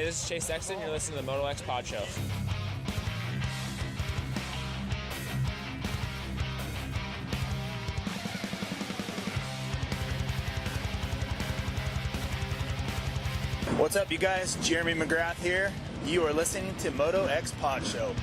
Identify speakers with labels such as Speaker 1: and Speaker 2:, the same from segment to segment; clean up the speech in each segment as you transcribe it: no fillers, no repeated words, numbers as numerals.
Speaker 1: Hey, this is Chase Sexton. You're listening to the MotoXpod show.
Speaker 2: What's up, you guys? Jeremy McGrath here. You are listening to MotoXpod show.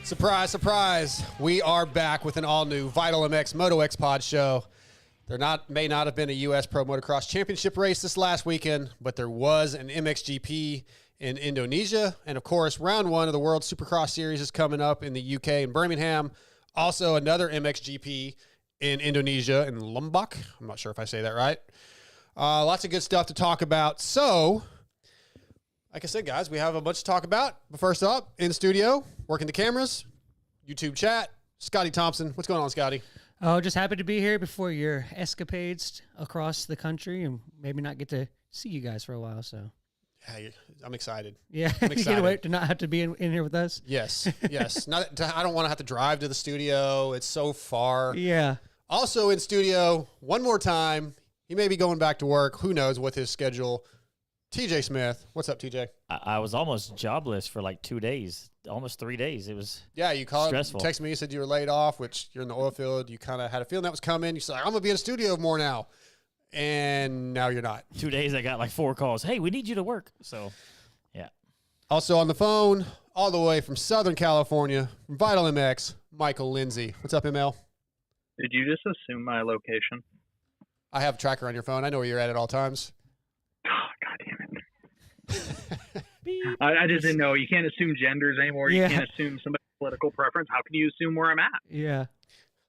Speaker 3: Surprise, surprise. We are back with an all-new Vital MX MotoXpod show. There may not have been a U.S. Pro Motocross Championship race this last weekend, but there was an MXGP in Indonesia. And, of course, round one of the World Supercross Series is coming up in the U.K. in Birmingham. Also, another MXGP in Indonesia in Lombok. I'm not sure if I say that right. Lots of good stuff to talk about. So, like I said, guys, we have a bunch to talk about. But first up, in studio, working the cameras, YouTube chat, Scotty Thompson. What's going on, Scotty?
Speaker 4: Oh, just happy to be here before your escapades across the country and maybe not get to see you guys for a while. So,
Speaker 3: yeah, I'm excited.
Speaker 4: Yeah,
Speaker 3: I'm
Speaker 4: you
Speaker 3: excited.
Speaker 4: can't wait to not have to be in here with us.
Speaker 3: Yes, yes. I don't want to have to drive to the studio. It's so far.
Speaker 4: Yeah.
Speaker 3: Also in studio, one more time. He may be going back to work. Who knows with his schedule. TJ Smith. What's up, TJ?
Speaker 5: I was almost jobless for like 2 days, almost 3 days. It was
Speaker 3: you called,
Speaker 5: stressful.
Speaker 3: Texted me, you said you were laid off, which you're in the oil field. You kind of had a feeling that was coming. You said, I'm going to be in the studio more now. And now you're not.
Speaker 5: 2 days, I got like 4 calls. Hey, we need you to work. So, yeah.
Speaker 3: Also on the phone, all the way from Southern California, from Vital MX, Michael Lindsay. What's up, ML?
Speaker 6: Did you just assume my location?
Speaker 3: I have a tracker on your phone. I know where you're at all times.
Speaker 6: God damn it. I just didn't know. You can't assume genders anymore. You can't assume somebody's political preference. How can you assume where I'm at?
Speaker 4: Yeah.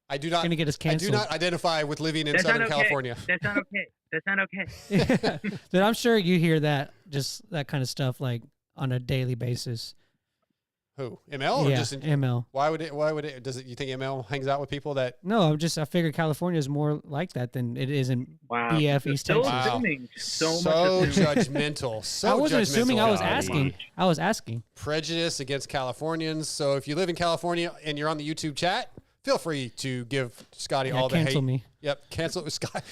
Speaker 3: I do not.
Speaker 4: Gonna get us canceled.
Speaker 3: I do not identify with living in Southern California.
Speaker 6: That's not okay. That's not okay.
Speaker 4: Yeah. Dude, I'm sure you hear that, just that kind of stuff, like on a daily basis.
Speaker 3: Who? ML? Or
Speaker 4: Yeah,
Speaker 3: just
Speaker 4: ML.
Speaker 3: Why would it? Does it? You think ML hangs out with people that?
Speaker 4: No, I figured California is more like that than it is in BF East
Speaker 6: Still
Speaker 4: Texas.
Speaker 6: assuming so much
Speaker 3: judgmental. So
Speaker 4: I wasn't
Speaker 3: judgmental.
Speaker 4: assuming. I was
Speaker 3: Scotty.
Speaker 4: asking. I was asking.
Speaker 3: Prejudice against Californians. So if you live in California and you're on the YouTube chat, feel free to give Scotty all the hate.
Speaker 4: Cancel me.
Speaker 3: Yep, cancel Scott.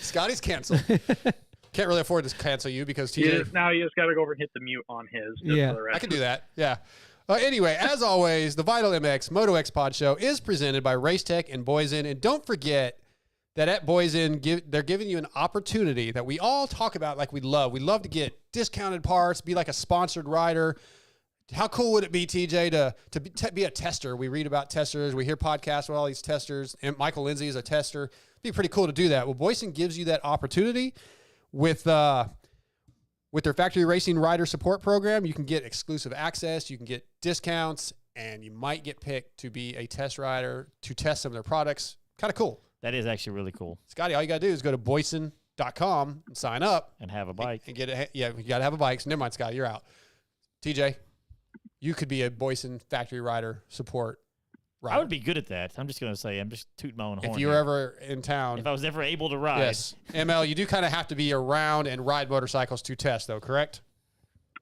Speaker 3: Scotty's canceled. Can't really afford to cancel you because TJ.
Speaker 6: Now you just got to go over and hit the mute on his.
Speaker 4: Yeah,
Speaker 3: I can do that. Yeah. Anyway, as always, the Vital MX MotoXpod show is presented by Racetech and Boyesen. And don't forget that at Boyesen, they're giving you an opportunity that we all talk about like we love. We love to get discounted parts, be like a sponsored rider. How cool would it be, TJ, to be a tester? We read about testers. We hear podcasts with all these testers. And Michael Lindsay is a tester. It'd be pretty cool to do that. Well, Boyesen gives you that opportunity with their factory racing rider support program. You can get exclusive access, you can get discounts, and you might get picked to be a test rider to test some of their products. Kind of cool.
Speaker 5: That is actually really cool.
Speaker 3: Scotty, all you got to do is go to boyesen.com and sign up.
Speaker 5: And have a bike.
Speaker 3: And get you got to have a bike. So never mind, Scotty, you're out. TJ, you could be a Boyesen factory rider support rider.
Speaker 5: I would be good at that. I'm just going to say, I'm just tooting my own horn.
Speaker 3: If you were ever in town.
Speaker 5: If I was ever able to ride.
Speaker 3: Yes. ML, you do kind of have to be around and ride motorcycles to test, though, correct?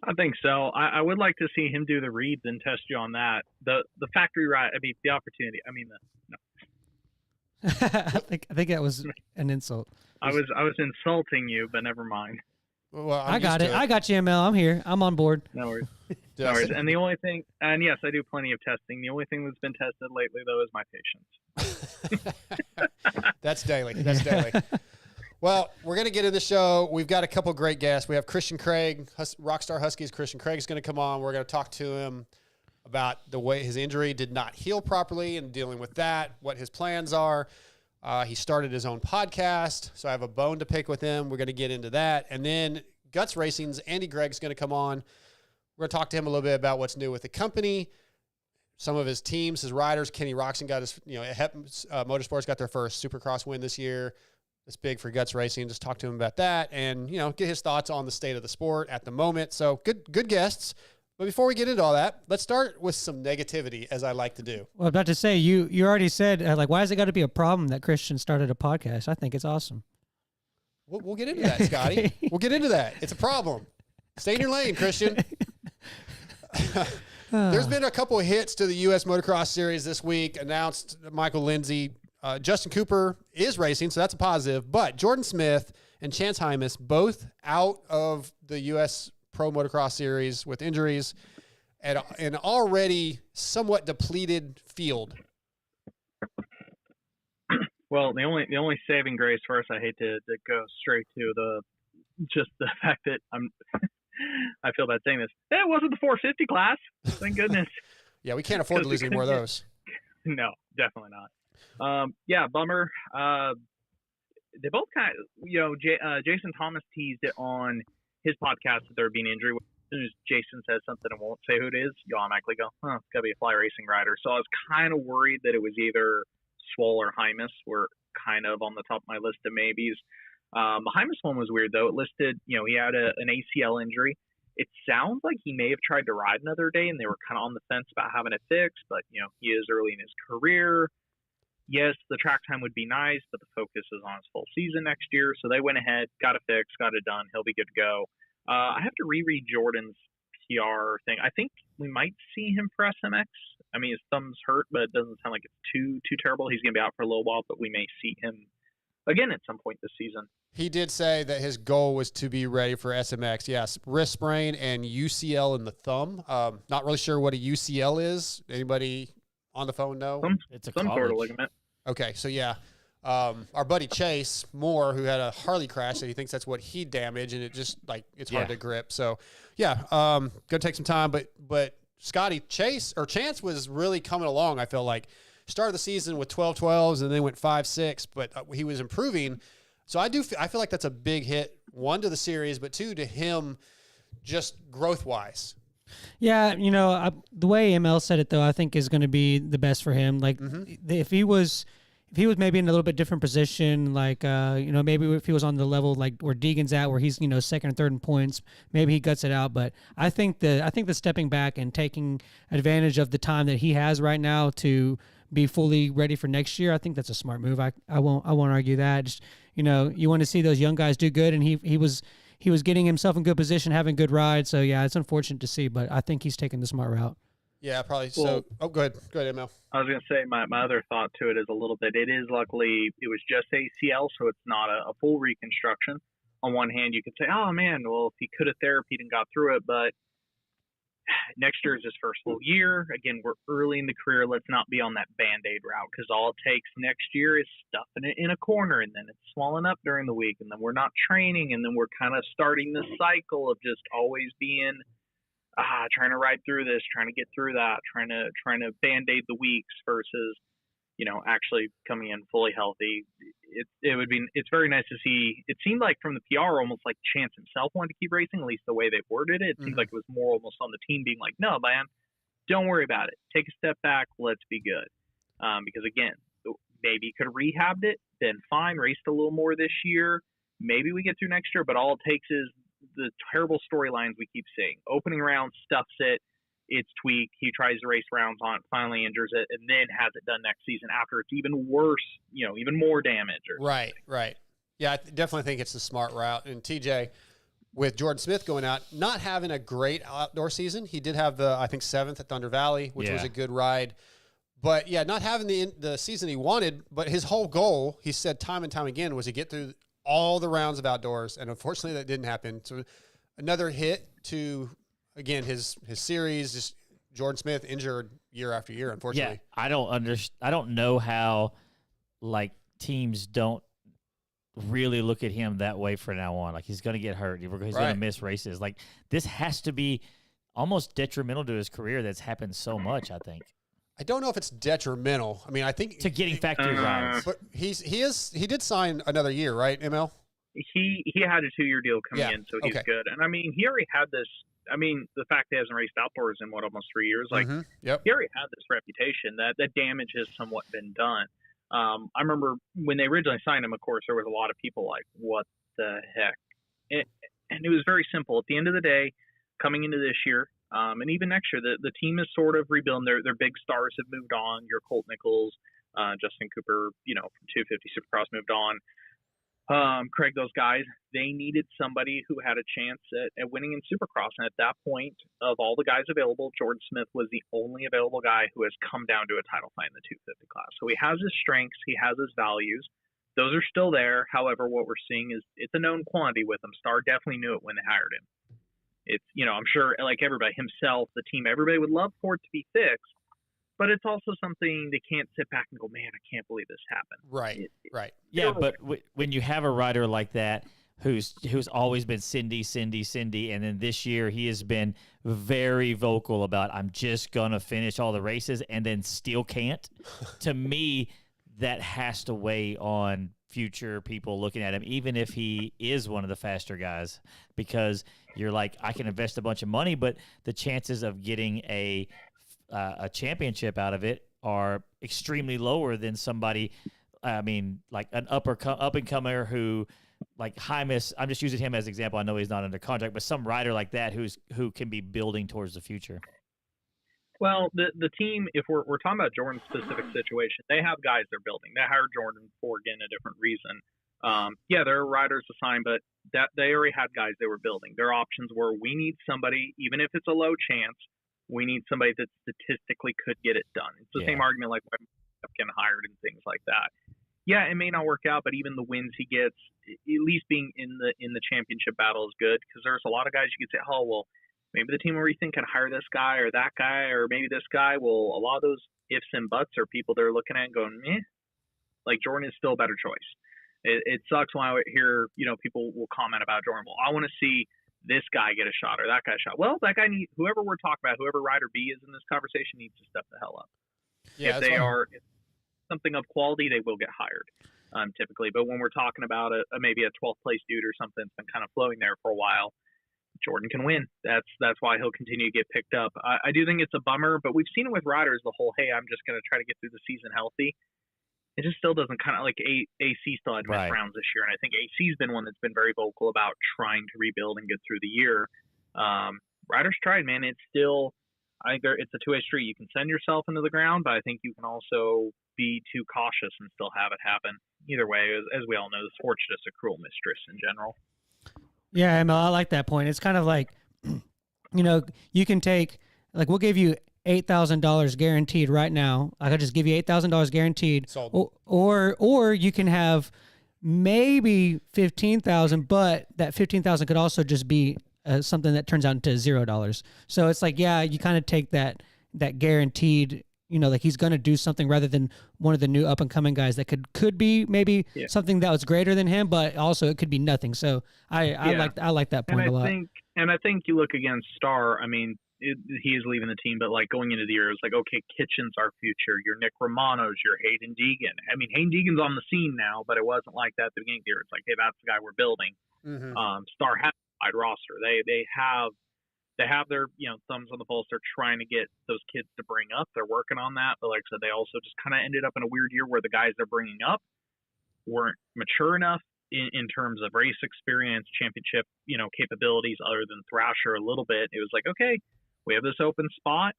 Speaker 6: I think so. I would like to see him do the reads and test you on that. The factory ride. I mean, the opportunity. I mean, no.
Speaker 4: I think that was an insult.
Speaker 6: I was insulting you, but never mind.
Speaker 3: Well,
Speaker 4: I got it. I got you, ML. I'm here. I'm on board.
Speaker 6: No worries. No worries. And the only thing, and yes, I do plenty of testing. The only thing that's been tested lately, though, is my patience.
Speaker 3: That's daily. That's daily. Well, we're going to get into the show. We've got a couple great guests. We have Christian Craig, Rockstar Huskies. Christian Craig is going to come on. We're going to talk to him about the way his injury did not heal properly and dealing with that, what his plans are. He started his own podcast, so I have a bone to pick with him. We're going to get into that. And then Guts Racing's Andy Gregg's going to come on. We're going to talk to him a little bit about what's new with the company, some of his teams, his riders. Kenny Roxon got his, Motorsports got their first Supercross win this year. It's big for Guts Racing. Just talk to him about that and, get his thoughts on the state of the sport at the moment. So good guests. But before we get into all that, let's start with some negativity, as I like to do.
Speaker 4: Well, I'm about to say, you already said, like, why has it got to be a problem that Christian started a podcast? I think it's awesome.
Speaker 3: We'll get into that, Scotty. We'll get into that. It's a problem. Stay in your lane, Christian. There's been a couple of hits to the U.S. Motocross Series this week. Announced Michael Lindsay. Justin Cooper is racing, so that's a positive. But Jordan Smith and Chance Hymas both out of the U.S. Pro Motocross Series with injuries and an already somewhat depleted field.
Speaker 6: Well, the only saving grace for us, I hate to go straight to the fact that I feel bad saying this. It wasn't the 450 class. Thank goodness.
Speaker 3: Yeah, we can't afford to lose any more of those.
Speaker 6: No, definitely not. Yeah, bummer. They both kind of, Jason Thomas teased it on his podcast that there would be an injury. As soon as Jason says something and won't say who it is, you automatically go, it's got to be a fly racing rider. So I was kind of worried that it was either Swoll or Hymas were kind of on the top of my list of maybes. The Hymas one was weird, though. It listed, he had an ACL injury. It sounds like he may have tried to ride another day, and they were kind of on the fence about having it fixed. But, he is early in his career. Yes, the track time would be nice, but the focus is on his full season next year. So they went ahead, got it fixed, got it done. He'll be good to go. I have to reread Jordan's PR thing. I think we might see him for SMX. I mean, his thumb's hurt, but it doesn't sound like it's too terrible. He's going to be out for a little while, but we may see him again at some point this season.
Speaker 3: He did say that his goal was to be ready for SMX. Yes, wrist sprain and UCL in the thumb. Not really sure what a UCL is. Anybody on the phone know?
Speaker 5: It's
Speaker 6: some sort of ligament.
Speaker 3: Okay, so yeah. Our buddy Chase Moore, who had a Harley crash, he thinks that's what he damaged, and it just it's hard to grip. So yeah, gonna take some time. But Scotty, Chance was really coming along. I feel like started the season with 12-12s and then went 5-6, but he was improving. So I feel like that's a big hit, one to the series, but two to him, just growth wise.
Speaker 4: Yeah, the way ML said it though, I think is going to be the best for him. Like if he was maybe in a little bit different position, like maybe if he was on the level like where Deegan's at, where he's second or third in points, maybe he guts it out. But I think the stepping back and taking advantage of the time that he has right now to be fully ready for next year, I think that's a smart move. I won't argue that. Just, you want to see those young guys do good, and he was getting himself in good position, having good rides. So yeah, it's unfortunate to see, but I think he's taking the smart route.
Speaker 3: Yeah, probably.
Speaker 6: Well,
Speaker 3: go ahead, ML.
Speaker 6: I was going to say my other thought to it is a little bit. It is luckily it was just ACL, so it's not a full reconstruction. On one hand, you could say, oh man, well if he could have therapied and got through it, but next year is his first full year. Again, we're early in the career. Let's not be on that Band-Aid route, because all it takes next year is stuffing it in a corner, and then it's swelling up during the week, and then we're not training, and then we're kind of starting this cycle of just always being trying to ride through this, trying to get through that, trying to Band-Aid the weeks versus, actually coming in fully healthy. It's very nice to see. It seemed like from the PR almost like Chance himself wanted to keep racing, at least the way they worded it. It seemed like it was more almost on the team being like, no, man, don't worry about it. Take a step back. Let's be good. Because again, maybe he could have rehabbed it, then fine, raced a little more this year. Maybe we get through next year, but all it takes is the terrible storylines we keep seeing. Opening round, stuffs it, it's tweaked, he tries to race rounds on it, finally injures it, and then has it done next season after it's even worse, even more damage.
Speaker 3: Right. Yeah, I definitely think it's the smart route. And TJ, with Jordan Smith going out, not having a great outdoor season, he did have I think 7th at Thunder Valley, which was a good ride. But yeah, not having the season he wanted, but his whole goal, he said time and time again, was to get through all the rounds of outdoors, and unfortunately that didn't happen. So another hit to, again, his series, just Jordan Smith injured year after year, unfortunately.
Speaker 5: Yeah, I don't know how teams don't really look at him that way from now on. Like, he's going to get hurt. He's going to miss races. Like, this has to be almost detrimental to his career. That's happened so much, I think.
Speaker 3: I don't know if it's detrimental. I mean, I think
Speaker 5: to getting factory rides.
Speaker 3: But he did sign another year, right, ML?
Speaker 6: He had a 2-year deal coming in, so he's good. And I mean, he already had this. I mean, the fact that he hasn't raced outdoors in almost 3 years, he already had this reputation that damage has somewhat been done. I remember when they originally signed him, of course, there was a lot of people like, what the heck? And it was very simple. At the end of the day, coming into this year, And even next year, the team is sort of rebuilding. Their big stars have moved on. Your Colt Nichols, Justin Cooper, from 250 Supercross moved on. Craig, those guys, they needed somebody who had a chance at winning in Supercross. And at that point, of all the guys available, Jordan Smith was the only available guy who has come down to a title fight in the 250 class. So he has his strengths, he has his values. Those are still there. However, what we're seeing is it's a known quantity with him. Star definitely knew it when they hired him. It's, I'm sure, like everybody, himself, the team, everybody would love for it to be fixed. But it's also something they can't sit back and go, man, I can't believe this happened.
Speaker 3: Right, right.
Speaker 5: Yeah, but when you have a rider like that who's always been Cindy, and then this year he has been very vocal about, I'm just going to finish all the races, and then still can't, to me, that has to weigh on future people looking at him, even if he is one of the faster guys, because you're like, I can invest a bunch of money, but the chances of getting a championship out of it are extremely lower than somebody, like an up-and-comer who, like Hymus, I'm just using him as an example. I know he's not under contract, but some rider like that who can be building towards the future.
Speaker 6: Well, the team, if we're talking about Jordan's specific situation, they have guys they're building. They hired Jordan for, again, a different reason. There are riders assigned, but that they already had guys they were building. Their options were, we need somebody, even if it's a low chance, we need somebody that statistically could get it done. It's the same argument like when getting hired and things like that. Yeah, it may not work out, but even the wins he gets, at least being in the championship battle is good, because there's a lot of guys you could say, oh, well, maybe the team where you think can hire this guy or that guy or maybe this guy. Well, a lot of those ifs and buts are people they're looking at and going, like Jordan is still a better choice. It sucks when I hear, people will comment about Jordan. Well, I want to see this guy get a shot or that guy a shot. Well, that guy needs, whoever we're talking about, whoever rider B is in this conversation needs to step the hell up. Yeah, if they are something of quality, they will get hired typically. But when we're talking about maybe a 12th place dude or something that's been kind of floating there for a while, Jordan can win. That's why he'll continue to get picked up. I do think it's a bummer, but we've seen it with riders, the whole, hey, I'm just going to try to get through the season healthy. It just still doesn't kind of like AC still had missed rounds this year. And I think AC's been one that's been very vocal about trying to rebuild and get through the year. Riders tried, man. It's still, I think it's a two-way street. You can send yourself into the ground, but I think you can also be too cautious and still have it happen. Either way, as we all know, the sport's just a cruel mistress in general.
Speaker 4: Yeah, Emil, I like that point. It's kind of like, you can take, like, we'll give you $8,000 guaranteed right now. I could just give you $8,000 guaranteed.
Speaker 3: Sold.
Speaker 4: Or you can have maybe $15,000, but that $15,000 could also just be something that turns out into $0. So it's like, yeah, you kind of take that guaranteed, like he's going to do something rather than one of the new up and coming guys that could be maybe something that was greater than him, but also it could be nothing. So I like that point a lot.
Speaker 6: I think you look against Star. I mean, he is leaving the team, but like going into the year, it's like, okay, Kitchen's our future. Your Nick Romanos, your Hayden Deegan. I mean, Hayden Deegan's on the scene now, but it wasn't like that at the beginning of the year. It's like, hey, that's the guy we're building.
Speaker 3: Mm-hmm.
Speaker 6: Star has a wide roster. They have their thumbs on the pulse. They're trying to get those kids to bring up. They're working on that, but like I said, they also just kind of ended up in a weird year where the guys they're bringing up weren't mature enough in terms of race experience, championship, capabilities other than Thrasher a little bit. It was like, okay, we have this open spot.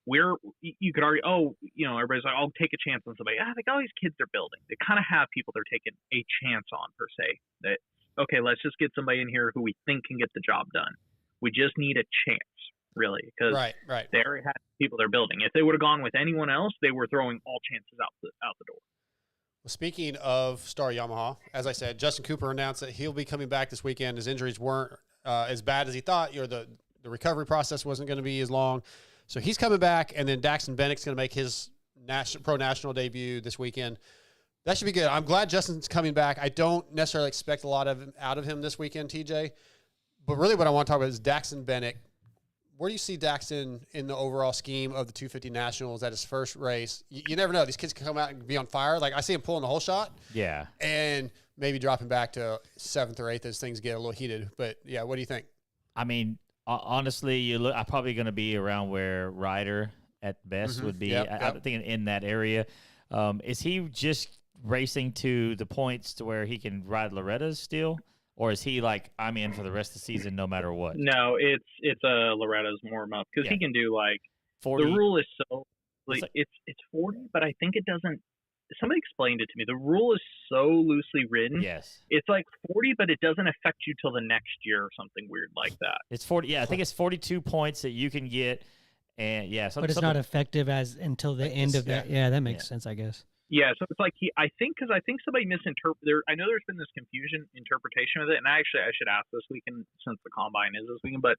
Speaker 6: You could argue, everybody's like, I'll take a chance on somebody. I think all these kids they're building, they kind of have people they're taking a chance on per se. That, okay, let's just get somebody in here who we think can get the job done. We just need a chance, really, because they already had people they're building. If they would have gone with anyone else, they were throwing all chances out the door.
Speaker 3: Well, speaking of Star Yamaha, as I said, Justin Cooper announced that he'll be coming back this weekend. His injuries weren't as bad as he thought. The recovery process wasn't going to be as long. So he's coming back, and then Daxton Bennick's going to make his pro national debut this weekend. That should be good. I'm glad Justin's coming back. I don't necessarily expect a lot out of him this weekend, TJ. But really what I want to talk about is Daxton Bennick. Where do you see Daxton in the overall scheme of the 250 Nationals at his first race? You never know. These kids can come out and be on fire. Like, I see him pulling the whole shot. Yeah. And maybe dropping back to 7th or 8th as things get a little heated. But, yeah, what do you think?
Speaker 5: I mean, honestly, I'm probably going to be around where Ryder at best would be.
Speaker 3: Yep,
Speaker 5: I think in that area. Is he just racing to the points to where he can ride Loretta's still? or is he like, I'm in for the rest of the season no matter what?
Speaker 6: No, it's a Loretta's warm up because he can do like
Speaker 5: 40.
Speaker 6: The rule is so like,
Speaker 5: like-
Speaker 6: it's 40, but I think it doesn't. Somebody explained it to me. The rule is so loosely written.
Speaker 5: Yes.
Speaker 6: It's like 40, but it doesn't affect you till the next year or something weird like that.
Speaker 5: It's 40. Yeah, I think it's 42 points that you can get, and
Speaker 4: but it's not effective until the end of that. Yeah, that makes sense, I guess.
Speaker 6: Yeah, so it's like I think somebody misinterpreted. I know there's been this interpretation of it, and I should ask this weekend since the combine is this weekend. But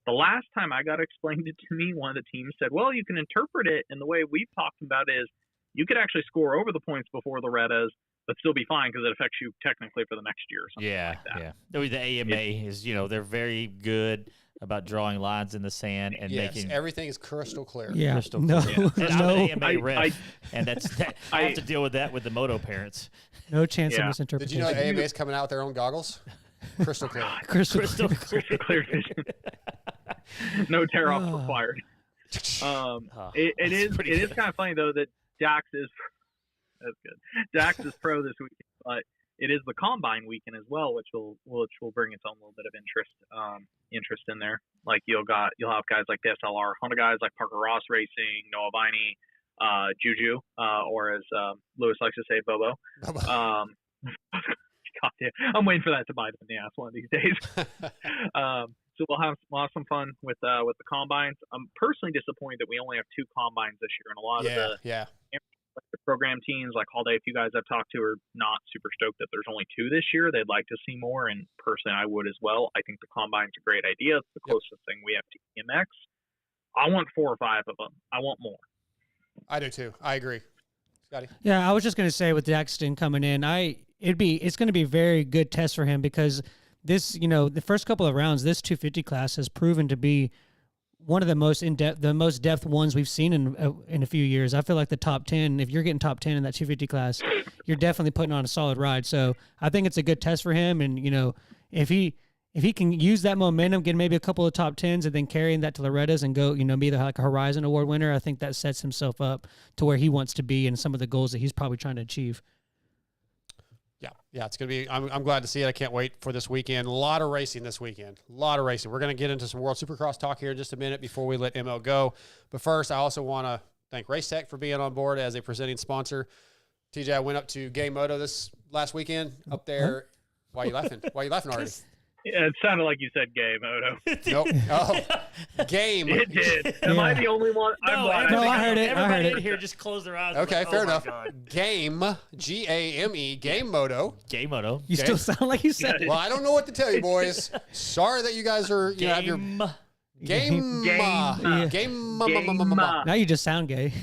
Speaker 6: the last time I got explained it to me, one of the teams said, "Well, you can interpret it, and the way we've talked about it is you could actually score over the points before Loretta's, but still be fine because it affects you technically for the next year or something like that."
Speaker 5: Yeah. The AMA is, they're very good about drawing lines in the sand and making
Speaker 3: everything is crystal clear.
Speaker 4: Yeah.
Speaker 5: Crystal clear. And I'm an AMA ref,
Speaker 6: I-
Speaker 5: and I have to deal with that with the moto parents.
Speaker 4: No chance of
Speaker 6: Yeah.
Speaker 3: Did
Speaker 4: misinterpretation.
Speaker 3: you know AMA is coming out with their own goggles? Crystal clear.
Speaker 4: Crystal
Speaker 5: Crystal
Speaker 6: Clear vision. No tear off required. It is kind of funny though that Dax is pro this weekend, but it is the combine weekend as well, which will bring its own little bit of interest in there. Like you'll have guys like the SLR Honda guys like Parker Ross Racing, Noah Viney, Juju, or as Lewis likes to say, Bobo. God damn, I'm waiting for that to bite him in the ass one of these days. So we'll have some fun with the combines. I'm personally disappointed that we only have 2 combines this year, and a lot of the program teams like Hall Day, a few guys I've talked to are not super stoked that there's only 2 this year. They'd like to see more, and personally I would as well. I think the combine's a great idea. It's the closest thing we have to EMX. I want 4 or 5 of them. I want more.
Speaker 3: I do too. I agree. Scotty?
Speaker 4: Yeah, I was just going to say with Daxton coming in, it's going to be a very good test for him because this, the first couple of rounds, this 250 class has proven to be one of the most depth ones we've seen in a few years. I feel like the top 10, if you're getting top 10 in that 250 class, you're definitely putting on a solid ride. So I think it's a good test for him. And, if he can use that momentum, get maybe a couple of top 10s and then carrying that to Loretta's and go, be like a Horizon Award winner, I think that sets himself up to where he wants to be and some of the goals that he's probably trying to achieve.
Speaker 3: Yeah, it's going to be – I'm glad to see it. I can't wait for this weekend. A lot of racing this weekend. A lot of racing. We're going to get into some World Supercross talk here in just a minute before we let ML go. But first, I also want to thank Racetech for being on board as a presenting sponsor. TJ, I went up to Game Moto this last weekend up there. Why are you laughing? Why are you laughing already?
Speaker 6: Yeah, it sounded like you said gay, Moto.
Speaker 3: Nope. Oh, game.
Speaker 6: It did. Am I the only one? I'm glad.
Speaker 4: No, I heard it.
Speaker 5: Everybody in here just close their eyes.
Speaker 3: Okay,
Speaker 5: like,
Speaker 3: fair
Speaker 5: oh my
Speaker 3: enough.
Speaker 5: God.
Speaker 3: Game, G-A-M-E, Game Moto.
Speaker 5: Gay moto.
Speaker 4: You still sound like you said it.
Speaker 3: Well, I don't know what to tell you, boys. Sorry that you guys are, have your game.
Speaker 4: Now you just sound gay.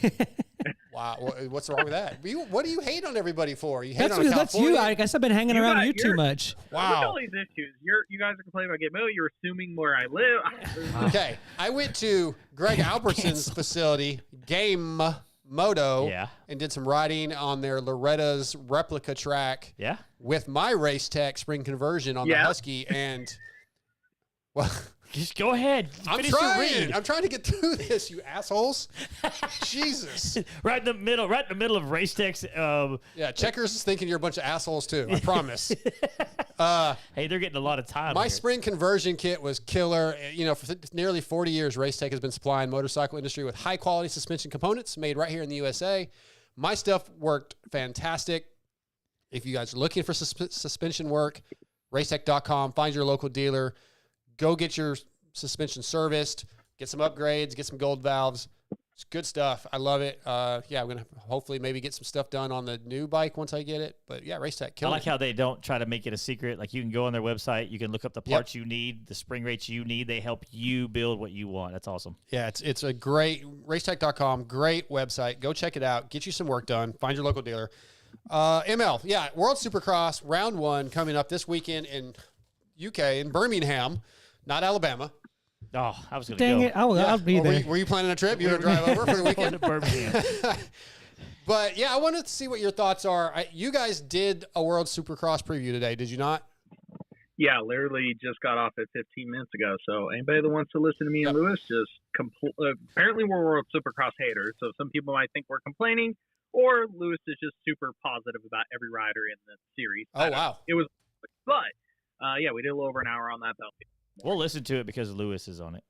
Speaker 3: Wow, what's wrong with that? What do you hate on everybody for? You hate on
Speaker 4: That's you. I guess I've been hanging around you too much.
Speaker 6: Look at all these issues. You guys are complaining about Game Moto. You're assuming where I live.
Speaker 3: Okay, I went to Gregg Albertson's facility, Game Moto, and did some riding on their Loretta's replica track with my Racetech spring conversion on the Husky. And, well,
Speaker 5: just go ahead.
Speaker 3: I'm trying to get through this, you assholes. Jesus.
Speaker 5: Right in the middle of Racetech's.
Speaker 3: Yeah, Checkers is thinking you're a bunch of assholes too. I promise.
Speaker 5: Hey, they're getting a lot of time.
Speaker 3: My
Speaker 5: here.
Speaker 3: spring conversion kit was killer. For nearly 40 years, Racetech has been supplying motorcycle industry with high quality suspension components made right here in the USA. My stuff worked fantastic. If you guys are looking for suspension work, racetech.com, find your local dealer. Go get your suspension serviced, get some upgrades, get some gold valves. It's good stuff. I love it. I'm going to hopefully maybe get some stuff done on the new bike once I get it. But, yeah, Racetech,
Speaker 5: I like how they don't try to make it a secret. Like, you can go on their website. You can look up the parts you need, the spring rates you need. They help you build what you want. That's awesome.
Speaker 3: Yeah, it's a great – racetech.com, great website. Go check it out. Get you some work done. Find your local dealer. ML, World Supercross Round 1 coming up this weekend in UK, in Birmingham. Not Alabama.
Speaker 5: Oh, I was going to go.
Speaker 4: Dang it. I'll be there.
Speaker 3: Were you planning a trip? You were going to drive over for the weekend?
Speaker 5: to Birmingham.
Speaker 3: But, yeah, I wanted to see what your thoughts are. You guys did a World Supercross preview today, did you not?
Speaker 6: Yeah, literally just got off it 15 minutes ago. So anybody that wants to listen to me and Lewis, just apparently we're World Supercross haters. So some people might think we're complaining, or Lewis is just super positive about every rider in the series.
Speaker 3: Oh, wow.
Speaker 6: It was, but Yeah, we did a little over an hour on that though.
Speaker 5: We'll listen to it because Lewis is on it.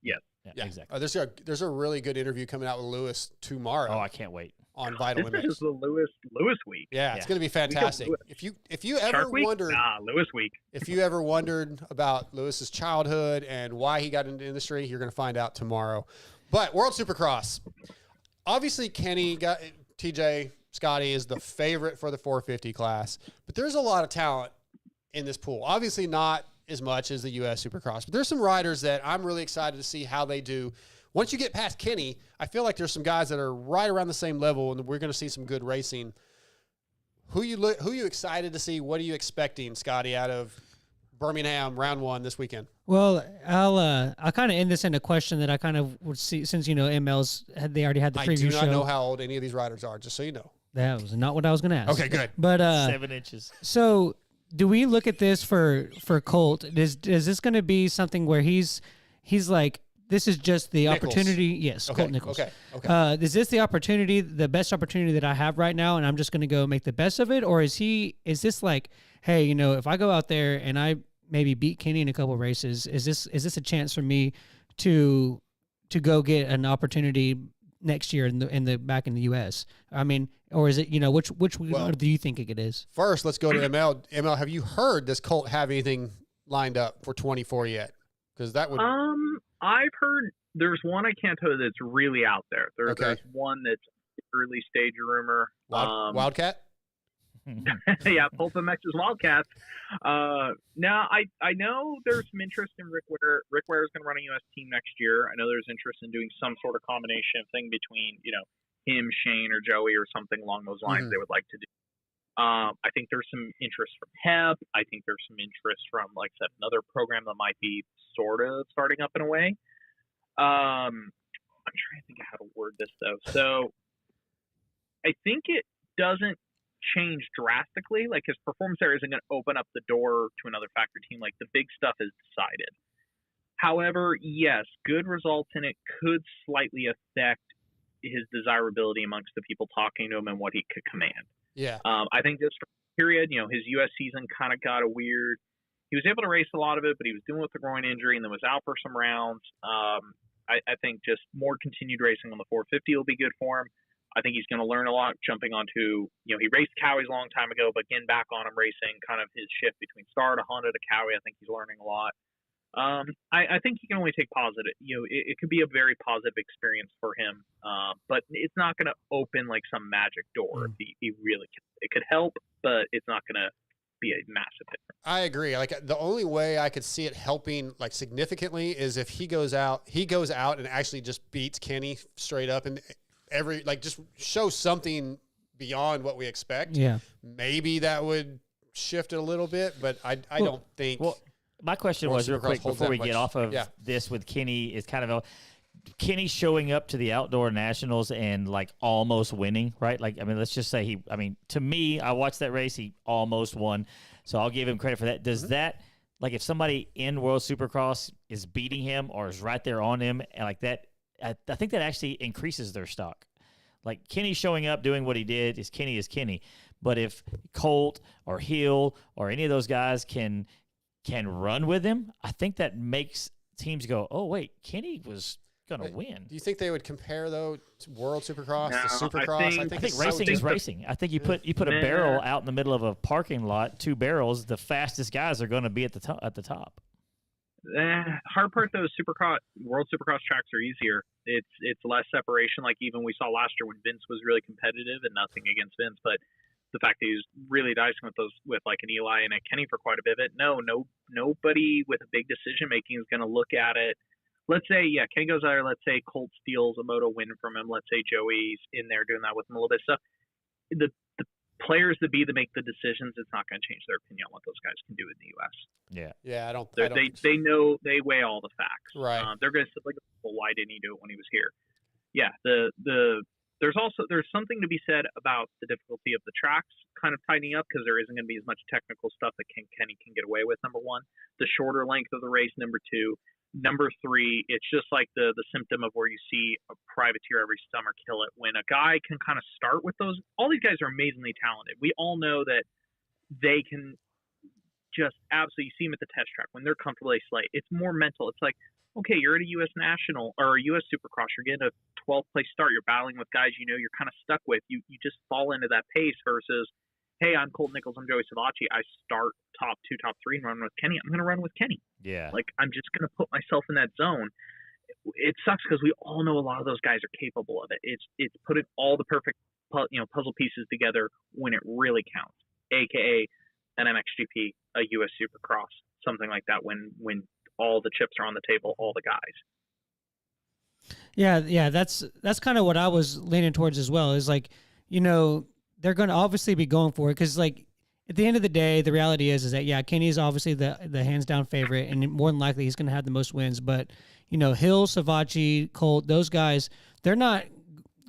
Speaker 6: Yes.
Speaker 5: Yeah, exactly.
Speaker 3: There's a really good interview coming out with Lewis tomorrow.
Speaker 5: Oh, I can't wait.
Speaker 3: On Vital
Speaker 6: This
Speaker 3: MX.
Speaker 6: is the Lewis week.
Speaker 3: Yeah, it's going to be fantastic.
Speaker 6: Lewis.
Speaker 3: If you ever
Speaker 6: Shark week?
Speaker 3: wondered,
Speaker 6: Lewis week.
Speaker 3: if you ever wondered about Lewis's childhood and why he got into the industry, you're going to find out tomorrow. But World Supercross, obviously Kenny got TJ Scotty is the favorite for the 450 class, but there's a lot of talent in this pool. Obviously not as much as the U.S. Supercross, but there's some riders that I'm really excited to see how they do. Once you get past Kenny, I feel like there's some guys that are right around the same level, and we're going to see some good racing. Who you excited to see? What are you expecting, Scotty, out of Birmingham round 1 this weekend?
Speaker 4: Well, I'll kind of end this in a question that I kind of would see, since ML's they already had the preview show.
Speaker 3: I do not know how old any of these riders are, just so you know.
Speaker 4: That was not what I was going to ask.
Speaker 3: Okay, good.
Speaker 4: But
Speaker 5: 7 inches.
Speaker 4: So, do we look at this for Colt? Is this going to be something where he's like, this is just the
Speaker 3: Nichols.
Speaker 4: opportunity? Yes,
Speaker 3: Okay,
Speaker 4: Colt Nichols.
Speaker 3: okay.
Speaker 4: Is this the opportunity, the best opportunity that I have right now, and I'm just going to go make the best of it, or is this like, hey, if I go out there and I maybe beat Kenny in a couple of races, is this a chance for me to go get an opportunity next year in the back in the U.S.? I mean, or is it which do you think it is?
Speaker 3: First, let's go to ML. ML, have you heard does Colt have anything lined up for 24 yet? Because that would.
Speaker 6: I've heard there's one I can't tell you that's really out there.
Speaker 3: Okay.
Speaker 6: There's one that's early stage rumor.
Speaker 3: Wildcat.
Speaker 6: Yeah, Pulp MX's Wildcats. Now I know there's some interest in Rick Ware. Rick Ware is going to run a U.S. team next year. I know there's interest in doing some sort of combination thing between him, Shane, or Joey, or something along those lines. They would like to do. I think there's some interest from HEP. I think there's some interest from, like I said, another program that might be sort of starting up in a way. I'm trying to think of how to word this, though. So I think it doesn't change drastically. Like, his performance there isn't going to open up the door to another factory team. Like, the big stuff is decided. However, yes, good results in it could slightly affect his desirability amongst the people talking to him and what he could command.
Speaker 3: Yeah.
Speaker 6: I think this period, his U.S. season kind of got a weird. He was able to race a lot of it, but he was dealing with the groin injury and then was out for some rounds. I think just more continued racing on the 450 will be good for him. I think he's going to learn a lot jumping onto, he raced Cowies a long time ago, but getting back on him racing, kind of his shift between Star to Honda to Cowie, I think he's learning a lot. I think he can only take positive. It could be a very positive experience for him, but it's not going to open like some magic door. If he really can. It could help, but it's not going to be a massive difference.
Speaker 3: I agree. Like, the only way I could see it helping like significantly is if he goes out and actually just beats Kenny straight up and just show something beyond what we expect.
Speaker 4: Yeah,
Speaker 3: maybe that would shift it a little bit, but I don't think.
Speaker 5: Well, my question was real quick before we get off of this with Kenny is kind of Kenny showing up to the outdoor nationals and like almost winning, right? Like, I mean, let's just say to me, I watched that race, he almost won. So I'll give him credit for that. Does that, like, if somebody in World Supercross is beating him or is right there on him and like that, I think that actually increases their stock. Like, Kenny showing up, doing what he did is Kenny. But if Colt or Hill or any of those guys can run with him, I think that makes teams go, oh, wait, Kenny was going to win.
Speaker 3: Do you think they would compare, though, to World Supercross to
Speaker 6: I
Speaker 3: Supercross?
Speaker 6: think
Speaker 5: racing is racing. I think you put a barrel out in the middle of a parking lot, 2 barrels, the fastest guys are going to be at the top.
Speaker 6: Hard part, though, is World Supercross tracks are easier. It's less separation. Like, even we saw last year when Vince was really competitive, and nothing against Vince, but the fact that he was really dicing with like an Eli and a Kenny for quite a bit of it. Nobody with a big decision making is going to look at it. Let's say, Kenny goes out there. Let's say Colt steals a moto win from him. Let's say Joey's in there doing that with him a little bit of stuff. The players that make the decisions, it's not going to change their opinion on what those guys can do in the U.S.
Speaker 3: Yeah. I don't.
Speaker 6: They know, they weigh all the facts.
Speaker 3: Right.
Speaker 6: They're going to say, like, well, why didn't he do it when he was here? Yeah. There's something to be said about the difficulty of the tracks kind of tightening up, because there isn't going to be as much technical stuff that Kenny can get away with. Number one, the shorter length of the race. Number two, number three, it's just like the symptom of where you see a privateer every summer kill it. When a guy can kind of start with those, all these guys are amazingly talented. We all know that they can just absolutely, you see them at the test track when they're comfortable, they slay. It's more mental. It's like, okay, you're at a U.S. National or a U.S. Supercross. You're getting a 12th place start. You're battling with guys you're kind of stuck with. You just fall into that pace versus, hey, I'm Colt Nichols. I'm Joey Savacci. I start top 2, top 3 and run with Kenny. I'm going to run with Kenny.
Speaker 5: Yeah.
Speaker 6: Like, I'm just going to put myself in that zone. It sucks because we all know a lot of those guys are capable of it. It's putting all the perfect puzzle pieces together when it really counts, aka an MXGP, a US Supercross, something like that. When all the chips are on the table, all the guys.
Speaker 4: Yeah, that's kind of what I was leaning towards as well. Is like, they're going to obviously be going for it because, like, at the end of the day, the reality is that Kenny is obviously the hands down favorite, and more than likely he's going to have the most wins. But Hill, Savacci, Colt, those guys, they're not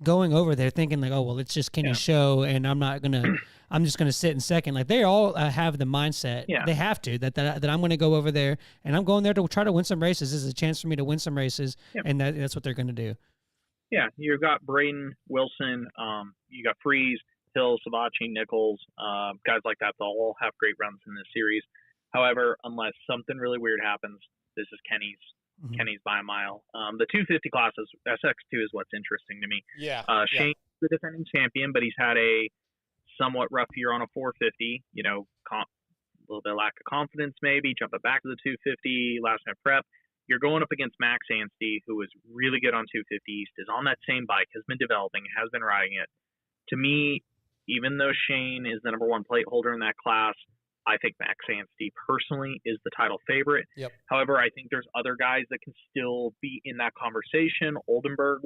Speaker 4: going over there thinking like, oh well, it's just Kenny's show, and I'm just gonna sit in second. Like, they all have the mindset. Yeah. They have to that I'm going to go over there, and I'm going there to try to win some races. This is a chance for me to win some races, and that's what they're going to do.
Speaker 6: Yeah, you've got Braden, Wilson, you got Freeze, Hill, Savacci, Nichols, guys like that. They'll all have great runs in this series. However, unless something really weird happens, this is Kenny's by a mile. The 250 classes, SX2 is what's interesting to me.
Speaker 3: Yeah.
Speaker 6: Shane's the defending champion, but he's had a somewhat rough year on a 450. A little bit of lack of confidence maybe. Jumping back to the 250 last night prep. You're going up against Max Anstey, who is really good on 250 East, is on that same bike, has been developing, has been riding it. To me, even though Shane is the number 1 plate holder in that class, I think Max Anstey personally is the title favorite. Yep. However, I think there's other guys that can still be in that conversation. Oldenburg's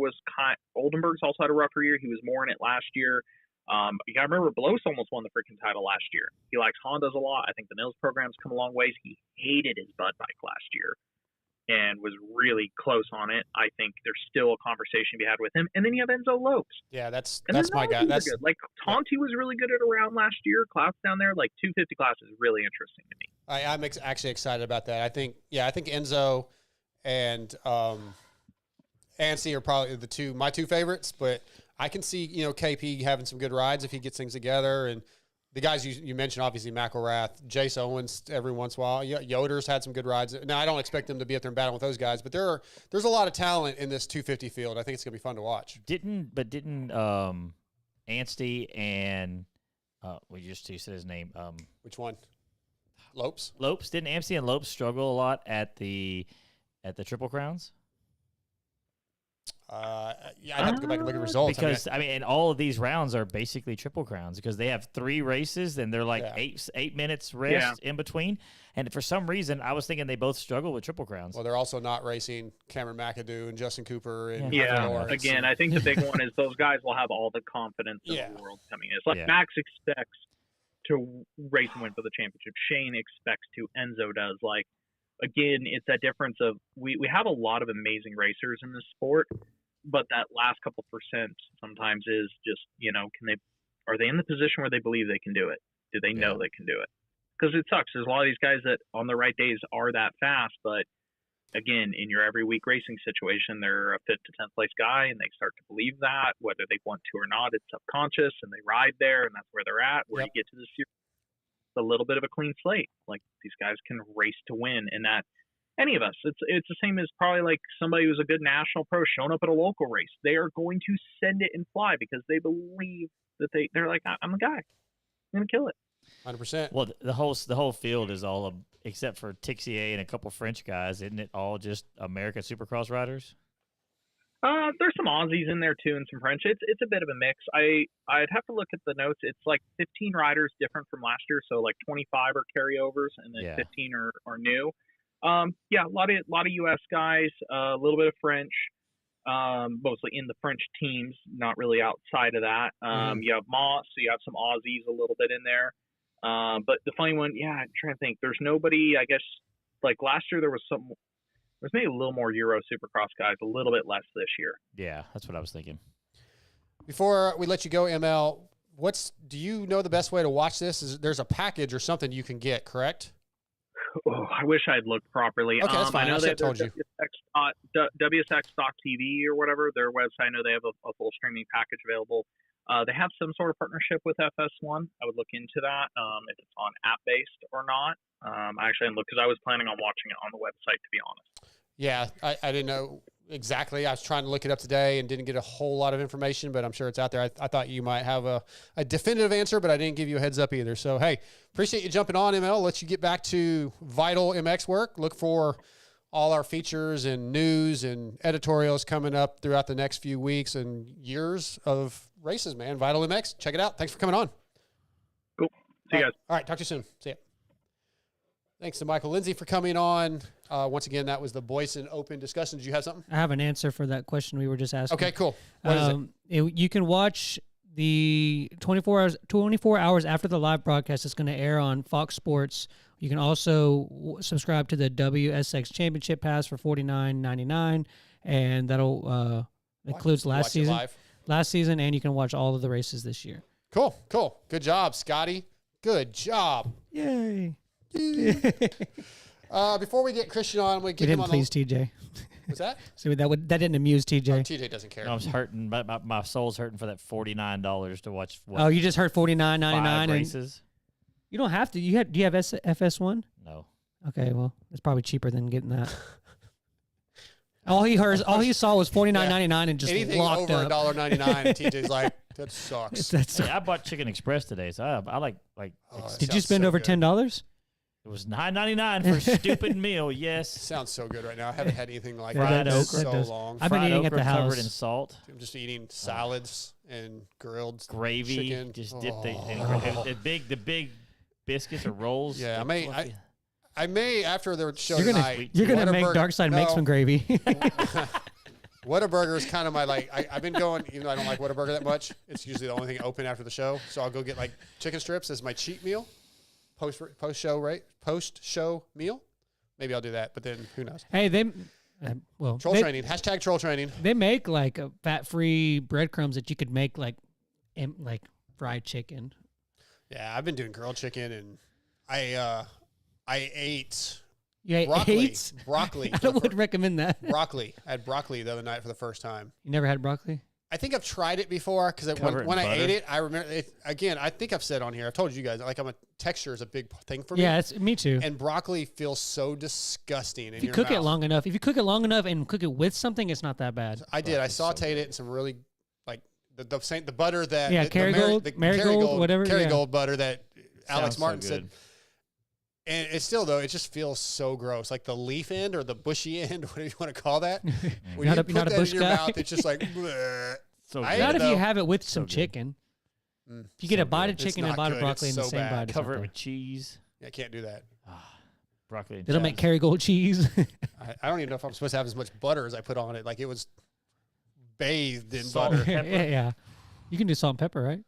Speaker 6: also had a rougher year. He was more in it last year. You got to remember, Bloss almost won the freaking title last year. He likes Hondas a lot. I think the Mills program's come a long ways. He hated his Bud bike last year and was really close on it. I think there's still a conversation to be had with him. And then you have Enzo Lopes.
Speaker 3: Yeah, that's my guy. That's
Speaker 6: good. Like, Tonti was really good at around last year. Klaus down there, like 250 class is really interesting to me.
Speaker 3: I'm actually excited about that. I think Enzo and Anstey are probably my two favorites, but I can see, KP having some good rides if he gets things together. And the guys you mentioned, obviously, McElrath, Jace Owens every once in a while. Yoder's had some good rides. Now, I don't expect them to be up there and battle with those guys, but there's a lot of talent in this 250 field. I think it's going to be fun to watch.
Speaker 5: Didn't Anstey and you said his name.
Speaker 3: Which one? Lopes?
Speaker 5: Didn't Anstey and Lopes struggle a lot at the Triple Crowns?
Speaker 3: I'd have to go back and look at results.
Speaker 5: Because and all of these rounds are basically Triple Crowns because they have 3 races and they're like 8 minutes rest in between. And for some reason, I was thinking they both struggle with Triple Crowns.
Speaker 3: Well, they're also not racing Cameron McAdoo and Justin Cooper. And
Speaker 6: again, I think the big one is those guys will have all the confidence in the world coming in. It's like Max expects to race and win for the championship. Shane expects to. Enzo does. Like, again, it's that difference of we have a lot of amazing racers in this sport, but that last couple percent sometimes is just, are they in the position where they believe they can do it? Do they know they can do it? Because it sucks. There's a lot of these guys that on the right days are that fast, but again, in your every week racing situation, they're a 5th to 10th place guy and they start to believe that, whether they want to or not, it's subconscious and they ride there and that's where they're at. Where you get to this year, a little bit of a clean slate. Like, these guys can race to win, and that any of us, it's the same as probably like somebody who's a good national pro showing up at a local race. They are going to send it and fly because they believe that they're like, I'm the guy. I'm gonna kill it.
Speaker 3: 100%.
Speaker 5: Well, the whole field is all except for Tixier and a couple French guys. Isn't it all just American Supercross riders?
Speaker 6: There's some Aussies in there too and some French. It's a bit of a mix. I'd have to look at the notes. It's like 15 riders different from last year, so like 25 are carryovers and then 15 are new. A lot of US guys, a little bit of French, mostly in the French teams, not really outside of that. You have Moss, so you have some Aussies a little bit in there. But the funny one, I'm trying to think. There's nobody, I guess, like last year there's maybe a little more Euro Supercross guys, a little bit less this year.
Speaker 5: Yeah, that's what I was thinking.
Speaker 3: Before we let you go, ML, do you know the best way to watch this? There's a package or something you can get, correct?
Speaker 6: Oh, I wish I'd looked properly.
Speaker 3: Okay, that's fine.
Speaker 6: I know
Speaker 3: I told you.
Speaker 6: WSX.TV or whatever, their website, I know they have a full streaming package available. They have some sort of partnership with FS1. I would look into that if it's on app-based or not. I actually didn't look because I was planning on watching it on the website, to be honest.
Speaker 3: Yeah, I didn't know exactly. I was trying to look it up today and didn't get a whole lot of information, but I'm sure it's out there. I thought you might have a definitive answer, but I didn't give you a heads up either. So, hey, appreciate you jumping on, ML. Let you get back to Vital MX work. Look for all our features and news and editorials coming up throughout the next few weeks and years of races, man. Vital MX, check it out. Thanks for coming on.
Speaker 6: Cool. See you guys.
Speaker 3: All right, talk to you soon. See ya. Thanks to Michael Lindsay for coming on. Once again, that was the Boyesen Open discussion. Did you have something?
Speaker 4: I have an answer for that question we were just asking.
Speaker 3: Okay, cool. What is it?
Speaker 4: You can watch the 24 hours after the live broadcast. It's going to air on Fox Sports. You can also subscribe to the WSX Championship Pass for $49.99, and that'll includes last season, and you can watch all of the races this year.
Speaker 3: Cool. Good job, Scotty. Good job.
Speaker 4: Yay.
Speaker 3: Before we get Christian on, we get him on.
Speaker 4: Please, TJ.
Speaker 3: What's that?
Speaker 4: So that didn't amuse TJ.
Speaker 3: Oh, TJ doesn't care.
Speaker 5: No, I was hurting. My soul's hurting for that $49 to watch.
Speaker 4: Oh, you just heard $49.99
Speaker 5: 5 races.
Speaker 4: You don't have to. Do you have FS1?
Speaker 5: No.
Speaker 4: Okay, well, it's probably cheaper than getting that. all he saw was $49.99 and just
Speaker 3: anything
Speaker 4: locked
Speaker 3: over
Speaker 4: up.
Speaker 3: $1.99. TJ's like, that sucks.
Speaker 5: Hey, I bought Chicken Express today, so I like.
Speaker 4: Did you spend over $10?
Speaker 5: It was $9.99 for a stupid meal. Yes.
Speaker 3: Sounds so good right now. I haven't had anything like
Speaker 5: Fried
Speaker 3: that in
Speaker 5: okra.
Speaker 3: so long.
Speaker 4: I've been
Speaker 5: Fried
Speaker 4: eating at
Speaker 5: okra
Speaker 4: the house.
Speaker 5: covered in salt,
Speaker 3: I'm just eating salads and grilled
Speaker 5: gravy.
Speaker 3: chicken.
Speaker 5: Just dip the big biscuits or rolls.
Speaker 3: Yeah,
Speaker 5: fluffy.
Speaker 3: I may after the show
Speaker 4: You're
Speaker 3: tonight.
Speaker 4: gonna make Dark Side make some gravy.
Speaker 3: Whataburger is kind of my I've been going, even though I don't like Whataburger that much. It's usually the only thing open after the show, so I'll go get like chicken strips as my cheat meal, post show meal. Maybe I'll do that, but then who knows?
Speaker 4: Hey,
Speaker 3: Troll training. Hashtag troll training.
Speaker 4: They make like fat-free breadcrumbs that you could make like fried chicken.
Speaker 3: Yeah, I've been doing grilled chicken, and I ate
Speaker 4: You
Speaker 3: broccoli.
Speaker 4: I would recommend that.
Speaker 3: Broccoli. I had broccoli the other night for the first time.
Speaker 4: You never had broccoli?
Speaker 3: I think I've tried it before because when I ate it, I remember it. Again, I think I've said on here, I've told you guys, texture is a big thing for me.
Speaker 4: Yeah, it's me too.
Speaker 3: And broccoli feels so disgusting in
Speaker 4: if you
Speaker 3: your
Speaker 4: cook
Speaker 3: mouth.
Speaker 4: it long enough, and cook it with something, it's not that bad.
Speaker 3: I did. I sauteed it in some really the butter that
Speaker 4: Marigold, whatever.
Speaker 3: Kerrygold butter that Alex
Speaker 5: Sounds
Speaker 3: Martin
Speaker 5: so
Speaker 3: said.
Speaker 5: good.
Speaker 3: And it's still though, it just feels so gross. Like the leaf end or the bushy end, whatever you want to call that. When
Speaker 4: Not
Speaker 3: you
Speaker 4: a-
Speaker 3: put
Speaker 4: not a
Speaker 3: that in
Speaker 4: bush
Speaker 3: your
Speaker 4: guy.
Speaker 3: mouth, it's just like. Bleh.
Speaker 5: So
Speaker 3: I
Speaker 5: good.
Speaker 3: ate
Speaker 4: Not
Speaker 3: it,
Speaker 4: if you
Speaker 3: though.
Speaker 4: have it with some
Speaker 5: good.
Speaker 4: chicken.
Speaker 3: Mm.
Speaker 4: If you get a bite of
Speaker 3: It's
Speaker 4: chicken and a
Speaker 3: not
Speaker 4: bite of
Speaker 3: good.
Speaker 4: broccoli
Speaker 3: It's
Speaker 4: in the
Speaker 3: so
Speaker 4: same
Speaker 3: bad.
Speaker 4: bite, it's
Speaker 5: Cover
Speaker 4: not
Speaker 5: it
Speaker 4: good.
Speaker 5: with cheese.
Speaker 3: I can't do that.
Speaker 5: Broccoli. And
Speaker 4: They don't make
Speaker 5: chives.
Speaker 4: Kerrygold cheese.
Speaker 3: I don't even know if I'm supposed to have as much butter as I put on it. Like it was bathed in
Speaker 5: Salt.
Speaker 3: butter.
Speaker 5: Pepper.
Speaker 4: yeah. You can do salt and pepper, right?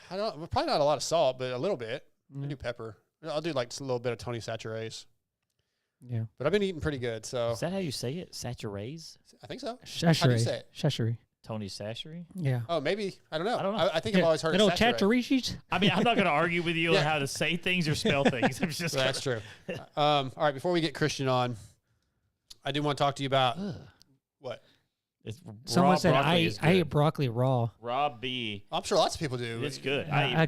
Speaker 3: I don't. Probably not a lot of salt, but a little bit. I
Speaker 4: Mm.
Speaker 3: do pepper. I'll do like a little bit of Tony Saturays.
Speaker 4: Yeah.
Speaker 3: But I've been eating pretty good, so
Speaker 5: Is that how you say it? Saturays?
Speaker 3: I think so. How do you say it?
Speaker 4: Shashery.
Speaker 5: Tony Sashery?
Speaker 4: Yeah.
Speaker 3: Oh, maybe I don't know.
Speaker 5: I don't know.
Speaker 3: I think I've always heard
Speaker 4: Little
Speaker 3: it saturate.
Speaker 4: chatterishis.
Speaker 5: I mean, I'm not going to argue with you
Speaker 3: Yeah.
Speaker 5: on how to say things or spell things. I'm just
Speaker 3: Well, that's true. All right, before we get Christian on, I do want to talk to you about what
Speaker 4: Someone said
Speaker 5: broccoli
Speaker 4: I
Speaker 5: is
Speaker 4: ate
Speaker 5: good.
Speaker 4: broccoli raw.
Speaker 5: Raw B.
Speaker 3: I'm sure lots of people do.
Speaker 5: It's good.
Speaker 4: I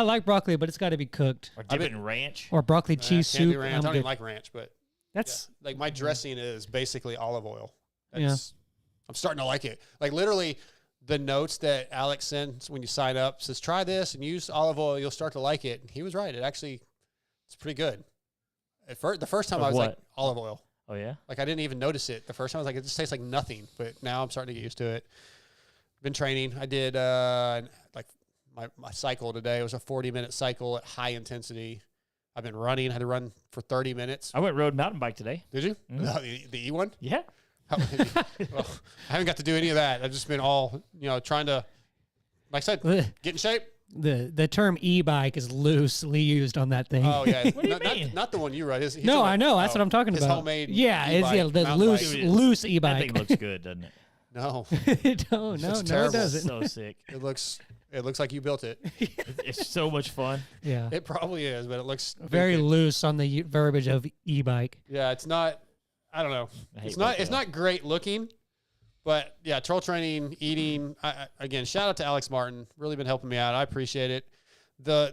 Speaker 4: like broccoli, but it's got to be cooked.
Speaker 5: Or dip it in ranch.
Speaker 4: Or broccoli
Speaker 3: Nah,
Speaker 4: cheese
Speaker 3: can't do
Speaker 4: soup.
Speaker 3: ranch. I
Speaker 4: I'm
Speaker 3: don't
Speaker 4: good.
Speaker 3: even like ranch, but
Speaker 4: That's
Speaker 3: yeah. Like my dressing is basically olive oil.
Speaker 4: Yeah.
Speaker 3: I'm starting to like it. Like literally, the notes that Alex sends when you sign up says try this and use olive oil. You'll start to like it. And he was right. It's pretty good. At first, the first time
Speaker 5: Of
Speaker 3: I was like
Speaker 5: what?
Speaker 3: olive oil.
Speaker 5: Oh, yeah?
Speaker 3: Like I didn't even notice it. The first time I was like, it just tastes like nothing. But now I'm starting to get used to it. Been training. I did like my cycle today. It was a 40-minute cycle at high intensity. I've been running. I had to run for 30 minutes.
Speaker 5: I went rode mountain bike today.
Speaker 3: Did you?
Speaker 5: Mhm.
Speaker 3: The E one?
Speaker 5: Yeah.
Speaker 3: Well, I haven't got to do any of that. I've just been all, trying to, like I said, get in shape.
Speaker 4: the term e-bike is loosely used on that thing.
Speaker 3: Oh, yeah.
Speaker 5: What do you mean?
Speaker 3: Not the one you ride.
Speaker 4: No, I know. That's what I'm talking
Speaker 3: his
Speaker 4: about.
Speaker 3: homemade
Speaker 4: yeah, it's
Speaker 3: e-bike,
Speaker 4: the
Speaker 3: mountain
Speaker 4: loose
Speaker 3: bike.
Speaker 4: loose
Speaker 5: That
Speaker 4: e-bike.
Speaker 5: thing looks good, doesn't it?
Speaker 3: No,
Speaker 4: no,
Speaker 3: It's
Speaker 4: it
Speaker 3: terrible.
Speaker 4: doesn't.
Speaker 5: So sick.
Speaker 3: it looks like you built it.
Speaker 5: It's so much fun.
Speaker 4: Yeah,
Speaker 3: It probably is, but it looks
Speaker 4: very
Speaker 3: stupid.
Speaker 4: loose on the verbiage of e-bike.
Speaker 3: Yeah, it's not. I don't know.
Speaker 5: I hate
Speaker 3: It's not.
Speaker 5: both
Speaker 3: It's
Speaker 5: of them.
Speaker 3: not great looking, But yeah, troll training, eating. Again, shout out to Alex Martin. Really been helping me out. I appreciate it.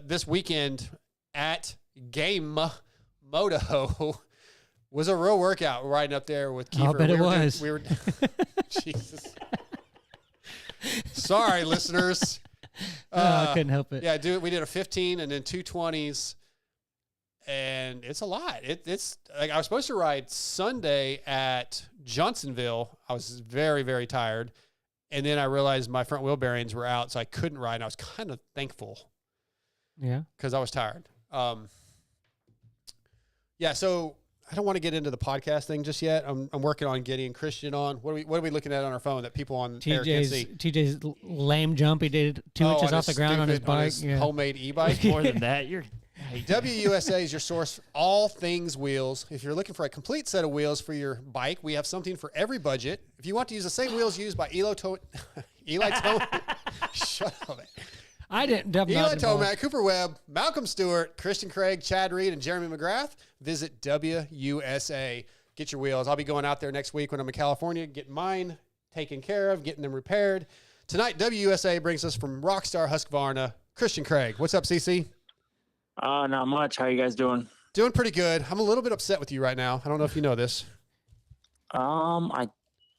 Speaker 3: This weekend at Game Moto was a real workout riding up there with Kiefer.
Speaker 4: I bet it was.
Speaker 3: We were Jesus. Sorry, listeners.
Speaker 4: I couldn't help it.
Speaker 3: Yeah, dude, we did a 15 and then 2 20s, and it's a lot. It's like I was supposed to ride Sunday at Johnsonville. I was very, very tired, and then I realized my front wheel bearings were out, so I couldn't ride. And I was kind of thankful.
Speaker 4: Yeah,
Speaker 3: because I was tired. Yeah, so I don't want to get into the podcast thing just yet. I'm working on getting Christian on. What are we looking at on our phone that people on air can't see?
Speaker 4: TJ's lame jump he did 2 inches off the ground on his bike.
Speaker 3: Homemade e-bike.
Speaker 5: More than that, you're.
Speaker 3: WUSA is your source for all things wheels. If you're looking for a complete set of wheels for your bike, we have something for every budget. If you want to use the same wheels used by Eli Tomac, shut up.
Speaker 4: I didn't.
Speaker 3: Eli Tomac, Cooper Webb, Malcolm Stewart, Christian Craig, Chad Reed, and Jeremy McGrath. Visit WUSA. Get your wheels. I'll be going out there next week when I'm in California, getting mine taken care of, getting them repaired. Tonight, WUSA brings us from Rockstar Husqvarna, Christian Craig. What's up, CC?
Speaker 7: Not much. How you guys doing?
Speaker 3: Doing pretty good. I'm a little bit upset with you right now. I don't know if you know this.
Speaker 7: I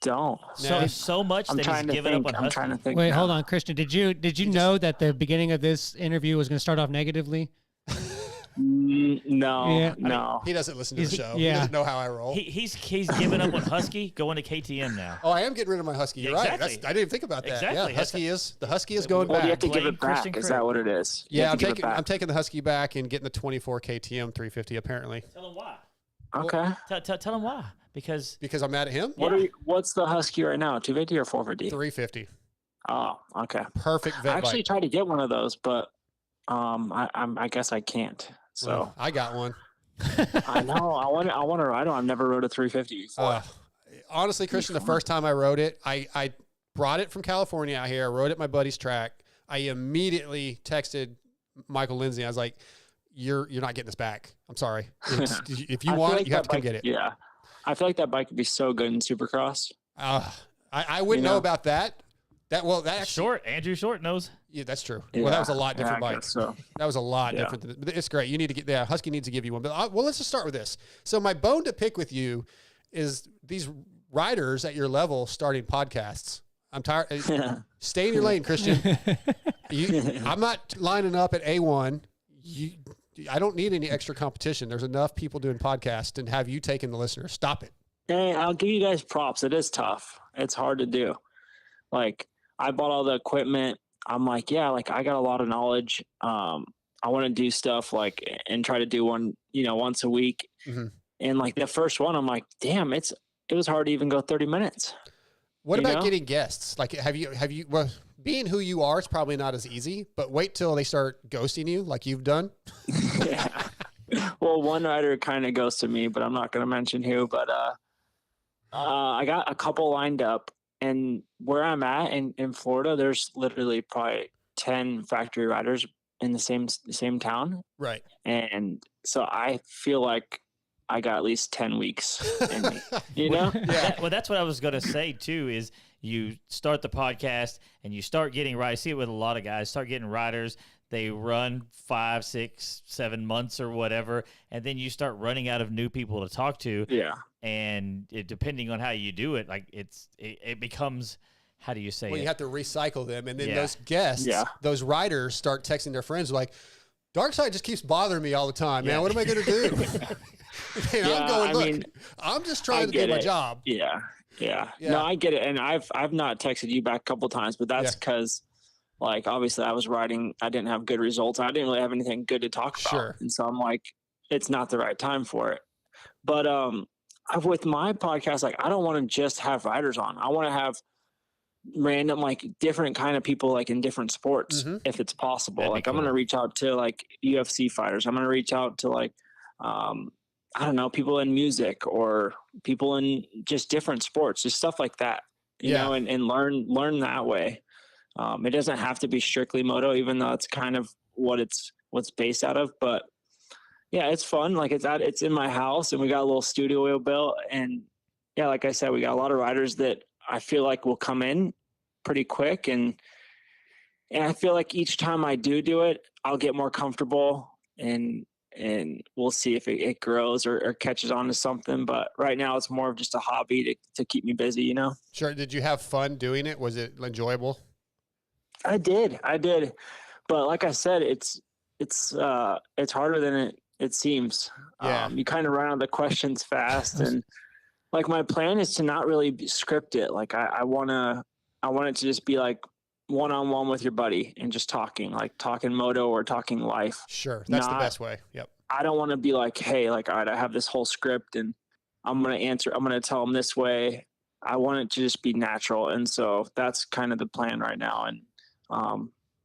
Speaker 7: don't.
Speaker 5: So much
Speaker 7: I'm
Speaker 5: that
Speaker 7: trying
Speaker 5: he's
Speaker 7: to
Speaker 5: given
Speaker 7: think.
Speaker 5: up on
Speaker 7: I'm
Speaker 5: Husky.
Speaker 7: trying to think.
Speaker 4: Wait,
Speaker 7: now.
Speaker 4: hold on, Christian. Did you know that the beginning of this interview was going to start off negatively?
Speaker 7: No,
Speaker 4: Yeah.
Speaker 7: no.
Speaker 3: He doesn't listen to the show.
Speaker 4: yeah.
Speaker 3: He doesn't know how I roll.
Speaker 5: He's given up on Husky, going to KTM now.
Speaker 3: Oh, I am getting rid of my Husky. You're right.
Speaker 5: Exactly.
Speaker 3: I didn't even think about that.
Speaker 5: Exactly.
Speaker 3: Yeah, the Husky is going
Speaker 7: Well,
Speaker 3: back.
Speaker 7: you have to give
Speaker 5: Blame
Speaker 7: it back.
Speaker 5: Christian
Speaker 7: Is
Speaker 5: Craig.
Speaker 7: that what it is? You
Speaker 3: Yeah,
Speaker 7: have to give it back.
Speaker 3: I'm taking the Husky back and getting the 24 KTM 350 apparently.
Speaker 5: Tell him why.
Speaker 7: Okay.
Speaker 5: Tell him why. Because
Speaker 3: I'm mad at him.
Speaker 7: What's the Husky right now? 250 or 450?
Speaker 3: 350.
Speaker 7: Oh, okay.
Speaker 3: Perfect vet
Speaker 7: I actually
Speaker 3: bike.
Speaker 7: tried to get one of those, but I guess I can't. So
Speaker 3: Well, I got one.
Speaker 7: I know I want to ride one. I've never rode a 350 before.
Speaker 3: Honestly, Christian, the first time I rode it, I brought it from California out here. I rode it at my buddy's track. I immediately texted Michael Lindsay. I was like, "You're not getting this back. I'm sorry. If you
Speaker 7: I
Speaker 3: want
Speaker 7: feel
Speaker 3: it,
Speaker 7: like
Speaker 3: you have
Speaker 7: that
Speaker 3: to come
Speaker 7: bike-
Speaker 3: get it."
Speaker 7: Yeah, I feel like that bike would be so good in Supercross.
Speaker 3: I wouldn't know about that. That actually,
Speaker 5: Andrew Short knows.
Speaker 3: Yeah, that's true.
Speaker 7: Yeah.
Speaker 3: Well, that was a lot different
Speaker 7: I
Speaker 3: bike.
Speaker 7: guess so.
Speaker 3: That was a lot
Speaker 7: Yeah.
Speaker 3: different. But it's great. You need to get there. Husky needs to give you one. But let's just start with this. So my bone to pick with you is these riders at your level starting podcasts. I'm tired. Stay in your lane, Christian. I'm not lining up at A1. I don't need any extra competition. There's enough people doing podcasts and have you taking the listeners. Stop it.
Speaker 7: Hey, I'll give you guys props. It is tough. It's hard to do. Like, I bought all the equipment. I'm like, yeah, like I got a lot of knowledge. I want to do stuff like and try to do one, once a week.
Speaker 3: Mm-hmm.
Speaker 7: And like the first one, I'm like, damn, it was hard to even go 30 minutes.
Speaker 3: What
Speaker 7: You
Speaker 3: about
Speaker 7: know?
Speaker 3: getting guests? Like, have you, well, being who you are is probably not as easy, but wait till they start ghosting you like you've done.
Speaker 7: Yeah. Well, one rider kind of ghosted me, but I'm not going to mention who, but, I got a couple lined up, and where I'm at in Florida, there's literally probably 10 factory riders in the same town.
Speaker 3: Right.
Speaker 7: And so I feel like I got at least 10 weeks in me, you know?
Speaker 5: Well, that's what I was going to say, too, is you start the podcast and you start getting riders. I see it with a lot of guys, start getting riders. They run 5, 6, 7 months or whatever, and then you start running out of new people to talk to.
Speaker 7: Yeah.
Speaker 5: And depending on how you do it, like it becomes, how do you say
Speaker 3: Well,
Speaker 5: it?
Speaker 3: you have to recycle them. And then
Speaker 5: Yeah.
Speaker 3: those guests,
Speaker 7: Yeah.
Speaker 3: those riders start texting their friends like, Darkside just keeps bothering me all the time, man.
Speaker 5: Yeah.
Speaker 3: What am I going to do? And I'm going,
Speaker 7: I
Speaker 3: look,
Speaker 7: mean,
Speaker 3: I'm just
Speaker 7: I
Speaker 3: trying to do
Speaker 7: get
Speaker 3: my
Speaker 7: it.
Speaker 3: job.
Speaker 7: Yeah.
Speaker 3: Yeah.
Speaker 7: No, I get it. And I've not texted you back a couple times, but that's
Speaker 3: Yeah.
Speaker 7: because like obviously I was riding, I didn't have good results. I didn't really have anything good to talk about.
Speaker 3: Sure.
Speaker 7: And so I'm like, it's not the right time for it. But with my podcast, like I don't want to just have riders on. I want to have random, like different kind of people, like in different sports,
Speaker 3: Mhm.
Speaker 7: if it's possible.
Speaker 5: That'd be
Speaker 7: Like I'm
Speaker 5: cool.
Speaker 7: going to reach out to like UFC fighters. I'm going to reach out to like, I don't know, people in music or people in just different sports, just stuff like that, you
Speaker 3: Yeah.
Speaker 7: know, and learn that way. It doesn't have to be strictly moto, even though it's kind of what's based out of, but yeah, it's fun. Like it's in my house and we got a little studio we built. And yeah, like I said, we got a lot of riders that I feel like will come in pretty quick. And I feel like each time I do it, I'll get more comfortable, and we'll see if it grows or catches on to something. But right now it's more of just a hobby to keep me busy, you know?
Speaker 3: Sure. Did you have fun doing it? Was it enjoyable?
Speaker 7: I did. But like I said, it's harder than it seems.
Speaker 3: Yeah.
Speaker 7: You kind of run out of the questions fast, and like my plan is to not really script it. Like I want it to just be like one-on-one with your buddy and just talking moto or talking life.
Speaker 3: Sure. That's the best way. Yep.
Speaker 7: I don't want to be like, hey, like, all right, I have this whole script and I'm going to tell them this way. I want it to just be natural. And so that's kind of the plan right now. And,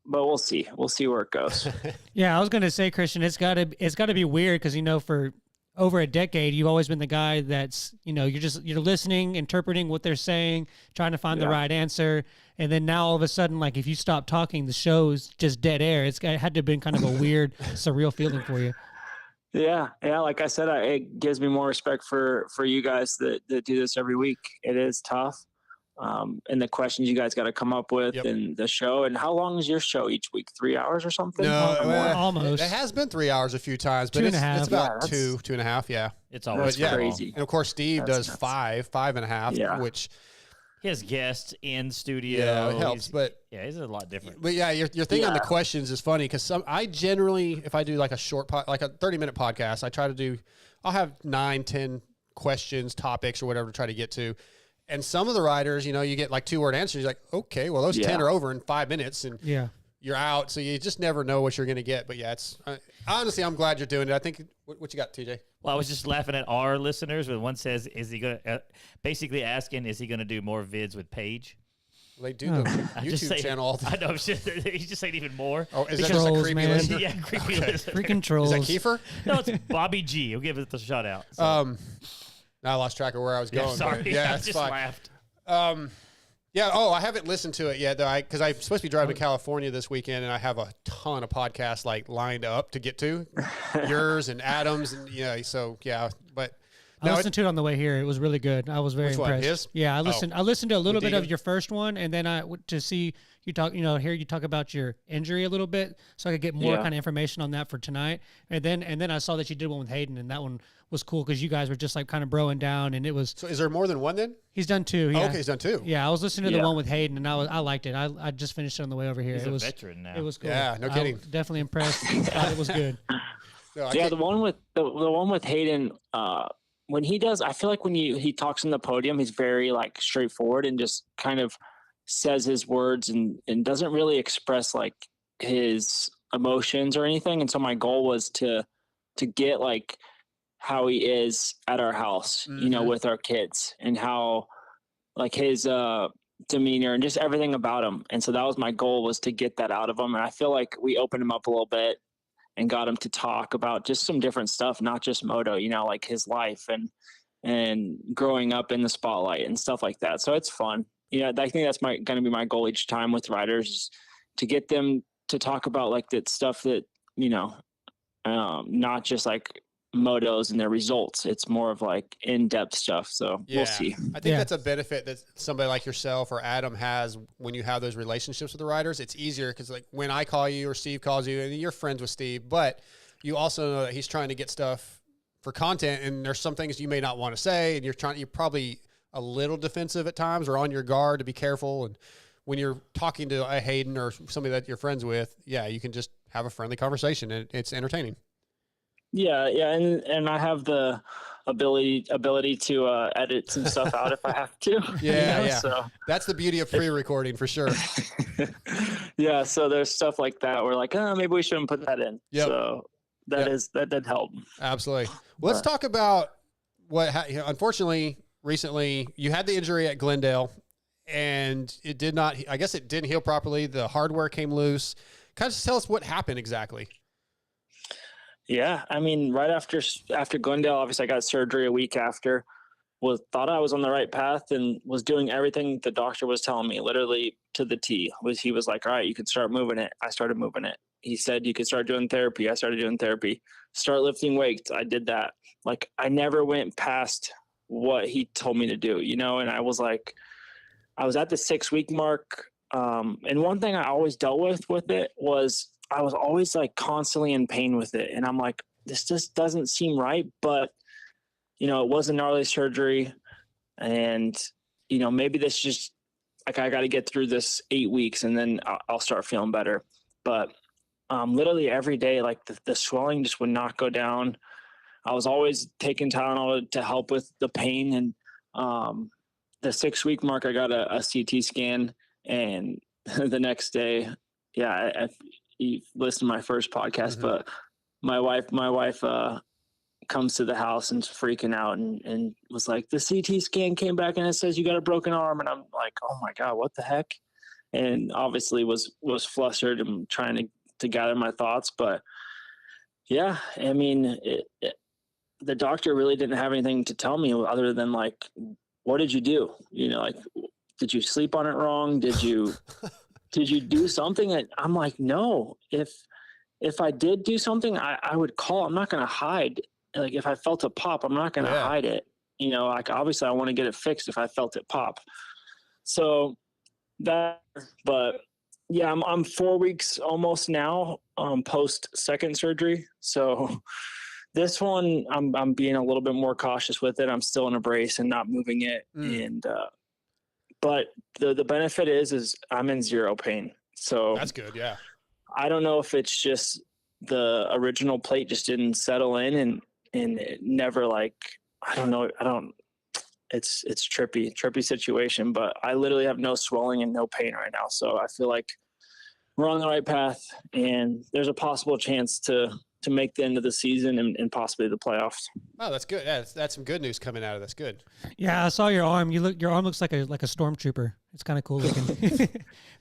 Speaker 7: but we'll see where it goes.
Speaker 4: Yeah. I was going to say, Christian, it's gotta be weird. Cause for over a decade, you've always been the guy that's, you're listening, interpreting what they're saying, trying to find the right answer. And then now all of a sudden, like if you stop talking, the show's just dead air. It had to have been kind of a weird, surreal feeling for you.
Speaker 7: Yeah. Like I said, it gives me more respect for you guys that do this every week. It is tough. And the questions you guys got to come up with and the show. And how long is your show each week? 3 hours or something?
Speaker 3: No,
Speaker 4: almost.
Speaker 3: It has been 3 hours a few times, but it's about 2.5. Yeah.
Speaker 5: It's always
Speaker 7: crazy.
Speaker 3: And of course, Steve does
Speaker 7: nuts.
Speaker 3: 5.5, which
Speaker 5: he has guests in studio.
Speaker 3: Yeah, it helps, but
Speaker 5: he's a lot different.
Speaker 3: But yeah, your thing on the questions is funny because I generally, if I do like a short, like a 30-minute podcast, I'll have 9-10 questions, topics, or whatever to try to get to. And some of the writers, you get like 2-word answers. You're like, okay, well, those 10 are over in 5 minutes, and you're out. So you just never know what you're going to get. But yeah, honestly, I'm glad you're doing it. I think, what you got, TJ?
Speaker 5: Well, I was just laughing at our listeners when one says, is he going to, basically asking, is he going to do more vids with Paige?
Speaker 3: Well, they do the YouTube channel all the time.
Speaker 5: I know, he's just saying even more.
Speaker 3: Oh, is that just a creepy listener?
Speaker 5: Yeah, creepy listener.
Speaker 4: Freaking trolls.
Speaker 3: Is that Kiefer?
Speaker 5: No, it's Bobby G. He'll give it the shout out. So.
Speaker 3: Now I lost track of where I was going.
Speaker 5: Sorry.
Speaker 3: Yeah,
Speaker 5: I
Speaker 3: it's
Speaker 5: just
Speaker 3: fine.
Speaker 5: laughed.
Speaker 3: I haven't listened to it yet, though, because I'm supposed to be driving to California this weekend, and I have a ton of podcasts like lined up to get to, yours and Adam's, and so yeah. But
Speaker 4: I listened to it on the way here. It was really good. I was very impressed.
Speaker 3: One, his?
Speaker 4: Yeah, I listened. I listened to a little bit
Speaker 3: Deegan?
Speaker 4: of your first one, and then to see you talk. Hear you talk about your injury a little bit, so I could get more kind of information on that for tonight. And then I saw that you did one with Hayden, and that one was cool because you guys were just like kind of broing down, and it was.
Speaker 3: So is there more than one then?
Speaker 4: He's done 2. Yeah.
Speaker 3: Oh, okay, he's done 2.
Speaker 4: Yeah, I was listening to the one with Hayden, and I liked it. I just finished it on the way over here.
Speaker 5: He's
Speaker 4: it was
Speaker 5: a veteran now.
Speaker 4: It was cool.
Speaker 3: Yeah, no kidding.
Speaker 4: I was definitely impressed. Thought it was good.
Speaker 3: No,
Speaker 7: the one with Hayden, when he does, I feel like when he talks on the podium, he's very like straightforward and just kind of says his words and doesn't really express like his emotions or anything. And so my goal was to get like how he is at our house, with our kids, and how like his demeanor and just everything about him. And so that was my goal, was to get that out of him. And I feel like we opened him up a little bit and got him to talk about just some different stuff, not just moto, like his life and growing up in the spotlight and stuff like that. So it's fun. I think that's going to be my goal each time with riders, is to get them to talk about like that stuff that, not just like motos and their results. It's more of like in-depth stuff. So we'll see.
Speaker 3: I think that's a benefit that somebody like yourself or Adam has when you have those relationships with the riders. It's easier because like when I call you or Steve calls you, and you're friends with Steve, but you also know that he's trying to get stuff for content, and there's some things you may not want to say, and you're probably a little defensive at times or on your guard to be careful. And when you're talking to a Hayden or somebody that you're friends with, you can just have a friendly conversation, and it's entertaining.
Speaker 7: Yeah, and I have the ability to edit some stuff out if I have to.
Speaker 3: Yeah.
Speaker 7: So
Speaker 3: that's the beauty of pre-recording for sure.
Speaker 7: Yeah, so there's stuff like that where like, maybe we shouldn't put that in.
Speaker 3: Yep.
Speaker 7: So that did help.
Speaker 3: Absolutely. Well, let's talk about unfortunately recently you had the injury at Glendale, and it didn't heal properly. The hardware came loose. Kind of just tell us what happened exactly.
Speaker 7: Yeah, I mean, right after Glendale, obviously I got surgery a week after. Thought I was on the right path and was doing everything the doctor was telling me, literally to the T. He was like, all right, you can start moving it. I started moving it. He said you could start doing therapy. I started doing therapy. Start lifting weights. I did that. Like I never went past what he told me to do, and I was like, I was at the 6-week mark. And one thing I always dealt with it was I was always like constantly in pain with it. And I'm like, this just doesn't seem right. But, you know, it was a gnarly surgery. And, you know, maybe this just like, I got to get through this 8 weeks and then I'll start feeling better. But literally every day, like the swelling just would not go down. I was always taking Tylenol to help with the pain. And the 6-week mark, I got a CT scan. And the next day, you listened to my first podcast, but my wife comes to the house and's freaking out and was like, the CT scan came back and it says you got a broken arm. And I'm like, oh my God, what the heck? And obviously was flustered and trying to gather my thoughts. But yeah, I mean, the doctor really didn't have anything to tell me other than like, what did you do? You know, like, did you sleep on it wrong? Did you do something? And I'm like, no, if I did do something, I would call. I'm not going to hide. Like if I felt a pop, I'm not going to hide it. You know, like obviously I want to get it fixed if I felt it pop. So but yeah, I'm 4 weeks almost now, post second surgery. So this one, I'm being a little bit more cautious with it. I'm still in a brace and not moving it. And, but the benefit is I'm in zero pain. So
Speaker 3: that's good. Yeah.
Speaker 7: I don't know if it's just the original plate just didn't settle in and it never like, I don't know. It's trippy situation, but I literally have no swelling and no pain right now. So I feel like we're on the right path and there's a possible chance to make the end of the season and possibly the playoffs.
Speaker 3: Oh, that's good. Yeah, that's some good news coming out of this. Good.
Speaker 4: Yeah, I saw your arm. Your arm looks like a stormtrooper. It's kind of cool looking.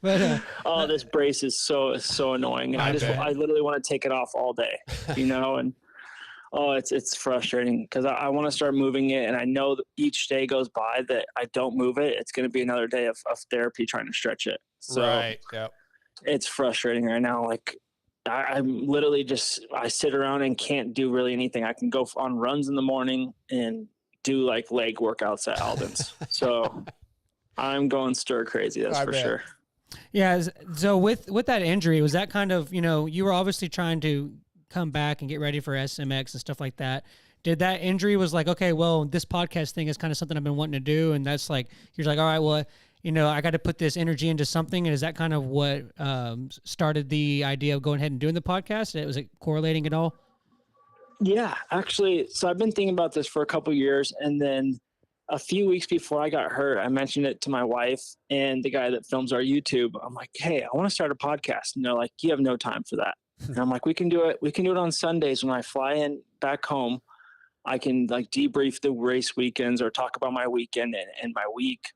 Speaker 4: But
Speaker 7: this brace is so annoying. And I literally want to take it off all day, you know, and it's frustrating because I want to start moving it. And I know that each day goes by that I don't move it, it's going to be another day of therapy trying to stretch it. So
Speaker 3: right. Yep.
Speaker 7: It's frustrating right now. Like I'm literally I sit around and can't do really anything. I can go on runs in the morning and do like leg workouts at Alden's. So I'm going stir crazy. That's for sure.
Speaker 4: Yeah. So with that injury, was that kind of, you know, you were obviously trying to come back and get ready for SMX and stuff like that. Did that injury was like, okay, well, this podcast thing is kind of something I've been wanting to do. And that's like, you're like, all right, well, you know, I got to put this energy into something. And is that kind of what started the idea of going ahead and doing the podcast? Was it correlating at all?
Speaker 7: Yeah, actually. So I've been thinking about this for a couple of years. And then a few weeks before I got hurt, I mentioned it to my wife and the guy that films our YouTube. I'm like, hey, I want to start a podcast. And they're like, you have no time for that. And I'm like, we can do it. We can do it on Sundays when I fly in back home. I can like debrief the race weekends or talk about my weekend and my week,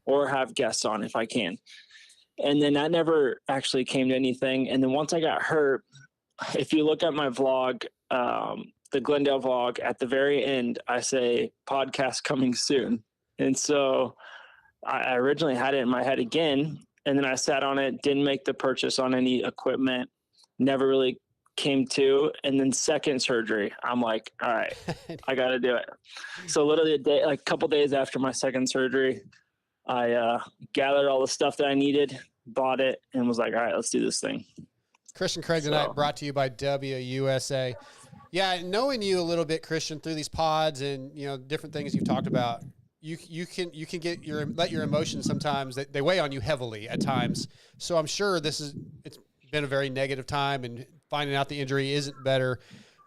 Speaker 7: or have guests on if I can. And then that never actually came to anything. And then once I got hurt, if you look at my vlog, the Glendale vlog, at the very end, I say podcast coming soon. And so I originally had it in my head again, and then I sat on it, didn't make the purchase on any equipment, never really came to. And then second surgery, I'm like, all right, I got to do it. So literally a couple days after my second surgery, I gathered all the stuff that I needed, bought it, and was like, all right, let's do this thing.
Speaker 3: Christian Craig tonight, brought to you by WUSA. Yeah, knowing you a little bit, Christian, through these pods and, you know, different things you've talked about, you can get let your emotions sometimes, they weigh on you heavily at times. So I'm sure it's been a very negative time, and finding out the injury isn't better,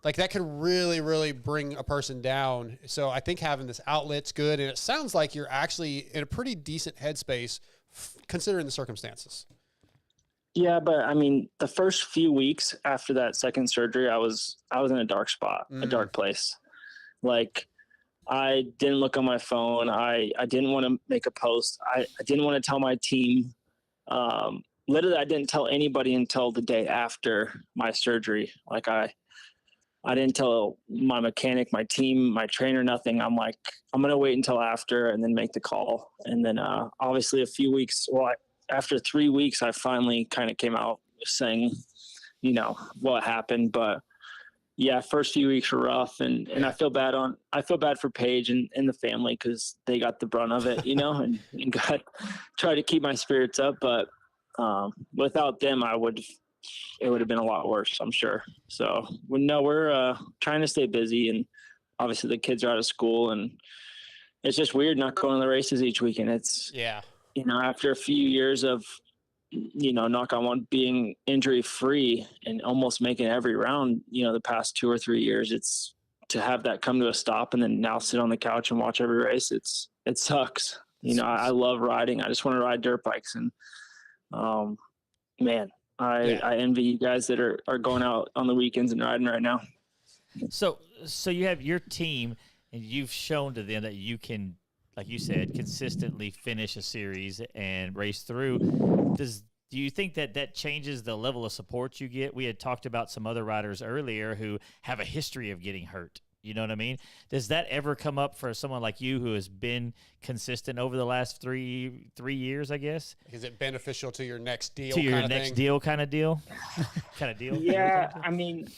Speaker 3: like that could really, really bring a person down. So I think having this outlet's good, and it sounds like you're actually in a pretty decent headspace considering the circumstances.
Speaker 7: Yeah, but I mean, the first few weeks after that second surgery, I was in a dark spot, a dark place. Like I didn't look on my phone. I didn't want to make a post. I didn't want to tell my team. Literally, I didn't tell anybody until the day after my surgery. Like I didn't tell my mechanic, my team, my trainer, nothing. I'm like, I'm going to wait until after and then make the call. And then obviously a few weeks, after 3 weeks, I finally kind of came out saying, you know, what happened. But first few weeks were rough, and I feel bad for Paige and the family because they got the brunt of it, and tried to keep my spirits up. But without them, it would have been a lot worse, I'm sure. So we're trying to stay busy, and obviously the kids are out of school, and it's just weird not going to the races each weekend. It's after a few years of knock on wood, being injury free and almost making every round, the past 2 or 3 years, it's to have that come to a stop and then now sit on the couch and watch every race. It sucks. I love riding. I just want to ride dirt bikes. And, man, I envy you guys that are going out on the weekends and riding right now.
Speaker 5: So you have your team and you've shown to them that you can, like you said, consistently finish a series and race through. Do you think that changes the level of support you get? We had talked about some other riders earlier who have a history of getting hurt. You know what I mean? Does that ever come up for someone like you who has been consistent over the last three years, I guess?
Speaker 3: Is it beneficial to your next deal?
Speaker 5: Deal kind of deal?
Speaker 7: Yeah, I mean,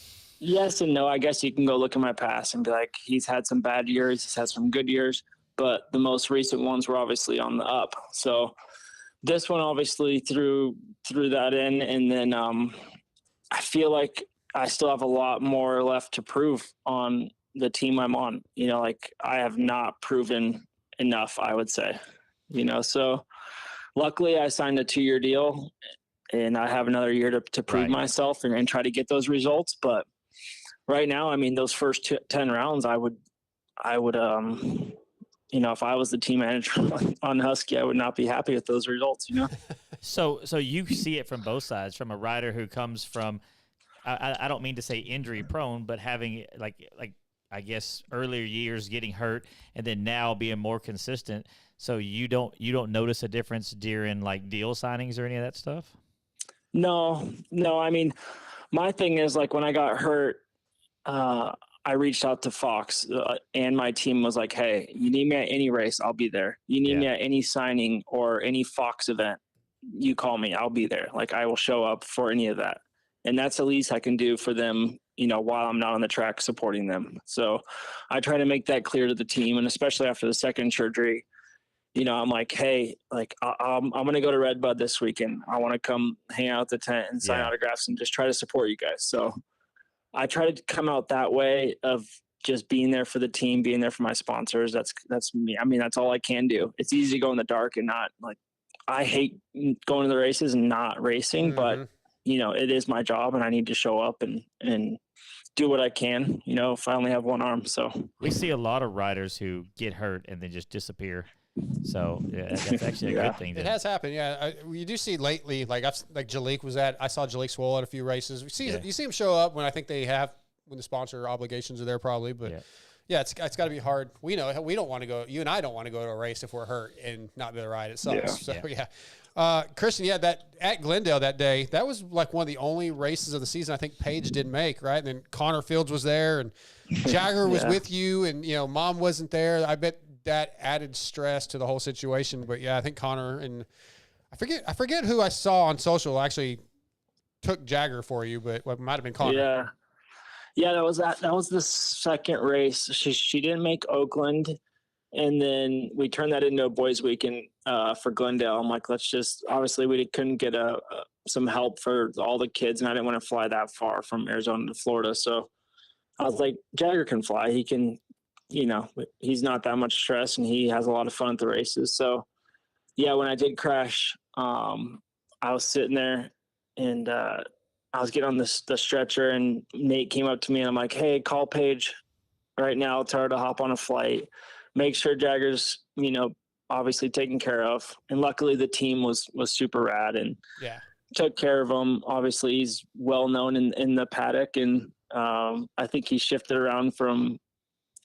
Speaker 7: yes and no. I guess you can go look at my past and be like, he's had some bad years, he's had some good years, but the most recent ones were obviously on the up. So this one obviously threw that in, and then I feel like I still have a lot more left to prove on the team I'm on. I have not proven enough, I would say. So luckily I signed a 2-year deal, and I have another year to prove myself and try to get those results. But right now, I mean, those first 10 rounds, I would if I was the team manager on Husky, I would not be happy with those results,
Speaker 5: So you see it from both sides, from a rider who comes from, I don't mean to say injury prone, but having like I guess earlier years getting hurt and then now being more consistent. So you don't notice a difference during like deal signings or any of that stuff?
Speaker 7: No. I mean, my thing is like when I got hurt, I reached out to Fox and my team was like, hey, you need me at any race, I'll be there. You need me at any signing or any Fox event, you call me, I'll be there. Like I will show up for any of that. And that's the least I can do for them, while I'm not on the track supporting them. So I try to make that clear to the team. And especially after the second surgery, I'm like, hey, like I'm going to go to Red Bud this weekend. I want to come hang out at the tent and sign autographs and just try to support you guys. So I try to come out that way of just being there for the team, being there for my sponsors. That's me. I mean, that's all I can do. It's easy to go in the dark and not like, I hate going to the races and not racing, but it is my job and I need to show up and do what I can, if I only have one arm. So
Speaker 5: we see a lot of riders who get hurt and then just disappear. So that's actually a good thing.
Speaker 3: It has happened. Yeah. You do see lately, like Jalik I saw Jalik Swole at a few races. You see him show up when I think when the sponsor obligations are there probably, but it's got to be hard. We know we don't want to go, you and I don't want to go to a race if we're hurt and not be able to ride. It sucks. Christian, that at Glendale that day, that was like one of the only races of the season I think Paige didn't make, right? And then Connor Fields was there and Jagger was with you and, Mom wasn't there. I bet that added stress to the whole situation. But I think Connor and I forget who I saw on social actually took Jagger for you, but it might have been Connor.
Speaker 7: Yeah, that was the second race. She didn't make Oakland, and then we turned that into a boys' weekend for Glendale. I'm like, obviously we couldn't get some help for all the kids, and I didn't want to fly that far from Arizona to Florida. So I was like, Jagger can fly. He can, he's not that much stress, and he has a lot of fun at the races. So when I did crash, I was sitting there, and I was getting on the stretcher, and Nate came up to me and I'm like, hey, call Paige right now. Tell her to hop on a flight. Make sure Jagger's, obviously taken care of. And luckily the team was super rad and took care of him. Obviously he's well known in the paddock. And I think he shifted around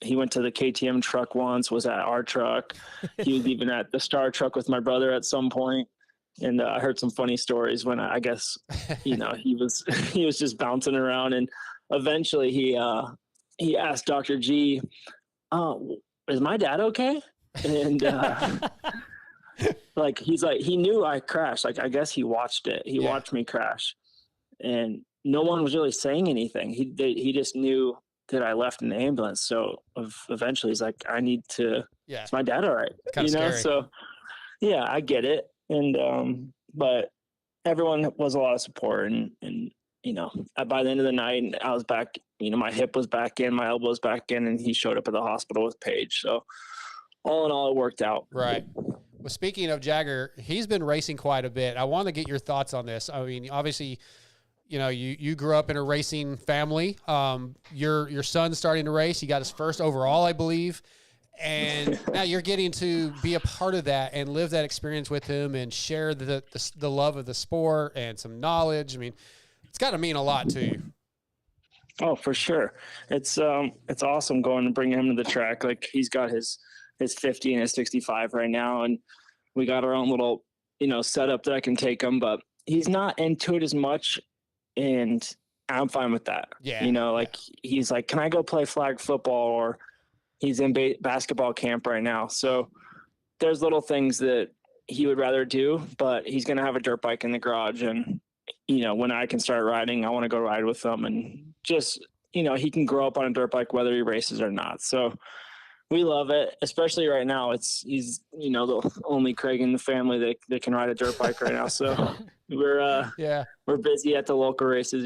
Speaker 7: he went to the KTM truck once, was at our truck. He was even at the Star truck with my brother at some point. And I heard some funny stories when I guess, he was just bouncing around. And eventually he asked Dr. G, is my dad okay? And he's like, he knew I crashed. Like, I guess he watched it. He watched me crash. And no one was really saying anything. He just knew that I left in the ambulance. So eventually he's like, I need to, is my dad all right?
Speaker 3: Kind of scary.
Speaker 7: So yeah, I get it. And, but everyone was a lot of support and, by the end of the night I was back, my hip was back in, my elbow was back in, and he showed up at the hospital with Paige. So all in all, it worked out. Right.
Speaker 3: Well, speaking of Jagger, he's been racing quite a bit. I want to get your thoughts on this. I mean, obviously, you grew up in a racing family. Your son's starting to race. He got his first overall, I believe. And now you're getting to be a part of that and live that experience with him and share the love of the sport and some knowledge. I mean, it's got to mean a lot to you.
Speaker 7: Oh, for sure. It's awesome going and bringing him to the track. Like, he's got his 50 and his 65 right now. And we got our own little, setup that I can take him, but he's not into it as much. And I'm fine with that. Yeah. He's like, can I go play flag football? Or he's in basketball camp right now. So there's little things that he would rather do, but he's going to have a dirt bike in the garage. And, when I can start riding, I want to go ride with him, and just, he can grow up on a dirt bike, whether he races or not. So we love it, especially right now. He's the only Craig in the family that can ride a dirt bike right now. So we're busy at the local races,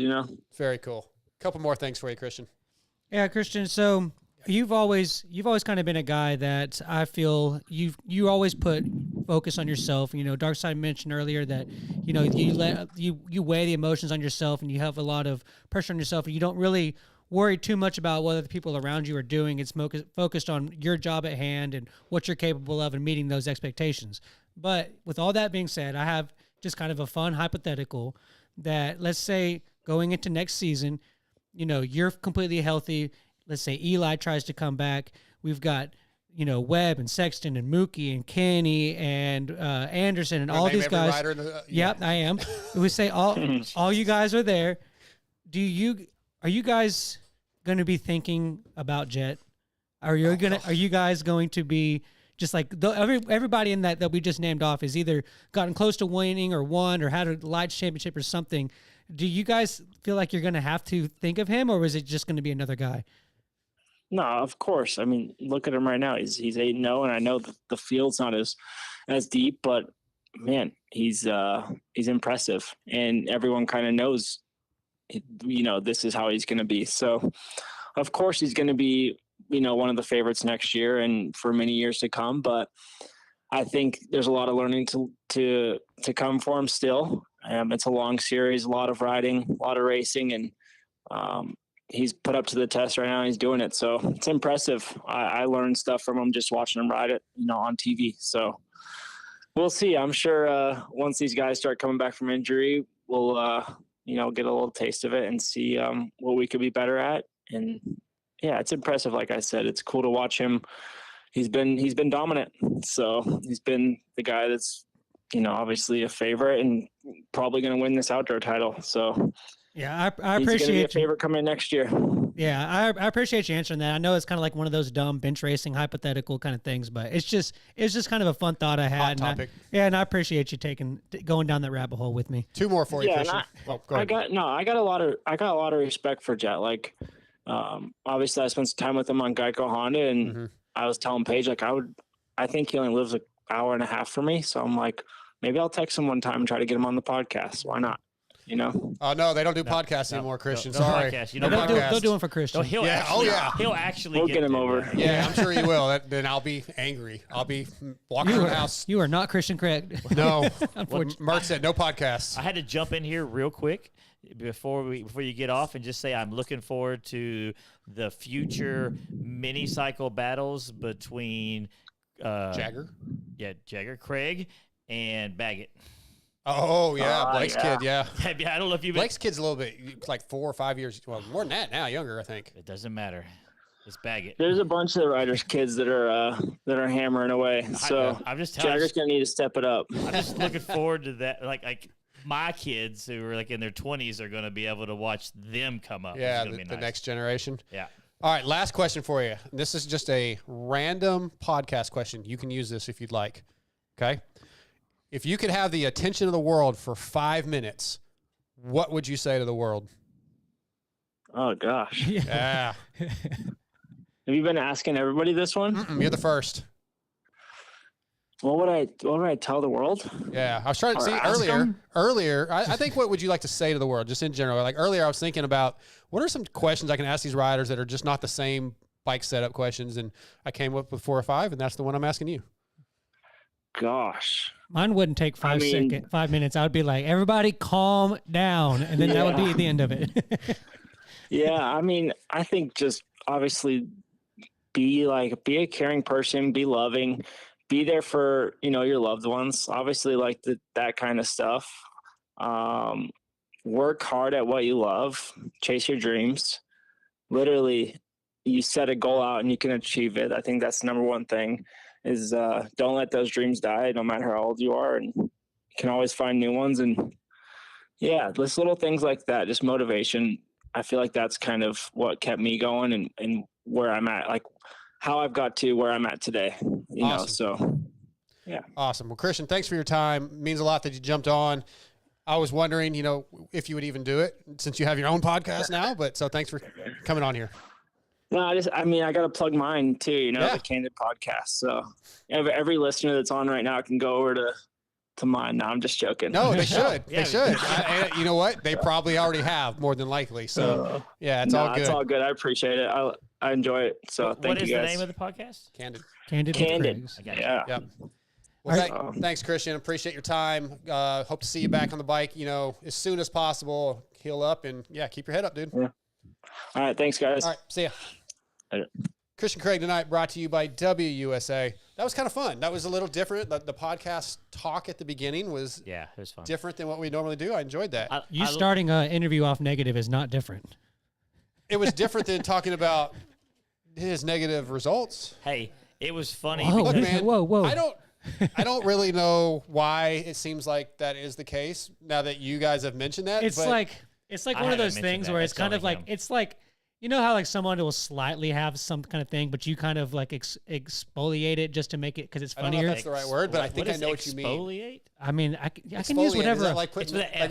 Speaker 3: Very cool. A couple more things for you, Christian.
Speaker 4: Yeah, Christian. So you've always kind of been a guy that I feel you always put focus on yourself. Darkside mentioned earlier that you weigh the emotions on yourself, and you have a lot of pressure on yourself, and you don't really worry too much about what the people around you are doing. It's focused on your job at hand and what you're capable of and meeting those expectations. But with all that being said, I have just kind of a fun hypothetical that, let's say going into next season, you're completely healthy. Let's say Eli tries to come back. We've got, Webb and Sexton and Mookie and Kenny and Anderson and all these guys. Yep, I am. We say all you guys are there. Are you guys going to be thinking about Jet? Are you guys going to be just like everybody in that we just named off has either gotten close to winning or won or had a Lights championship or something? Do you guys feel like you're going to have to think of him, or is it just going to be another guy?
Speaker 7: No, of course. I mean, look at him right now. He's 8-0, and I know the field's not as deep, but man, he's impressive, and everyone kind of knows, this is how he's going to be. So, of course, he's going to be, one of the favorites next year and for many years to come. But I think there's a lot of learning to come for him still. It's a long series, a lot of riding, a lot of racing, and he's put up to the test right now, and he's doing it. So it's impressive. I learned stuff from him just watching him ride it, on TV. So we'll see. I'm sure once these guys start coming back from injury, we'll, get a little taste of it and see what we could be better at. And yeah, it's impressive. Like I said, it's cool to watch him. He's been dominant. So he's been the guy that's, obviously a favorite and probably going to win this outdoor title. So
Speaker 4: yeah, I appreciate
Speaker 7: he's going to be a favorite coming next year.
Speaker 4: Yeah, I appreciate you answering that. I know it's kind of like one of those dumb bench racing hypothetical kind of things, but it's just kind of a fun thought I had.
Speaker 3: Hot topic.
Speaker 4: And I appreciate you going down that rabbit hole with me.
Speaker 3: Two more for you, Christian.
Speaker 7: Go ahead. I got a lot of respect for Jet. Like, obviously I spent some time with him on Geico Honda, and I was telling Paige, like, I think he only lives an hour and a half from me. So I'm like, maybe I'll text him one time and try to get him on the podcast. Why not?
Speaker 3: Oh no, they don't do podcasts anymore, Christian. Sorry.
Speaker 4: They'll do one for Christian.
Speaker 5: He'll actually
Speaker 7: we'll get him over.
Speaker 3: Yeah, I'm sure he will. Then I'll be angry. I'll be walking around the house.
Speaker 4: You are not Christian Craig.
Speaker 3: No. Mark said no podcasts.
Speaker 5: I had to jump in here real quick before you get off and just say I'm looking forward to the future mini cycle battles between
Speaker 3: Jagger,
Speaker 5: Craig, and Baggett.
Speaker 3: Oh yeah, Blake's kid. Yeah,
Speaker 5: I don't know if
Speaker 3: Blake's kid's a little bit like 4 or 5 years. Well, more than that now, younger, I think.
Speaker 5: It doesn't matter. It's Baggett.
Speaker 7: There's a bunch of riders' kids that are hammering away. So
Speaker 5: I'm just
Speaker 7: Jagger's gonna need to step it up.
Speaker 5: I'm just looking forward to that. Like my kids who are like in their 20s are going to be able to watch them come up.
Speaker 3: Yeah, the next generation.
Speaker 5: Yeah.
Speaker 3: All right, last question for you. This is just a random podcast question. You can use this if you'd like. Okay. If you could have the attention of the world for 5 minutes, what would you say to the world?
Speaker 7: Oh gosh.
Speaker 3: Yeah.
Speaker 7: Have you been asking everybody this one?
Speaker 3: You're the first.
Speaker 7: What would I tell the world?
Speaker 3: Yeah, I was trying to
Speaker 7: Or
Speaker 3: see
Speaker 7: ask them?
Speaker 3: earlier. I think what would you like to say to the world, just in general? Like earlier, I was thinking about what are some questions I can ask these riders that are just not the same bike setup questions, and I came up with 4 or 5, and that's the one I'm asking you.
Speaker 7: Gosh.
Speaker 4: Mine wouldn't take 5 minutes. I would be like, everybody calm down. And then that would be the end of it.
Speaker 7: Yeah. I mean, I think just obviously be a caring person, be loving, be there for, your loved ones, obviously like that kind of stuff. Work hard at what you love, chase your dreams. Literally, you set a goal out and you can achieve it. I think that's the number one thing is don't let those dreams die, no matter how old you are. And you can always find new ones. And yeah, just little things like that, just motivation. I feel like that's kind of what kept me going and where I'm at, like how I've got to where I'm at today,
Speaker 3: Awesome.
Speaker 7: so yeah.
Speaker 3: Awesome. Well, Christian, thanks for your time. It means a lot that you jumped on. I was wondering, if you would even do it since you have your own podcast now, but so thanks for coming on here.
Speaker 7: No, I got to plug mine too, the Candid podcast. So every listener that's on right now can go over to mine. No, I'm just joking.
Speaker 3: No, they should.
Speaker 5: Yeah.
Speaker 3: They should. You know what? They probably already have, more than likely. So, it's all good.
Speaker 7: It's all good. I appreciate it. I enjoy it. So thank you guys.
Speaker 5: What is the name of the podcast?
Speaker 3: Candid.
Speaker 7: Candid.
Speaker 5: Yeah.
Speaker 3: Yep. Well, thanks, Christian. Appreciate your time. Hope to see you back on the bike, as soon as possible. Heal up and, keep your head up, dude.
Speaker 7: Yeah. All right. Thanks, guys.
Speaker 3: All right. See ya.
Speaker 7: Later.
Speaker 3: Christian Craig tonight, brought to you by WUSA. That was kind of fun. That was a little different. The podcast talk at the beginning was
Speaker 5: it was fun.
Speaker 3: different than what we normally do. I enjoyed that.
Speaker 4: You starting an interview off negative is not different.
Speaker 3: It was different than talking about his negative results.
Speaker 5: Hey, it was funny.
Speaker 4: Whoa,
Speaker 3: Look, man,
Speaker 4: whoa.
Speaker 3: I don't really know why it seems like that is the case now that you guys have mentioned that.
Speaker 4: It's
Speaker 3: but
Speaker 4: like
Speaker 5: I
Speaker 4: one of those
Speaker 5: haven't mentioned
Speaker 4: things
Speaker 5: that.
Speaker 4: where it's
Speaker 5: That's
Speaker 4: kind of
Speaker 5: only
Speaker 4: like
Speaker 5: him.
Speaker 4: it's like how like someone will slightly have some kind of thing, but you kind of like exfoliate it just to make it because it's
Speaker 3: I don't know
Speaker 4: funnier.
Speaker 3: if that's the right word, but I think I
Speaker 5: is
Speaker 3: know what you mean.
Speaker 5: exfoliate?
Speaker 4: I mean, I can use
Speaker 3: Exfoliate,
Speaker 4: whatever.
Speaker 3: is that like
Speaker 5: It's
Speaker 3: putting
Speaker 5: with an
Speaker 3: like,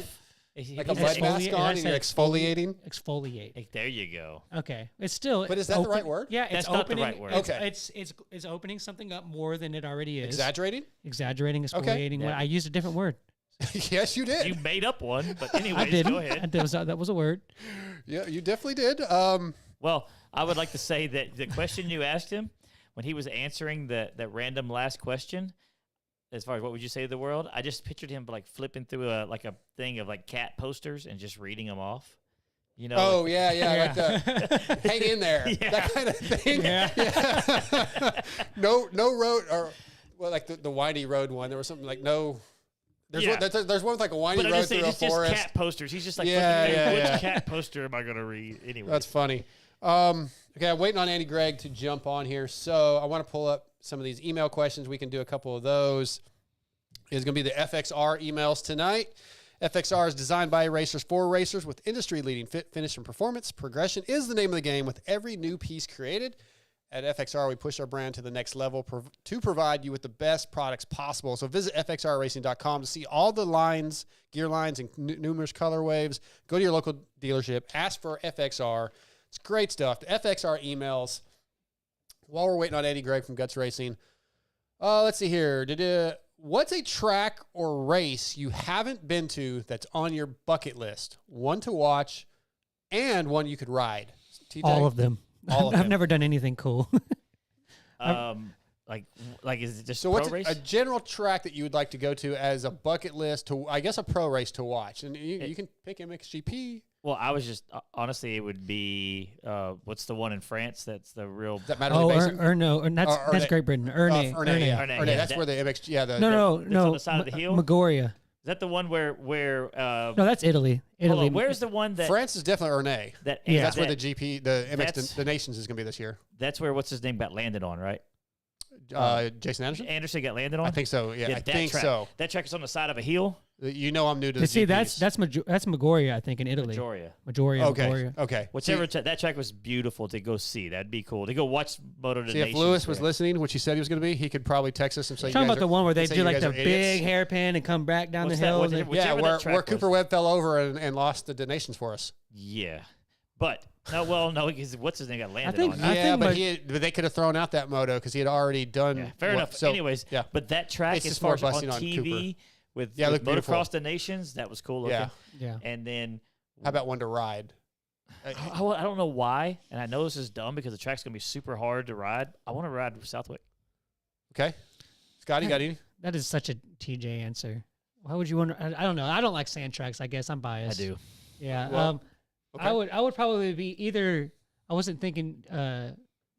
Speaker 5: F.
Speaker 3: like a lead mask on and you're exfoliating?
Speaker 4: Exfoliate.
Speaker 5: Hey, there you go.
Speaker 4: Okay, it's still.
Speaker 3: But is that the right word?
Speaker 4: Yeah, it's
Speaker 5: That's not the
Speaker 4: opening.
Speaker 5: right word.
Speaker 3: Okay.
Speaker 4: It's opening something up more than it already is.
Speaker 3: Exaggerating?
Speaker 4: Exaggerating,
Speaker 3: Okay.
Speaker 4: exfoliating.
Speaker 5: Yeah.
Speaker 4: I used a different word.
Speaker 3: Yes, you did.
Speaker 5: You made up one, but
Speaker 4: I
Speaker 5: anyways,
Speaker 4: didn't.
Speaker 5: go ahead.
Speaker 4: That was a word.
Speaker 3: Yeah, you definitely did.
Speaker 5: Well, I would like to say that the question you asked him when he was answering that random last question, as far as what would you say to the world, I just pictured him like flipping through a thing of like cat posters and just reading them off.
Speaker 3: Oh,
Speaker 5: like,
Speaker 3: like the hang in there, that kind of thing. Yeah. no road or like the windy road one. There was something like no. There's one with like a windy road through a forest.
Speaker 5: Just cat posters. He's just like, which cat poster am I going to read? Anyway,
Speaker 3: That's funny. Okay, I'm waiting on Andy Gregg to jump on here, so I want to pull up some of these email questions. We can do a couple of those. It's going to be the FXR emails tonight. FXR is designed by racers for racers with industry-leading fit, finish, and performance. Progression is the name of the game with every new piece created. At FXR, we push our brand to the next level to provide you with the best products possible. So visit fxrracing.com to see all the lines, gear lines, and numerous color waves. Go to your local dealership. Ask for FXR. It's great stuff. The FXR emails. While we're waiting on Andy Gregg from Guts Racing, let's see here. What's a track or race you haven't been to that's on your bucket list? One to watch and one you could ride. TJ?
Speaker 4: All of them.
Speaker 3: All of
Speaker 4: I've
Speaker 3: them.
Speaker 4: never done anything cool.
Speaker 5: like is it just
Speaker 3: So
Speaker 5: pro
Speaker 3: what's
Speaker 5: race?
Speaker 3: a general track that you would like to go to as a bucket list to, I guess, a pro race to watch? And you can pick MXGP.
Speaker 5: Well, I was just honestly, it would be what's the one in France? That's the real.
Speaker 3: Is that Matterley Basin?
Speaker 4: That's Great Britain. Erne.
Speaker 3: Erne, yeah.
Speaker 5: Erne,
Speaker 3: Erne,
Speaker 5: yeah,
Speaker 3: that's
Speaker 5: that-
Speaker 3: where the MX, yeah.
Speaker 5: that's on the side of the hill?
Speaker 4: Magoria.
Speaker 5: Is that the one where
Speaker 4: No, that's Italy.
Speaker 5: hold
Speaker 4: Italy.
Speaker 5: on, where's the one that
Speaker 3: France is definitely Erne.
Speaker 5: that
Speaker 4: Yeah.
Speaker 3: That's where the
Speaker 5: that-
Speaker 3: GP, the
Speaker 5: that's-
Speaker 3: MX, the Nations is going to be this year.
Speaker 5: that's where what's his name got landed on, right?
Speaker 3: Jason Anderson?
Speaker 5: Anderson got landed on.
Speaker 3: I think so. Yeah, I
Speaker 5: that
Speaker 3: think
Speaker 5: track,
Speaker 3: so.
Speaker 5: That track is on the side of a hill.
Speaker 3: You know I'm new to the
Speaker 4: See,
Speaker 3: GPs.
Speaker 4: that's Magoria, I think, in Italy.
Speaker 5: Majoria.
Speaker 3: Okay.
Speaker 4: Magoria.
Speaker 3: Okay.
Speaker 5: Whichever that track was beautiful to go see. That'd be cool to go watch Moto
Speaker 3: See, if Lewis was listening, which he said he was going to be, he could probably text us and say,
Speaker 4: Talking
Speaker 3: you guys
Speaker 4: about the
Speaker 3: are-
Speaker 4: one where they
Speaker 3: say
Speaker 4: do
Speaker 3: you
Speaker 4: like
Speaker 3: guys
Speaker 4: the
Speaker 3: are
Speaker 4: big
Speaker 3: idiots.
Speaker 4: hairpin and come back down
Speaker 5: What's
Speaker 4: the
Speaker 5: that?
Speaker 4: hill.
Speaker 5: What-
Speaker 4: and then-
Speaker 5: whichever
Speaker 3: Yeah,
Speaker 5: that
Speaker 3: where
Speaker 5: track
Speaker 3: Cooper
Speaker 5: was.
Speaker 3: Webb fell over and lost the nations for us.
Speaker 5: Yeah, But no, because what's his name got landed
Speaker 4: think-
Speaker 5: on.
Speaker 4: I
Speaker 3: Yeah, but
Speaker 4: think
Speaker 3: but they could have thrown out that moto because he had already done.
Speaker 5: Yeah, fair
Speaker 3: what-
Speaker 5: enough.
Speaker 3: So,
Speaker 5: Anyways,
Speaker 3: yeah.
Speaker 5: but that track,
Speaker 3: It's
Speaker 5: as
Speaker 3: just
Speaker 5: far
Speaker 3: more
Speaker 5: as on
Speaker 3: busting on
Speaker 5: TV with,
Speaker 3: Yeah, it
Speaker 5: with
Speaker 3: looked beautiful.
Speaker 5: Motocross the Nations, that was cool looking.
Speaker 3: Yeah.
Speaker 4: Yeah.
Speaker 5: And then
Speaker 3: How about one to ride?
Speaker 5: I don't know why, and I know this is dumb because the track's gonna be super hard to ride. I want to ride Southwick.
Speaker 3: Okay, Scotty, got any?
Speaker 4: That is such a TJ answer. Why would you want to? I don't know. I don't like sand tracks. I guess I'm biased.
Speaker 5: I do.
Speaker 4: Yeah.
Speaker 3: Well, okay.
Speaker 4: I would probably be either. I wasn't thinking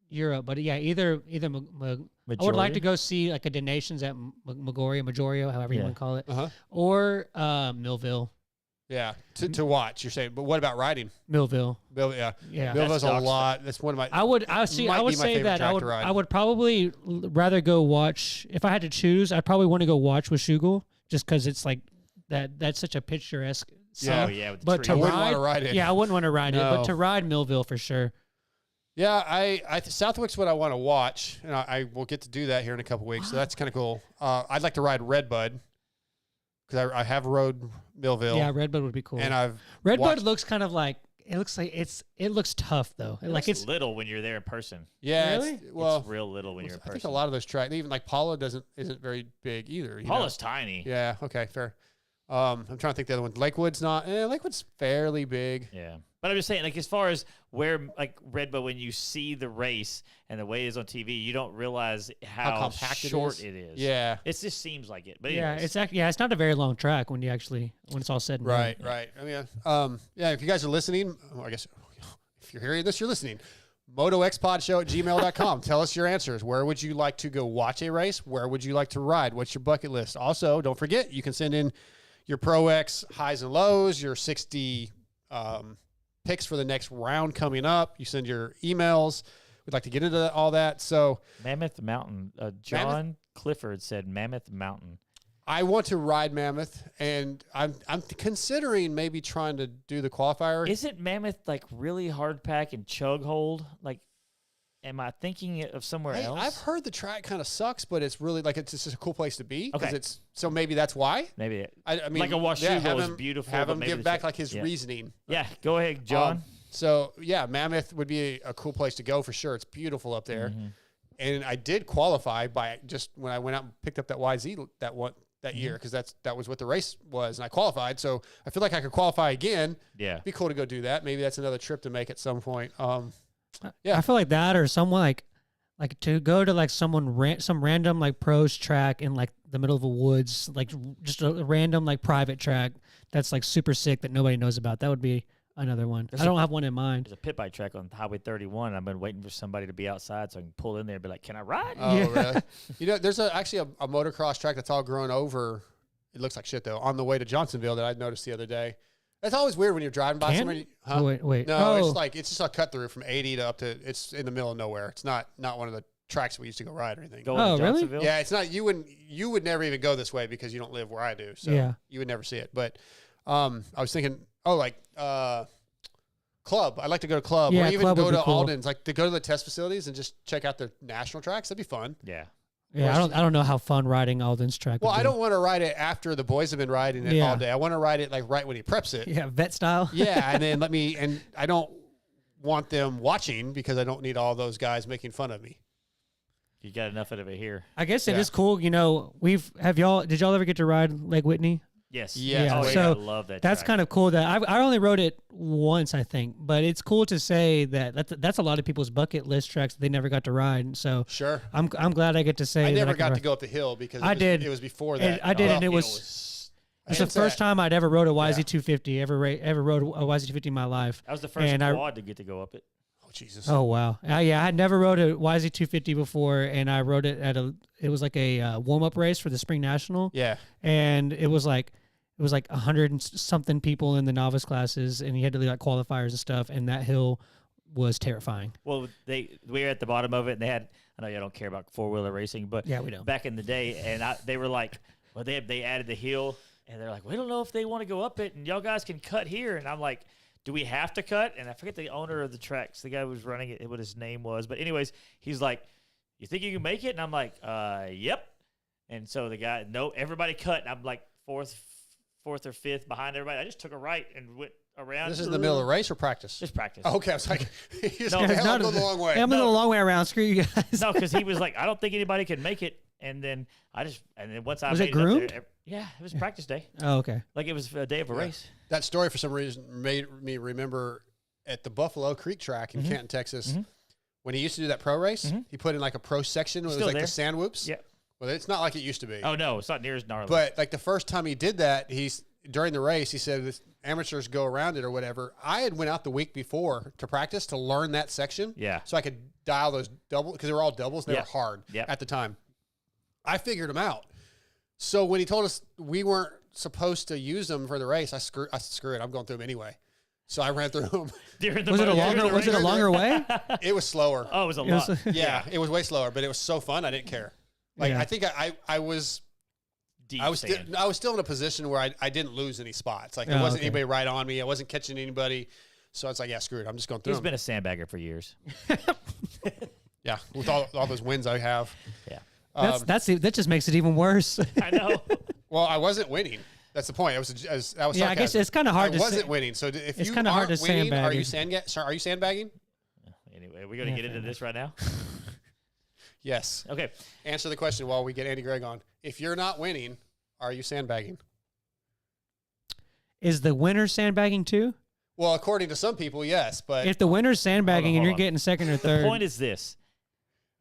Speaker 4: Europe, but yeah, either. I would like to go see like a Donations at Majorio, however you
Speaker 5: Yeah.
Speaker 4: want to call it,
Speaker 3: Uh-huh.
Speaker 4: or Millville.
Speaker 3: Yeah, to watch. You're saying, but what about riding?
Speaker 4: Millville.
Speaker 3: Yeah,
Speaker 4: Yeah.
Speaker 3: Millville's a
Speaker 5: Docs.
Speaker 3: lot. That's one of my.
Speaker 4: I would
Speaker 3: might
Speaker 4: say
Speaker 3: be my favorite
Speaker 4: that
Speaker 3: track to ride.
Speaker 4: I would probably rather go watch if I had to choose. I'd probably want to go watch with Shugel just because it's like that's such a picturesque.
Speaker 3: Yeah.
Speaker 5: Oh yeah, with the
Speaker 4: But
Speaker 5: trees.
Speaker 4: to
Speaker 3: I wouldn't
Speaker 4: ride,
Speaker 3: want to ride it.
Speaker 4: yeah, I wouldn't want to ride it,
Speaker 3: No.
Speaker 4: but to ride Millville for sure.
Speaker 3: Yeah, Southwick's what I want to watch, and I will get to do that here in a couple weeks. So that's kind of cool. I'd like to ride Redbud because I have rode Millville.
Speaker 4: Yeah, Redbud would be cool.
Speaker 3: and I've
Speaker 4: Redbud
Speaker 3: watched-
Speaker 4: looks kind of like it looks tough though.
Speaker 5: It
Speaker 4: Like
Speaker 5: looks
Speaker 4: it's
Speaker 5: little when you're there in person.
Speaker 3: yeah,
Speaker 4: Really?
Speaker 3: well,
Speaker 5: It's real little when you're in
Speaker 3: I think
Speaker 5: person.
Speaker 3: a lot of those tracks, even like Paula isn't very big either. you know?
Speaker 5: Paula's tiny.
Speaker 3: Yeah. Okay. Fair. I'm trying to think the other one. Lakewood's not. Lakewood's fairly big.
Speaker 5: Yeah. But I'm just saying, like, as far as where, like, Redbud, when you see the race and the way it is on TV, you don't realize how
Speaker 3: compact it
Speaker 5: short
Speaker 3: is.
Speaker 5: it is.
Speaker 3: Yeah.
Speaker 5: It just seems like it. But
Speaker 4: yeah,
Speaker 5: anyways.
Speaker 4: it's not a very long track when it's all said and done.
Speaker 3: Right. Right. I mean, yeah. If you guys are listening, well, I guess if you're hearing this, you're listening. MotoXPodShow@gmail.com. Tell us your answers. Where would you like to go watch a race? Where would you like to ride? What's your bucket list? Also, don't forget, you can send in your Pro X highs and lows, your 60 picks for the next round coming up. You send your emails. We'd like to get into all that. So
Speaker 5: Mammoth Mountain. John Clifford said Mammoth Mountain.
Speaker 3: I want to ride Mammoth, and I'm considering maybe trying to do the qualifier.
Speaker 5: Isn't Mammoth, like, really hard pack and chug hold? Like, am I thinking of somewhere else?
Speaker 3: I've heard the track kind of sucks, but it's really like it's just a cool place to be. 'Cause
Speaker 5: Okay.
Speaker 3: it's so maybe that's why.
Speaker 5: Maybe.
Speaker 3: I mean,
Speaker 5: Like a Washougal
Speaker 3: have
Speaker 5: is
Speaker 3: him-
Speaker 5: beautiful,
Speaker 3: Have
Speaker 5: but
Speaker 3: him
Speaker 5: maybe
Speaker 3: give
Speaker 5: the
Speaker 3: back
Speaker 5: track-
Speaker 3: like his
Speaker 5: yeah.
Speaker 3: reasoning.
Speaker 5: Yeah, go ahead, John.
Speaker 3: So yeah, Mammoth would be a cool place to go for sure. It's beautiful up there,
Speaker 5: Mm-hmm.
Speaker 3: and I did qualify by just when I went out and picked up that YZ that year because that was what the race was, and I qualified. So I feel like I could qualify again.
Speaker 5: Yeah.
Speaker 3: Be cool to go do that. Maybe that's another trip to make at some point.
Speaker 4: I feel like that or someone like to go to like some random like pros track in like the middle of a woods, like just a random like private track that's like super sick that nobody knows about. That would be another one. I don't have one in mind.
Speaker 5: There's a pit bike track on Highway 31. And I've been waiting for somebody to be outside so I can pull in there and be like, can I ride?
Speaker 3: Oh,
Speaker 4: Yeah.
Speaker 3: really? You know, there's actually a motocross track that's all grown over. It looks like shit though. On the way to Johnsonville that I noticed the other day. That's always weird when you're driving by somewhere. Huh?
Speaker 4: Oh, wait.
Speaker 3: No,
Speaker 4: Oh.
Speaker 3: it's just a cut through from 80 to up to. It's in the middle of nowhere. It's not one of the tracks we used to go ride or anything.
Speaker 5: Going
Speaker 4: Oh,
Speaker 5: to
Speaker 4: really?
Speaker 5: Johnsonville?
Speaker 3: Yeah, it's not. You would never even go this way because you don't live where I do. So
Speaker 4: Yeah.
Speaker 3: you would never see it. But I was thinking, Club. I'd like to go to Club,
Speaker 4: Yeah,
Speaker 3: or even
Speaker 4: Club would
Speaker 3: go
Speaker 4: be
Speaker 3: to
Speaker 4: cool.
Speaker 3: Alden's, like to go to the test facilities and just check out the national tracks. That'd be fun.
Speaker 5: Yeah.
Speaker 4: Yeah, I don't know how fun riding Alden's track.
Speaker 3: Well,
Speaker 4: would
Speaker 3: I
Speaker 4: be.
Speaker 3: don't want to ride it after the boys have been riding it
Speaker 4: Yeah.
Speaker 3: all day. I want to ride it like right when he preps it.
Speaker 4: Yeah, vet style.
Speaker 3: Yeah, and then and I don't want them watching because I don't need all those guys making fun of me.
Speaker 5: You got enough of it here.
Speaker 4: I guess it
Speaker 3: Yeah.
Speaker 4: is cool. You know, did y'all ever get to ride Lake Whitney?
Speaker 5: Yes.
Speaker 3: Yeah,
Speaker 5: Oh,
Speaker 4: so
Speaker 5: I love that
Speaker 4: That's
Speaker 5: track.
Speaker 4: kind of cool. That I only rode it once, I think, but it's cool to say that's a lot of people's bucket list tracks that they never got to ride. So
Speaker 3: Sure.
Speaker 4: I'm glad I get to say
Speaker 3: I
Speaker 4: that
Speaker 3: never
Speaker 4: can
Speaker 3: got
Speaker 4: ride.
Speaker 3: to go up the hill because
Speaker 4: I did.
Speaker 3: It was before
Speaker 4: And
Speaker 3: that.
Speaker 4: I did,
Speaker 3: Well,
Speaker 4: and it
Speaker 5: You
Speaker 4: was.
Speaker 5: know,
Speaker 4: It's the
Speaker 3: It's
Speaker 4: first
Speaker 3: that-
Speaker 4: time I'd ever rode a YZ250. Ever rode a YZ250 in my life.
Speaker 5: that was the first
Speaker 4: And
Speaker 5: quad to get to go up it.
Speaker 3: Oh Jesus.
Speaker 4: Oh wow! Yeah, I had never rode a YZ250 before, and I rode it it was like a warm up race for the Spring National.
Speaker 3: Yeah.
Speaker 4: And it was like 100 and something people in the novice classes, and you had to do like qualifiers and stuff, and that hill was terrifying.
Speaker 5: Well, we were at the bottom of it, and they had. I know y'all don't care about 4-wheeler racing, but
Speaker 4: Yeah, we don't.
Speaker 5: back in the day, and they were like, well, they added the hill, and they're like, we don't know if they want to go up it, and y'all guys can cut here, and I'm like, do we have to cut? And I forget the owner of the tracks, the guy who was running it, what his name was, but anyways, he's like, you think you can make it? And I'm like, yep. And so the guy, no, everybody cut, and I'm like fourth or fifth behind everybody. I just took a right and went around.
Speaker 3: This is in the middle of the race or practice?
Speaker 5: Just practice.
Speaker 3: Okay, I was like, he's
Speaker 5: No,
Speaker 3: going
Speaker 5: it's
Speaker 3: the long way.
Speaker 4: Hey, I'm going the long way around. Screw you guys.
Speaker 5: No, because he was like, I don't think anybody can make it. And then once I
Speaker 4: Was
Speaker 5: made
Speaker 4: it groomed?
Speaker 5: up there, yeah, it was practice day.
Speaker 4: Oh, okay.
Speaker 5: Like it was a day of a race.
Speaker 3: That story, for some reason, made me remember at the Buffalo Creek track in Canton, Texas, when he used to do that pro race, he put in like a pro section where it was like the sand whoops.
Speaker 5: Yeah.
Speaker 3: Well, it's not like it used to be.
Speaker 5: Oh, no, it's not near as gnarly.
Speaker 3: But like the first time he did that, during the race, he said this, amateurs go around it or whatever. I had went out the week before to practice to learn that section.
Speaker 5: Yeah.
Speaker 3: So I could dial those doubles because they were all doubles. And they were hard at the time. I figured them out. So when he told us we weren't supposed to use them for the race, I screw it. I'm going through them anyway. So I ran through them.
Speaker 4: Was it a longer way?
Speaker 3: It was slower.
Speaker 5: Oh, it was a lot.
Speaker 3: Yeah, it was way slower, but it was so fun. I didn't care. Like I think I was
Speaker 5: Deep
Speaker 3: I was
Speaker 5: sand.
Speaker 3: I was still in a position where I didn't lose any spots. Like there wasn't anybody right on me. I wasn't catching anybody. So it's like, yeah, screw it. I'm just going through
Speaker 5: He's
Speaker 3: them.
Speaker 5: been a sandbagger for years.
Speaker 3: Yeah, with all those wins I have.
Speaker 5: Yeah.
Speaker 4: That just makes it even worse.
Speaker 5: I know.
Speaker 3: Well, I wasn't winning. That's the point. I was
Speaker 4: Yeah, I guess it's kind of hard to
Speaker 3: I wasn't winning. So if
Speaker 4: it's
Speaker 3: you
Speaker 4: kinda hard
Speaker 3: aren't
Speaker 4: to
Speaker 3: winning,
Speaker 4: sandbag
Speaker 3: are
Speaker 4: it.
Speaker 3: you sandbagging?
Speaker 5: Anyway, we're going to get into this right now.
Speaker 3: Yes.
Speaker 5: Okay.
Speaker 3: Answer the question while we get Andy Gregg on. If you're not winning, are you sandbagging?
Speaker 4: Is the winner sandbagging too?
Speaker 3: Well, according to some people, yes. But
Speaker 4: If the winner's sandbagging and
Speaker 5: hold
Speaker 4: you're
Speaker 5: on.
Speaker 4: getting second or
Speaker 5: The
Speaker 4: third,
Speaker 5: point is this.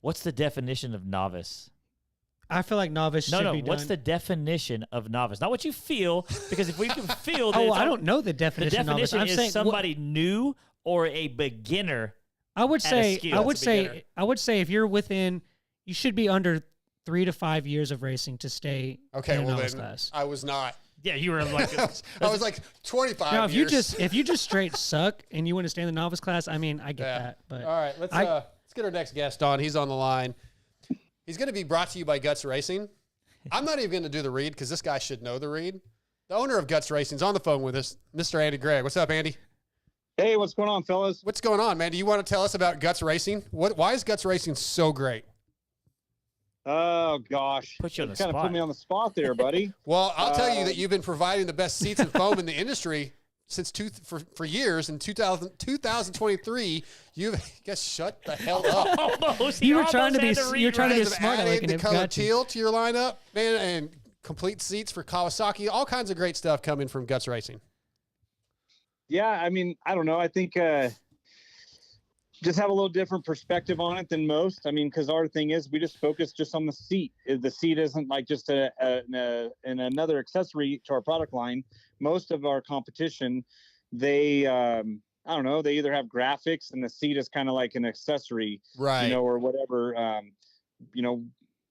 Speaker 5: What's the definition of novice?
Speaker 4: I feel like novice should be done.
Speaker 5: What's the definition of novice? Not what you feel, because if we can feel that
Speaker 4: Oh,
Speaker 5: it's
Speaker 4: I
Speaker 5: all-
Speaker 4: don't know the
Speaker 5: the
Speaker 4: definition of novice.
Speaker 5: definition
Speaker 4: I'm
Speaker 5: is
Speaker 4: saying
Speaker 5: somebody new or a beginner.
Speaker 4: I would
Speaker 5: at a
Speaker 4: say
Speaker 5: skill.
Speaker 4: I would
Speaker 5: That's a
Speaker 4: say
Speaker 5: beginner.
Speaker 4: I would say if you're within, you should be under 3 to 5 years of racing to stay
Speaker 3: okay,
Speaker 4: in a
Speaker 3: well
Speaker 4: novice
Speaker 3: then
Speaker 4: class.
Speaker 3: I was not.
Speaker 5: Yeah, you were like
Speaker 3: I was like 25
Speaker 4: Now, if
Speaker 3: years.
Speaker 4: you just straight suck and you want to stay in the novice class, I mean, I get
Speaker 3: Yeah.
Speaker 4: that. But
Speaker 3: All right, let's get our next guest on. He's on the line. He's going to be brought to you by Guts Racing. I'm not even going to do the read because this guy should know the read. The owner of Guts Racing is on the phone with us, Mr. Andy Gregg. What's up, Andy?
Speaker 8: Hey, what's going on, fellas?
Speaker 3: What's going on, man? Do you want to tell us about Guts Racing? Why is Guts Racing so great?
Speaker 8: Oh gosh,
Speaker 5: Put you on the
Speaker 8: kind of
Speaker 5: spot.
Speaker 8: put me on the spot there, buddy.
Speaker 3: Well, I'll tell you that you've been providing the best seats and foam in the industry since for years. In 2023, shut the hell up.
Speaker 5: Almost.
Speaker 4: You were
Speaker 5: almost
Speaker 4: trying to be
Speaker 5: had
Speaker 4: you're
Speaker 5: read
Speaker 4: trying to
Speaker 5: right.
Speaker 4: get
Speaker 3: They've
Speaker 4: smart
Speaker 3: added
Speaker 4: aleck and
Speaker 3: the
Speaker 4: it
Speaker 3: color
Speaker 4: got you.
Speaker 3: teal to your lineup, man, and complete seats for Kawasaki. All kinds of great stuff coming from Guts Racing.
Speaker 8: Yeah, I mean, I don't know. I think just have a little different perspective on it than most. I mean, because our thing is we just focus just on the seat. The seat isn't like just another accessory to our product line. Most of our competition, they I don't know, they either have graphics and the seat is kind of like an accessory,
Speaker 3: Right.
Speaker 8: you know, or whatever.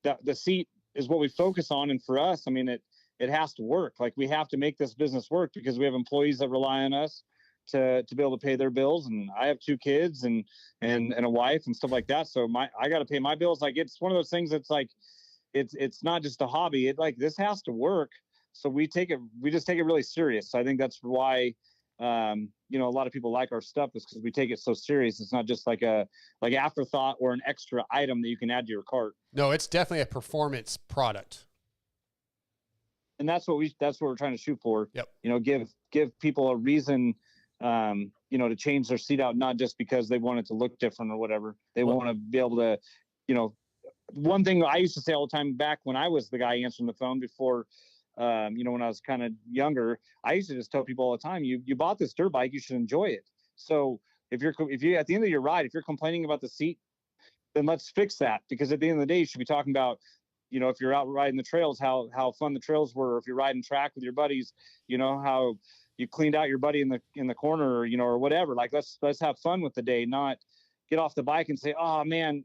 Speaker 8: The seat is what we focus on, and for us, I mean, it has to work. Like we have to make this business work because we have employees that rely on us to be able to pay their bills, and I have 2 kids and a wife and stuff like that. So I got to pay my bills. Like it's one of those things that's like it's not just a hobby. It like this has to work. So we just take it really serious. So I think that's why a lot of people like our stuff is because we take it so serious. It's not just like afterthought or an extra item that you can add to your cart.
Speaker 3: No, it's definitely a performance product.
Speaker 8: And that's what we're trying to shoot for.
Speaker 3: Yep.
Speaker 8: Give people a reason to change their seat out, not just because they want it to look different or whatever. They want to be able to, one thing I used to say all the time back when I was the guy answering the phone before, when I was kind of younger, I used to just tell people all the time, you bought this dirt bike, you should enjoy it. So if you at the end of your ride, if you're complaining about the seat, then let's fix that, because at the end of the day, you should be talking about, if you're out riding the trails, how fun the trails were. Or if you're riding track with your buddies, how you cleaned out your buddy in the corner, or whatever. Like let's have fun with the day, not get off the bike and say, oh man,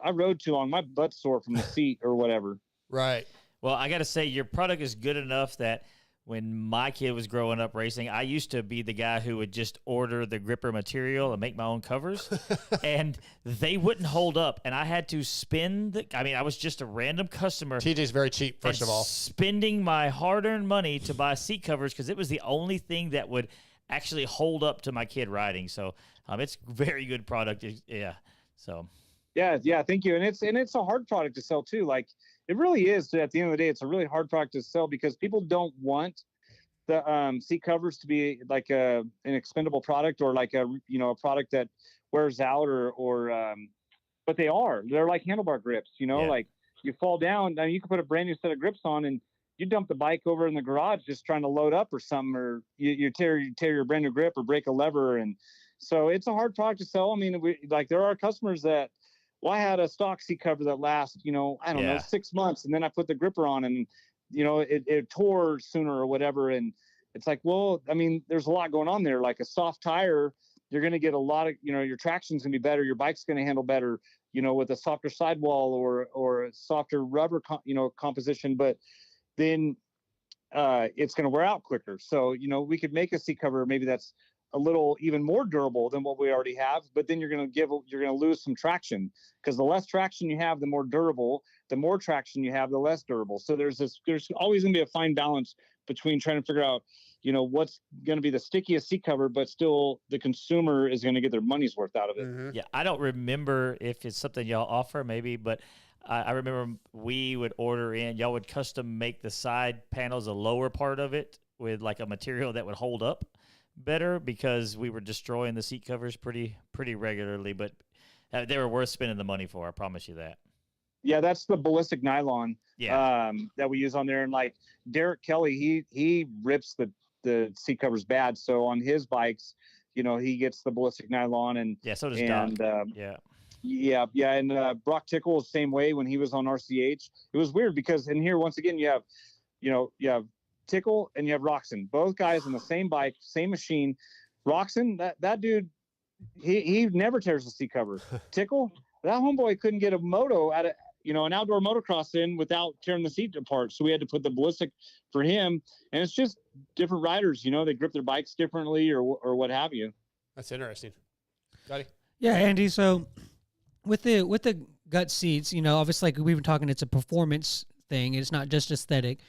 Speaker 8: I rode too long, my butt's sore from the seat or whatever.
Speaker 3: Right.
Speaker 5: Well, I got to say, your product is good enough that when my kid was growing up racing, I used to be the guy who would just order the gripper material and make my own covers, and they wouldn't hold up. And I had to I was just a random customer.
Speaker 3: TJ's very cheap, first of all.
Speaker 5: Spending my hard-earned money to buy seat covers because it was the only thing that would actually hold up to my kid riding. So it's a very good product. Yeah. So.
Speaker 8: Yeah. Thank you. And it's a hard product to sell too. Like, it really is. At the end of the day, it's a really hard product to sell because people don't want the seat covers to be like an expendable product, or like a product that wears out, or but they're like handlebar grips, like you fall down. Now you can put a brand new set of grips on, and you dump the bike over in the garage just trying to load up or something, or you tear your brand new grip or break a lever. And so it's a hard product to sell. I mean, there are customers that, well, I had a stock seat cover that lasts, I don't know, 6 months, and then I put the gripper on, and it tore sooner or whatever. And it's like, well, I mean, there's a lot going on there. Like a soft tire, you're going to get a lot of, your traction's going to be better. Your bike's going to handle better, with a softer sidewall or a softer rubber, composition. But then it's going to wear out quicker. So, we could make a seat cover maybe that's a little even more durable than what we already have, but then you're going to lose some traction, because the less traction you have, the more durable. The more traction you have, the less durable. So there's always going to be a fine balance between trying to figure out, what's going to be the stickiest seat cover, but still the consumer is going to get their money's worth out of it.
Speaker 3: Mm-hmm.
Speaker 5: Yeah, I don't remember if it's something y'all offer, maybe, but I remember we would order in, y'all would custom make the side panels, the lower part of it, with like a material that would hold up better, because we were destroying the seat covers pretty regularly. But they were worth spending the money for, I promise you that.
Speaker 8: Yeah, that's the ballistic nylon
Speaker 5: that
Speaker 8: we use on there. And like Derek Kelly, he rips the seat covers bad. So on his bikes, he gets the ballistic nylon. And
Speaker 5: so does Doc.
Speaker 8: Yeah. And Brock Tickle, the same way when he was on RCH. It was weird because in here, once again, you have Tickle and you have Roxon, both guys on the same bike, same machine. Roxon, that dude, he never tears the seat cover. Tickle, that homeboy couldn't get a moto at an outdoor motocross in without tearing the seat apart. So we had to put the ballistic for him. And it's just different riders, they grip their bikes differently or what have you.
Speaker 3: That's interesting. Got it.
Speaker 4: Yeah, Andy. So with the gut seats, obviously, like we've been talking, it's a performance thing. It's not just aesthetic.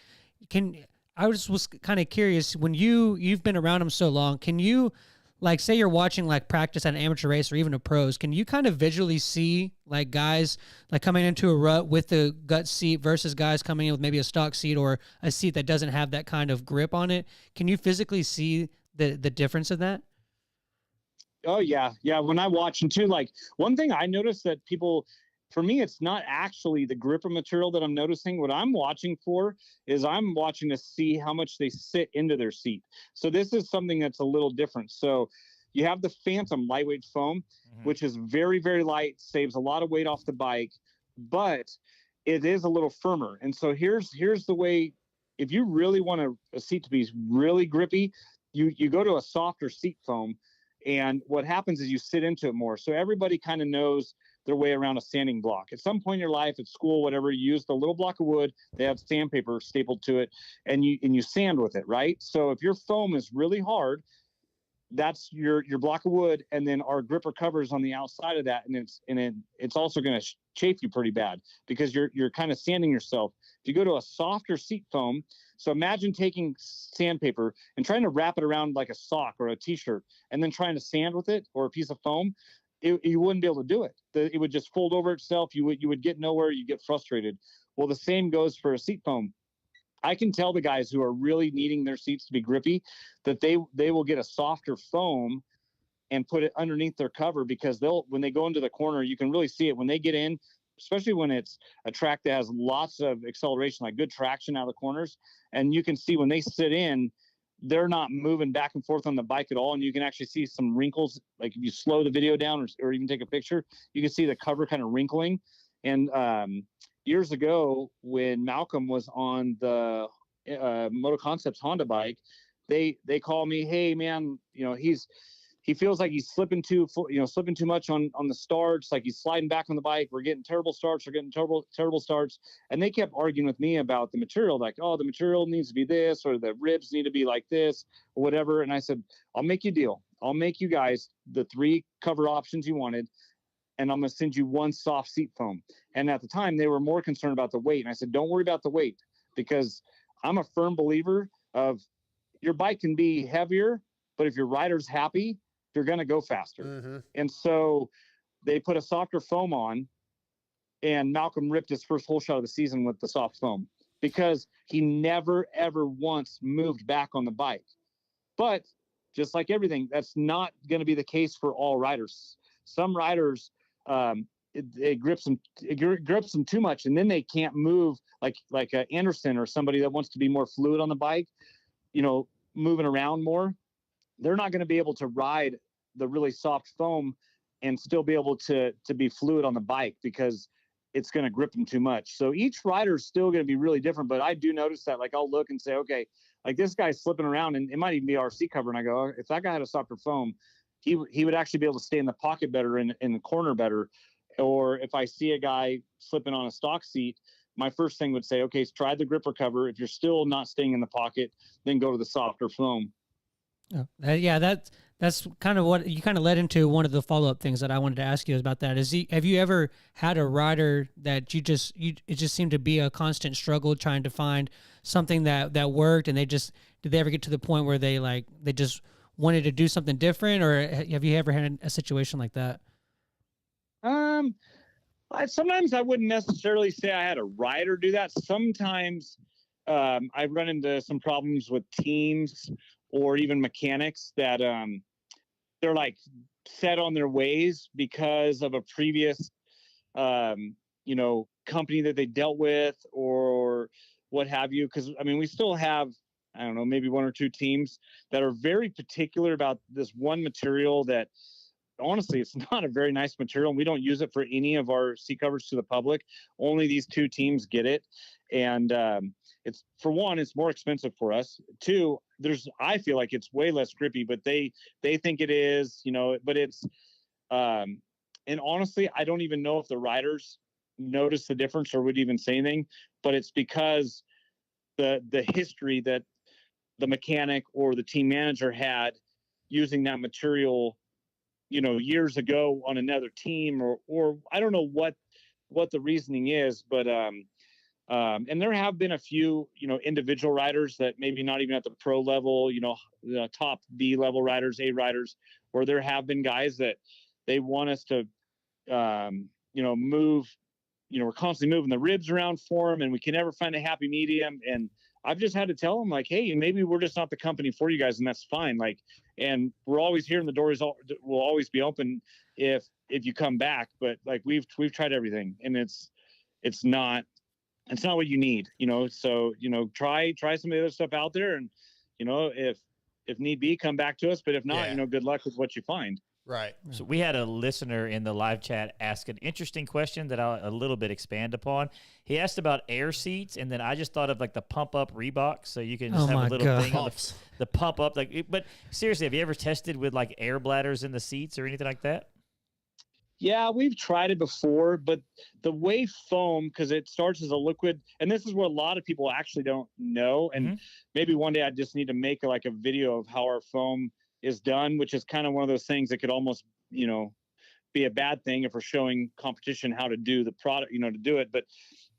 Speaker 4: I was kind of curious, when you've been around them so long, can you, like, say you're watching like practice at an amateur race or even a pros, can you kind of visually see like guys like coming into a rut with the gut seat versus guys coming in with maybe a stock seat or a seat that doesn't have that kind of grip on it? Can you physically see the difference in that?
Speaker 8: Oh yeah. When I watch them too, like one thing I noticed that people, for me, it's not actually the gripper material that I'm noticing. What I'm watching for is I'm watching to see how much they sit into their seat. So this is something that's a little different. So you have the Phantom lightweight foam, which is very, very light, saves a lot of weight off the bike, but it is a little firmer. And so here's the way, if you really want a seat to be really grippy, you go to a softer seat foam. And what happens is you sit into it more. So everybody kind of knows their way around a sanding block. At some point in your life, at school, whatever, you use the little block of wood, they have sandpaper stapled to it, and you sand with it, right? So if your foam is really hard, that's your block of wood, and then our gripper covers on the outside of that, and it's also going to chafe you pretty bad because you're kind of sanding yourself. If you go to a softer seat foam, so imagine taking sandpaper and trying to wrap it around like a sock or a t-shirt, and then trying to sand with it or a piece of foam. You wouldn't be able to do it. It would just fold over itself. You would get nowhere. You get frustrated. Well, the same goes for a seat foam. I can tell the guys who are really needing their seats to be grippy that they will get a softer foam and put it underneath their cover, because when they go into the corner, you can really see it when they get in, especially when it's a track that has lots of acceleration, like good traction out of the corners. And you can see when they sit in, they're not moving back and forth on the bike at all. And you can actually see some wrinkles. Like if you slow the video down or even take a picture, you can see the cover kind of wrinkling. And years ago, when Malcolm was on the Moto Concepts Honda bike, they call me, hey man, he feels like he's slipping too much on the starts, like he's sliding back on the bike. We're getting terrible starts. Terrible starts. And they kept arguing with me about the material, like, oh, the material needs to be this, or the ribs need to be like this, or whatever. And I said, I'll make you a deal. I'll make you guys the 3 cover options you wanted, and I'm going to send you 1 soft seat foam. And at the time, they were more concerned about the weight. And I said, don't worry about the weight, because I'm a firm believer of your bike can be heavier, but if your rider's happy, you're going to go faster. Mm-hmm. And so they put a softer foam on, and Malcolm ripped his first whole shot of the season with the soft foam. because he never, ever once moved back on the bike. But just like everything, that's not going to be the case for all riders. Some riders, it grips them too much, and then they can't move like Anderson or somebody that wants to be more fluid on the bike, moving around more. They're not going to be able to ride the really soft foam and still be able to be fluid on the bike because it's going to grip them too much. So each rider is still going to be really different, but I do notice that, like, I'll look and say, okay, like this guy's slipping around, and it might even be RC cover. And I go, if that guy had a softer foam, he would actually be able to stay in the pocket better, in the corner better. Or if I see a guy slipping on a stock seat, my first thing would say, okay, try the gripper cover. If you're still not staying in the pocket, then go to the softer foam.
Speaker 4: Yeah, that's kind of what you kind of led into. One of the follow-up things that I wanted to ask you about that is, have you ever had a rider that it just seemed to be a constant struggle trying to find something that worked, and did they ever get to the point where they just wanted to do something different, or have you ever had a situation like that?
Speaker 8: Sometimes I wouldn't necessarily say I had a rider do that. Sometimes I've run into some problems with teams or even mechanics that they're like set on their ways because of a previous company that they dealt with or what have you. Because I mean, we still have, I don't know, maybe one or two teams that are very particular about this one material that honestly, it's not a very nice material, and we don't use it for any of our seat covers to the public. Only these two teams get it. And it's, for one, it's more expensive for us. Two, I feel like it's way less grippy, but they think it is, but it's, and honestly, I don't even know if the riders notice the difference or would even say anything, but it's because the history that the mechanic or the team manager had using that material, years ago on another team, or I don't know what the reasoning is, but and there have been a few, individual riders that maybe not even at the pro level, the top B level riders, A riders, where there have been guys that they want us to, move, we're constantly moving the ribs around for them, and we can never find a happy medium. And I've just had to tell them, like, hey, maybe we're just not the company for you guys, and that's fine. Like, and we're always here, and the doors will always be open if you come back. But like, we've tried everything, and it's not what you need, So try some of the other stuff out there, and if need be, come back to us. But if not, good luck with what you find.
Speaker 3: Right.
Speaker 5: So we had a listener in the live chat ask an interesting question that I'll a little bit expand upon. He asked about air seats, and then I just thought of like the pump up Reebok, so you can just have a little thing on the pump up. But seriously, have you ever tested with like air bladders in the seats or anything like that?
Speaker 8: Yeah, we've tried it before, but the way foam, because it starts as a liquid, and this is what a lot of people actually don't know, and maybe one day I just need to make like a video of how our foam is done, which is kind of one of those things that could almost, be a bad thing if we're showing competition how to do the product, to do it. But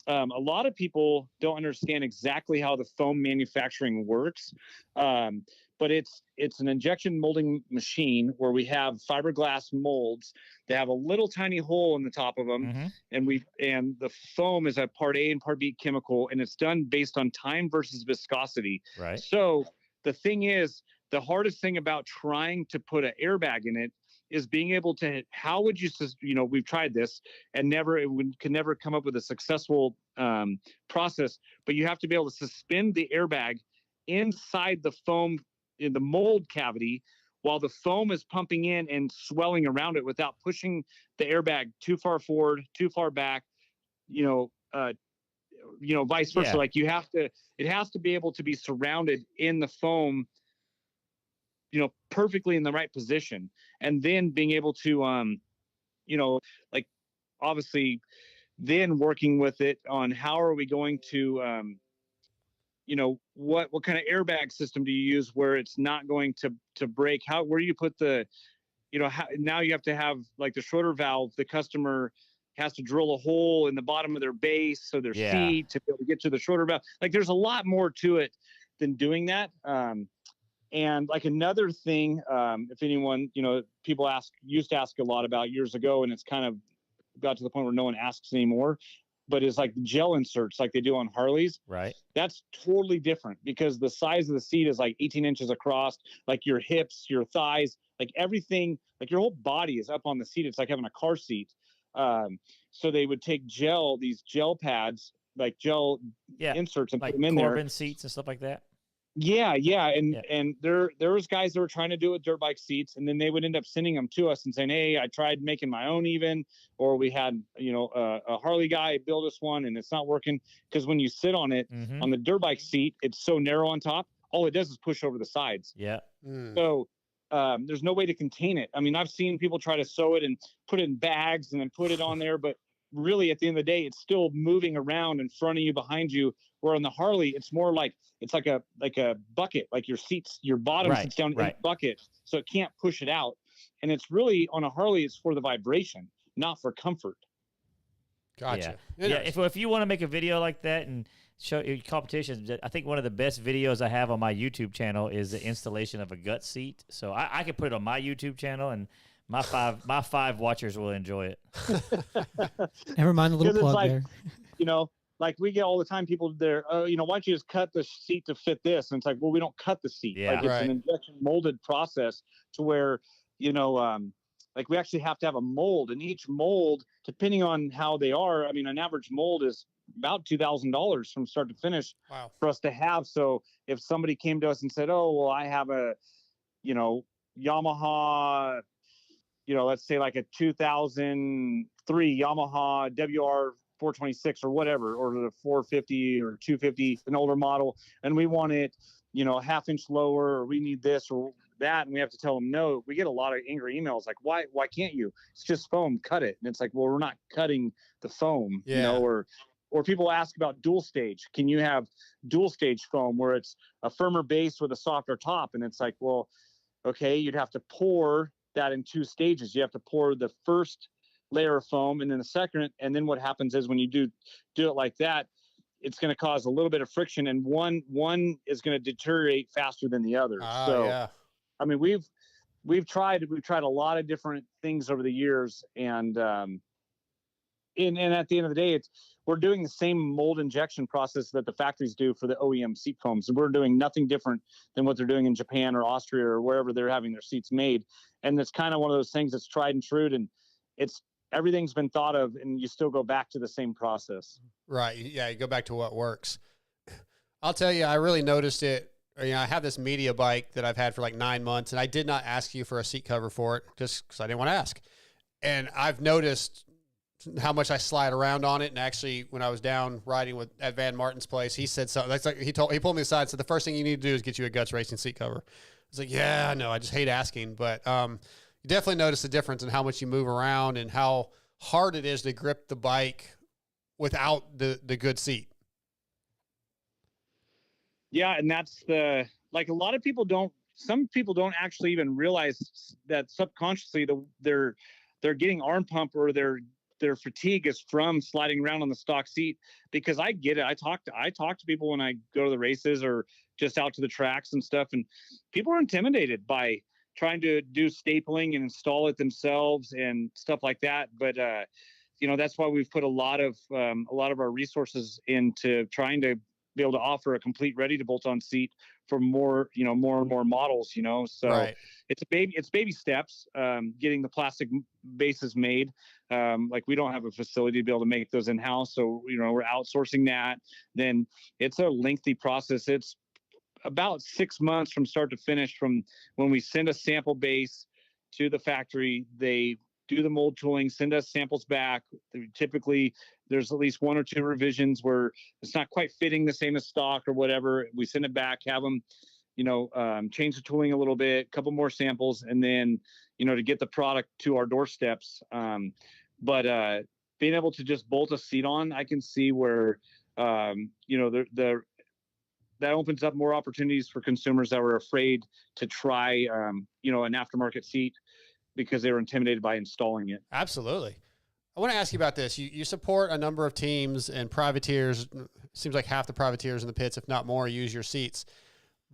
Speaker 8: a lot of people don't understand exactly how the foam manufacturing works. But it's an injection molding machine where we have fiberglass molds. They have a little tiny hole in the top of them, and the foam is a part A and part B chemical, and it's done based on time versus viscosity.
Speaker 5: Right.
Speaker 8: So the thing is, the hardest thing about trying to put an airbag in it is being able to, how would you, we've tried this and can never come up with a successful process, but you have to be able to suspend the airbag inside the foam in the mold cavity while the foam is pumping in and swelling around it without pushing the airbag too far forward, too far back, vice versa.
Speaker 5: Yeah.
Speaker 8: Like it has to be able to be surrounded in the foam, perfectly in the right position, and then being able to, like obviously then working with it on how are we going to, what kind of airbag system do you use where it's not going to break? Where do you put the, now you have to have like the Schroeder valve, the customer has to drill a hole in the bottom of their base, so their seat to be able to get to the Schroeder valve. Like there's a lot more to it than doing that. And like another thing, if anyone, people used to ask a lot about years ago, and it's kind of got to the point where no one asks anymore. but is like gel inserts like they do on Harleys.
Speaker 5: Right.
Speaker 8: That's totally different because the size of the seat is like 18 inches across, like your hips, your thighs, like everything, like your whole body is up on the seat. It's like having a car seat. So they would take these gel pads, like gel inserts, and
Speaker 5: like
Speaker 8: put them in
Speaker 5: Corbin
Speaker 8: there.
Speaker 5: seats and stuff like that.
Speaker 8: Yeah. And there was guys that were trying to do it with dirt bike seats, and then they would end up sending them to us and saying, hey, I tried making my own even, or we had, a Harley guy build us one and it's not working. Because when you sit on it on the dirt bike seat, it's so narrow on top. All it does is push over the sides.
Speaker 5: Yeah.
Speaker 8: So there's no way to contain it. I mean, I've seen people try to sew it and put it in bags and then put it on there, but really at the end of the day, it's still moving around in front of you, behind you. Where on the Harley, it's more like it's like a bucket, like your bottom sits down in the bucket, so it can't push it out. And it's really on a Harley, it's for the vibration, not for comfort.
Speaker 3: Gotcha.
Speaker 5: Yeah. If you want to make a video like that and show your competitions, I think one of the best videos I have on my YouTube channel is the installation of a gut seat. So I can put it on my YouTube channel, and my five watchers will enjoy it.
Speaker 4: Never mind the little plug there.
Speaker 8: Like we get all the time people there, why don't you just cut the seat to fit this? And it's like, well, we don't cut the seat.
Speaker 5: Yeah.
Speaker 8: Like it's an injection molded process to where, like we actually have to have a mold, and each mold, depending on how they are, I mean, an average mold is about $2,000 from start to finish for us to have. So if somebody came to us and said, oh, well, I have a, Yamaha, let's say like a 2003 Yamaha WR 426 or whatever, or the 450 or 250, an older model, and we want it, a half inch lower, or we need this or that, and we have to tell them no. We get a lot of angry emails like, why can't you? It's just foam, cut it. And it's like, well, we're not cutting the foam, or people ask about dual stage. Can you have dual stage foam where it's a firmer base with a softer top? And it's like, well, okay, you'd have to pour that in 2 stages. You have to pour the first layer of foam and then the second, and then what happens is when you do it like that, it's going to cause a little bit of friction, and one is going to deteriorate faster than the other. I mean, we've tried a lot of different things over the years, and at the end of the day, we're doing the same mold injection process that the factories do for the OEM seat foams. We're doing nothing different than what they're doing in Japan or Austria or wherever they're having their seats made. And it's kind of one of those things that's tried and true, and everything's been thought of, and you still go back to the same process.
Speaker 3: Right. Yeah. You go back to what works. I'll tell you, I really noticed it. I have this media bike that I've had for like 9 months, and I did not ask you for a seat cover for it just because I didn't want to ask. And I've noticed how much I slide around on it. And actually, when I was down riding at Van Martin's place, he said something. That's like he pulled me aside and said, the first thing you need to do is get you a Guts Racing seat cover. I was like, yeah, I know. I just hate asking. But you definitely notice the difference in how much you move around and how hard it is to grip the bike without the good seat.
Speaker 8: Yeah. And that's like a lot of people some people don't actually even realize that subconsciously they're getting arm pump, or their fatigue is from sliding around on the stock seat. Because I get it. I talk to people when I go to the races or just out to the tracks and stuff, and people are intimidated by trying to do stapling and install it themselves and stuff like that. But that's why we've put a lot of our resources into trying to be able to offer a complete ready to bolt on seat for more and more models, so it's baby steps, getting the plastic bases made. Like we don't have a facility to be able to make those in house. So, we're outsourcing that. Then it's a lengthy process. It's about 6 months from start to finish, from when we send a sample base to the factory. They do the mold tooling, send us samples back. Typically, there's at least 1 or 2 revisions where it's not quite fitting the same as stock or whatever. We send it back, have them, change the tooling a little bit, a couple more samples, and then, to get the product to our doorsteps. But being able to just bolt a seat on, I can see where, that opens up more opportunities for consumers that were afraid to try, an aftermarket seat because they were intimidated by installing it.
Speaker 3: Absolutely. I want to ask you about this. You support a number of teams and privateers. Seems like half the privateers in the pits, if not more, use your seats.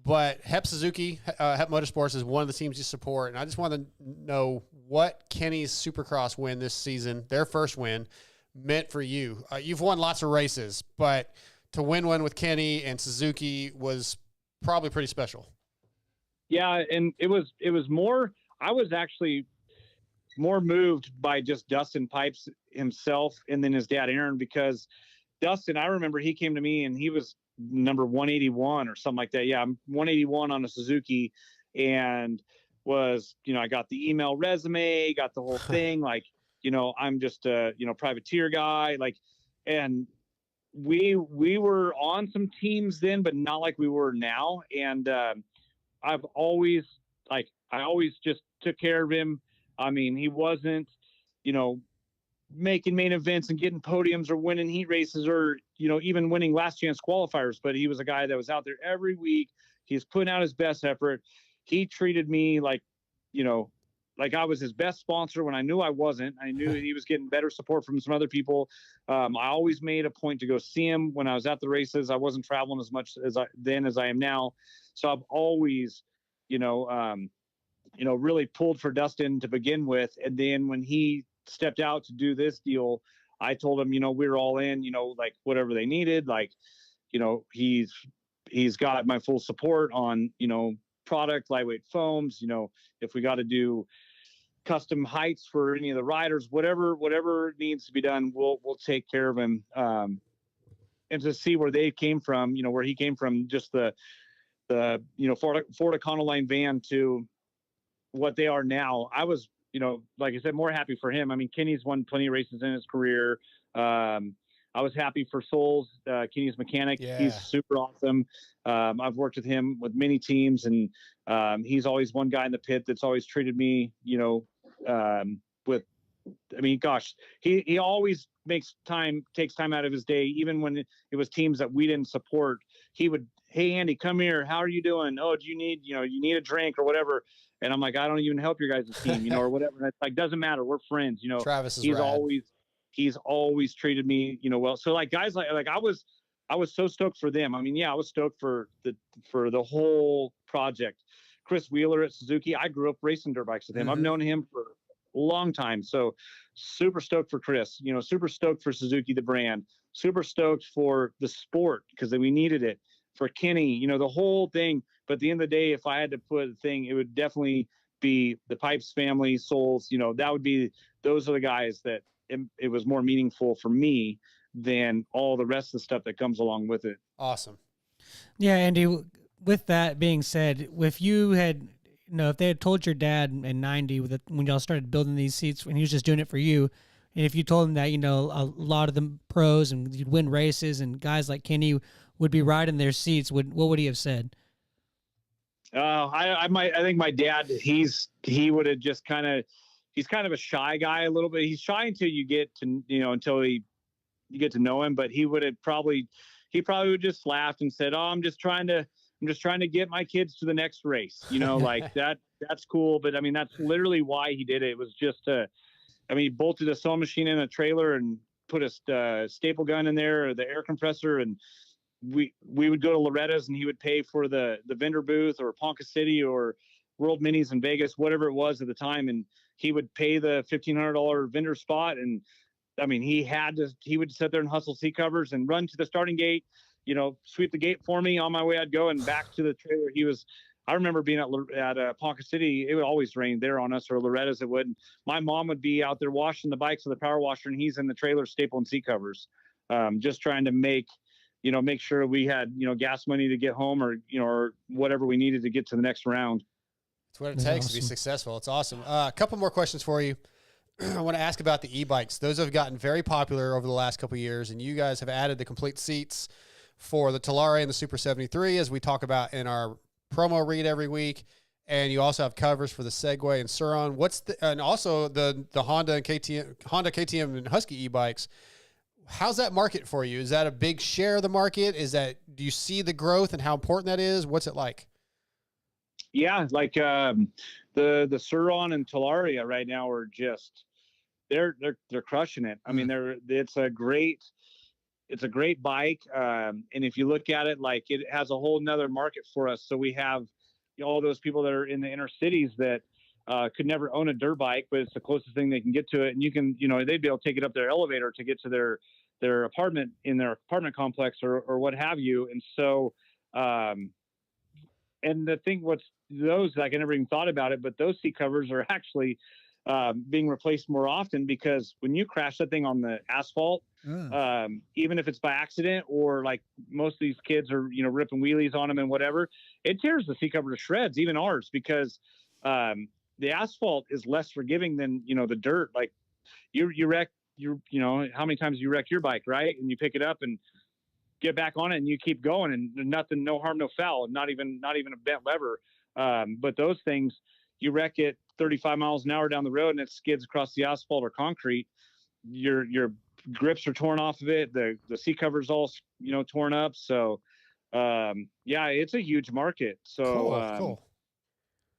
Speaker 3: But Hep Suzuki, Hep Motorsports is one of the teams you support. And I just want to know what Kenny's Supercross win this season, their first win, meant for you. You've won lots of races, but to win one with Kenny and Suzuki was probably pretty special.
Speaker 8: Yeah, and it was more. I was actually more moved by just Dustin Pipes himself and then his dad Aaron, because Dustin, I remember he came to me and he was number 181 or something like that. Yeah, I'm 181 on a Suzuki, and was, I got the email resume, got the whole thing. Like, I'm just a, privateer guy. Like, and we were on some teams then, but not like we were now. And I always just took care of him. I mean, he wasn't, making main events and getting podiums or winning heat races or, even winning last chance qualifiers, but he was a guy that was out there every week. He's putting out his best effort. He treated me like I was his best sponsor when I knew I wasn't. I knew he was getting better support from some other people. I always made a point to go see him when I was at the races. I wasn't traveling as much as I am now. So I've always, really pulled for Dustin to begin with. And then when he stepped out to do this deal, I told him, we were all in, like whatever they needed, like, he's got my full support on, product, lightweight foams, if we got to do custom heights for any of the riders, whatever needs to be done, we'll take care of him. And to see where they came from, where he came from, just the Ford Econoline van to what they are now. I was, like I said, more happy for him. I mean, Kenny's won plenty of races in his career. I was happy for Souls, Kenny's mechanic. Yeah. He's super awesome. I've worked with him with many teams, and he's always one guy in the pit that's always treated me, he always takes time out of his day, even when it was teams that we didn't support. He would, hey, Andy, come here. How are you doing? Oh, do you need, you need a drink or whatever? And I'm like, I don't even help your guys' team, or whatever. And it's like, doesn't matter. We're friends,
Speaker 3: Travis is
Speaker 8: he's always treated me, well. So like guys like I was so stoked for them. I mean, yeah, I was stoked for the whole project. Chris Wheeler at Suzuki, I grew up racing dirt bikes with him. Mm-hmm. I've known him for a long time. So super stoked for Chris, super stoked for Suzuki, the brand, super stoked for the sport because we needed it, for Kenny, the whole thing. But at the end of the day, if I had to put a thing, it would definitely be the Pipes family, Souls, those are the guys that it was more meaningful for me than all the rest of the stuff that comes along with it.
Speaker 3: Awesome.
Speaker 4: Yeah, Andy, with that being said, if you had, if they had told your dad in 90 when y'all started building these seats, when he was just doing it for you, and if you told him that, a lot of the pros and you'd win races and guys like Kenny would be riding their seats, what would he have said?
Speaker 8: I think my dad, he would have just he's kind of a shy guy a little bit. He's shy until you get to, until you get to know him, but he probably would just laughed and said, oh, I'm just trying to get my kids to the next race, like that's cool. But I mean, that's literally why he did it. It was just he bolted a sewing machine in a trailer and put a staple gun in there, or the air compressor. And we would go to Loretta's and he would pay for the vendor booth, or Ponca City, or World Minis in Vegas, whatever it was at the time. And he would pay the $1,500 vendor spot. And I mean, he would sit there and hustle seat covers and run to the starting gate, sweep the gate for me. On my way, I'd go and back to the trailer. I remember being at Ponca City. It would always rain there on us, or Loretta's it would. My mom would be out there washing the bikes with a power washer, and he's in the trailer stapling seat covers, just trying to make sure we had, gas money to get home, or, or whatever we needed to get to the next round.
Speaker 3: It's what it takes to be successful. It's awesome. A couple more questions for you. I want to ask about the e-bikes. Those have gotten very popular over the last couple of years, and you guys have added the complete seats for the Talare and the Super 73, as we talk about in our promo read every week. And you also have covers for the Segway and Sur-Ron. And also the Honda and KTM and Husky e-bikes. How's that market for you? Is that a big share of the market? Do you see the growth and how important that is? What's it like?
Speaker 8: Yeah, like the Sur-Ron and Talaria right now are just they're crushing it. I mean, it's a great bike, and if you look at it, like, it has a whole nother market for us. So we have all those people that are in the inner cities that could never own a dirt bike, but it's the closest thing they can get to it. And you can, they'd be able to take it up their elevator to get to their apartment in their apartment complex or what have you. And so, and the thing, those, like, I never even thought about it, but those seat covers are actually being replaced more often, because when you crash that thing on the asphalt, even if it's by accident, or like most of these kids are, ripping wheelies on them and whatever, it tears the seat cover to shreds, even ours, because the asphalt is less forgiving than, the dirt. Like you wreck how many times you wreck your bike, right? And you pick it up and get back on it and you keep going, and nothing, no harm, no foul, not even a bent lever. But those things, you wreck it 35 miles an hour down the road and it skids across the asphalt or concrete. Your grips are torn off of it. The seat cover's all, torn up. So, yeah, it's a huge market. So,
Speaker 3: cool.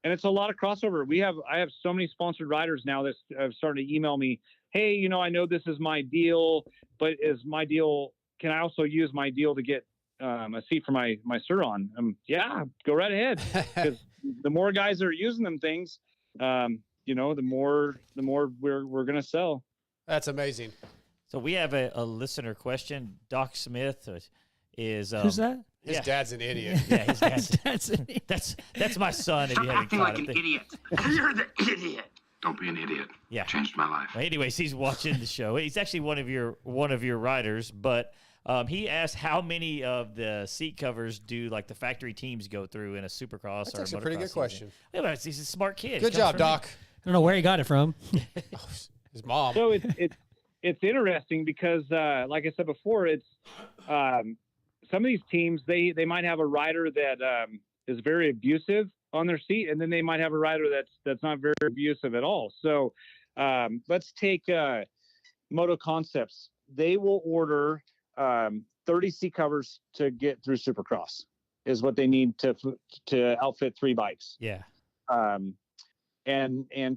Speaker 8: And it's a lot of crossover. I have so many sponsored riders now that have started to email me, hey, I know this is my deal, but can I also use my deal to get a seat for my Sur-Ron? Yeah, go right ahead. Because the more guys that are using them things, the more we're going to sell.
Speaker 3: That's amazing.
Speaker 5: So we have a listener question. Doc Smith is
Speaker 4: who's that?
Speaker 3: His dad's an idiot.
Speaker 5: Yeah, his dad's an idiot. That's my son. If you haven't
Speaker 9: acting like an idiot. You're the idiot. Don't be an idiot.
Speaker 5: Yeah,
Speaker 9: changed my life.
Speaker 5: Well, anyways, he's watching the show. He's actually one of your riders, but he asked how many of the seat covers do like the factory teams go through in a Supercross.
Speaker 3: That's
Speaker 5: or
Speaker 3: actually
Speaker 5: a
Speaker 3: a pretty good question.
Speaker 5: Yeah, he's a smart kid.
Speaker 3: Good job, Doc.
Speaker 4: I don't know where he got it from.
Speaker 3: His mom.
Speaker 8: So it's interesting because, like I said before, it's some of these teams, they might have a rider that is very abusive on their seat, and then they might have a rider that's not very abusive at all. So let's take Moto Concepts. They will order 30 seat covers to get through Supercross is what they need to outfit 3 bikes.
Speaker 5: Yeah.
Speaker 8: And